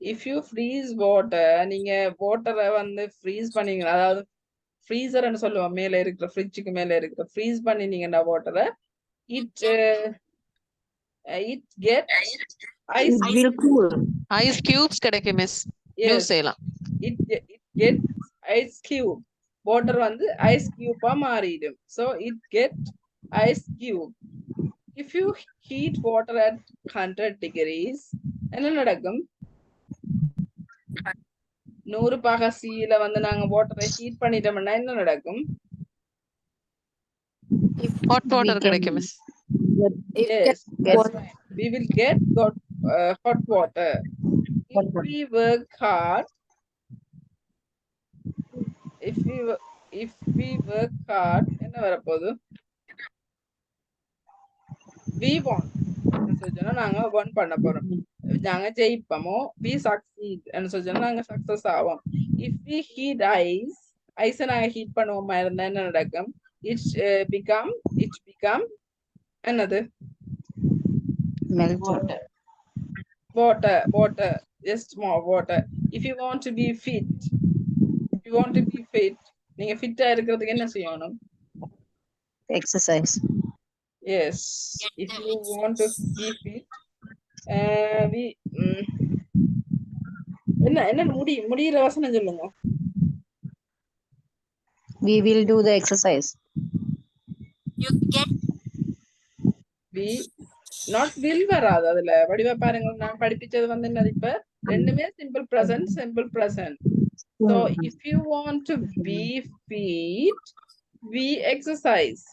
If you freeze water, நீங்க வாட்டரை வந்து ஃப்ரீஸ் பண்ணீங்க, அதாவது ஃப்ரீசர்னு சொல்லுவோம், மேல இருக்கிற ஃப்ரிட்ஜுக்கு மேல இருக்கிற ஃப்ரீஸ் பண்ணினீங்கன்னா வாட்டரை, it get ice. It will cool. Ice cubes கிடைக்கும் மிஸ். யூஸ் செய்யலாம். It gets ice cube. Water வந்து ice cube மாறிடும். So it get ice cube. If you heat water at 100 degrees, என்ன நடக்கும்? 100 பாக சீல வந்து நாங்க வாட்டரை ஹீட் பண்ணிட்டோம்னா என்ன நடக்கும்? Hot water கிடைக்கும் miss. Yes, that's right. We will get hot water. If we work hard, if we work hard, என்ன வரப்போகுது? We want. சொன்னா நாங்க won பண்ண போறோம், நாங்க ஜெயிப்போமோ. We succeed ன்னு சொன்னா நாங்க சக்சஸ் ஆவோம். If we heat ice நாங்க ஹீட் பண்ணுவோமா இருந்தா என்ன நடக்கும்? It become என்னது? Melted. Water, just more water. If you want to be fit, நீங்க ஃபிட்டா இருக்கிறதுக்கு என்ன செய்யணும்? Exercise. Yes, if you want to be fit, என்ன முடியிற வசனம் சொல்லுங்க. We will do the exercise. You get we not will வராது அதுல. வடிவா பாருங்க, நான் படிப்பிச்சது வந்து என்னது, இப்ப ரெண்டுமே simple present. So if you want to be fit, we exercise.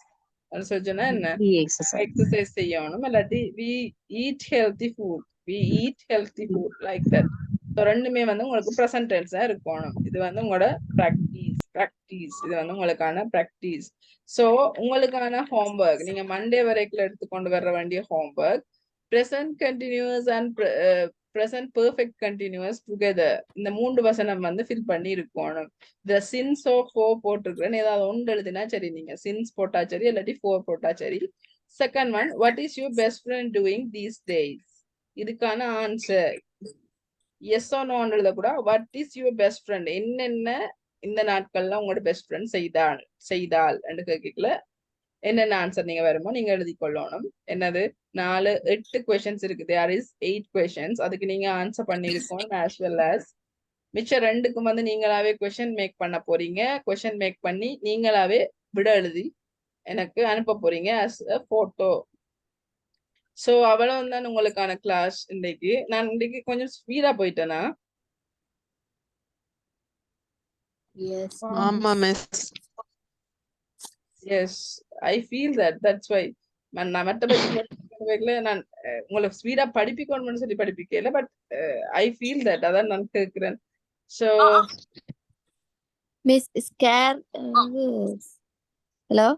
அது சொன்னா என்ன? We exercise. Exercise செய்யணும். இல்லாட்டி we eat healthy food. Like that. So ரெண்டுமே வந்து உங்களுக்கு present tense இருக்கணும். இது வந்து உங்களோட practice. இது வந்து உங்களுக்கான practice. So உங்களுக்கான homework, நீங்க மண்டே வரைக்கும் எடுத்துக்கொண்டு வர வேண்டிய homework, present continuous and present perfect continuous together, இந்த 3 வசனம் வந்து fill பண்ணி இருக்கணும். The sins of 4 போட்டிருக்கிறேன், ஏதாவது ஒன்று எழுதினா சரி, நீங்க sins போட்டா சரி, இல்லாட்டி 4 போட்டா சரி. Second one, what is your best friend doing these days? இதுக்கான ஆன்சர் yes or no எழுத கூட. what is your best friend, என்னென்ன இந்த நாட்கள்ல உங்களோட பெஸ்ட் ஃப்ரெண்ட் செய்தால் என்று கேட்கல, என்னென்ன ஆன்சர் நீங்க வருமோ நீங்க எழுதி கொள்ளணும். என்னது 8 questions இருக்கு. there is 8 questions. அதுக்கு நீங்க ஆன்சர் பண்ணிருக்கணும். as well as மிச்ச 2க்கும் வந்து நீங்களாவே கொஸ்டின் மேக் பண்ண போறீங்க. கொஸ்டின் மேக் பண்ணி நீங்களாவே விட எழுதி எனக்கு அனுப்ப போறீங்க as a photo. சோ அவ்வளவு தான் உங்களுக்கான கிளாஸ் இன்னைக்கு. நான் இன்னைக்கு கொஞ்சம் ஸ்பீடா போயிட்டேனா? Yes. ஆமா miss. Yes, I feel that. That's why நான் மற்றபடி நான் உங்களை ஸ்பீடா படிப்பிக்கணும்னு சொல்லி படிப்பிக்கல, பட் I feel that. அதான் நான் கேட்கிறேன். So Miss Scare. Hello?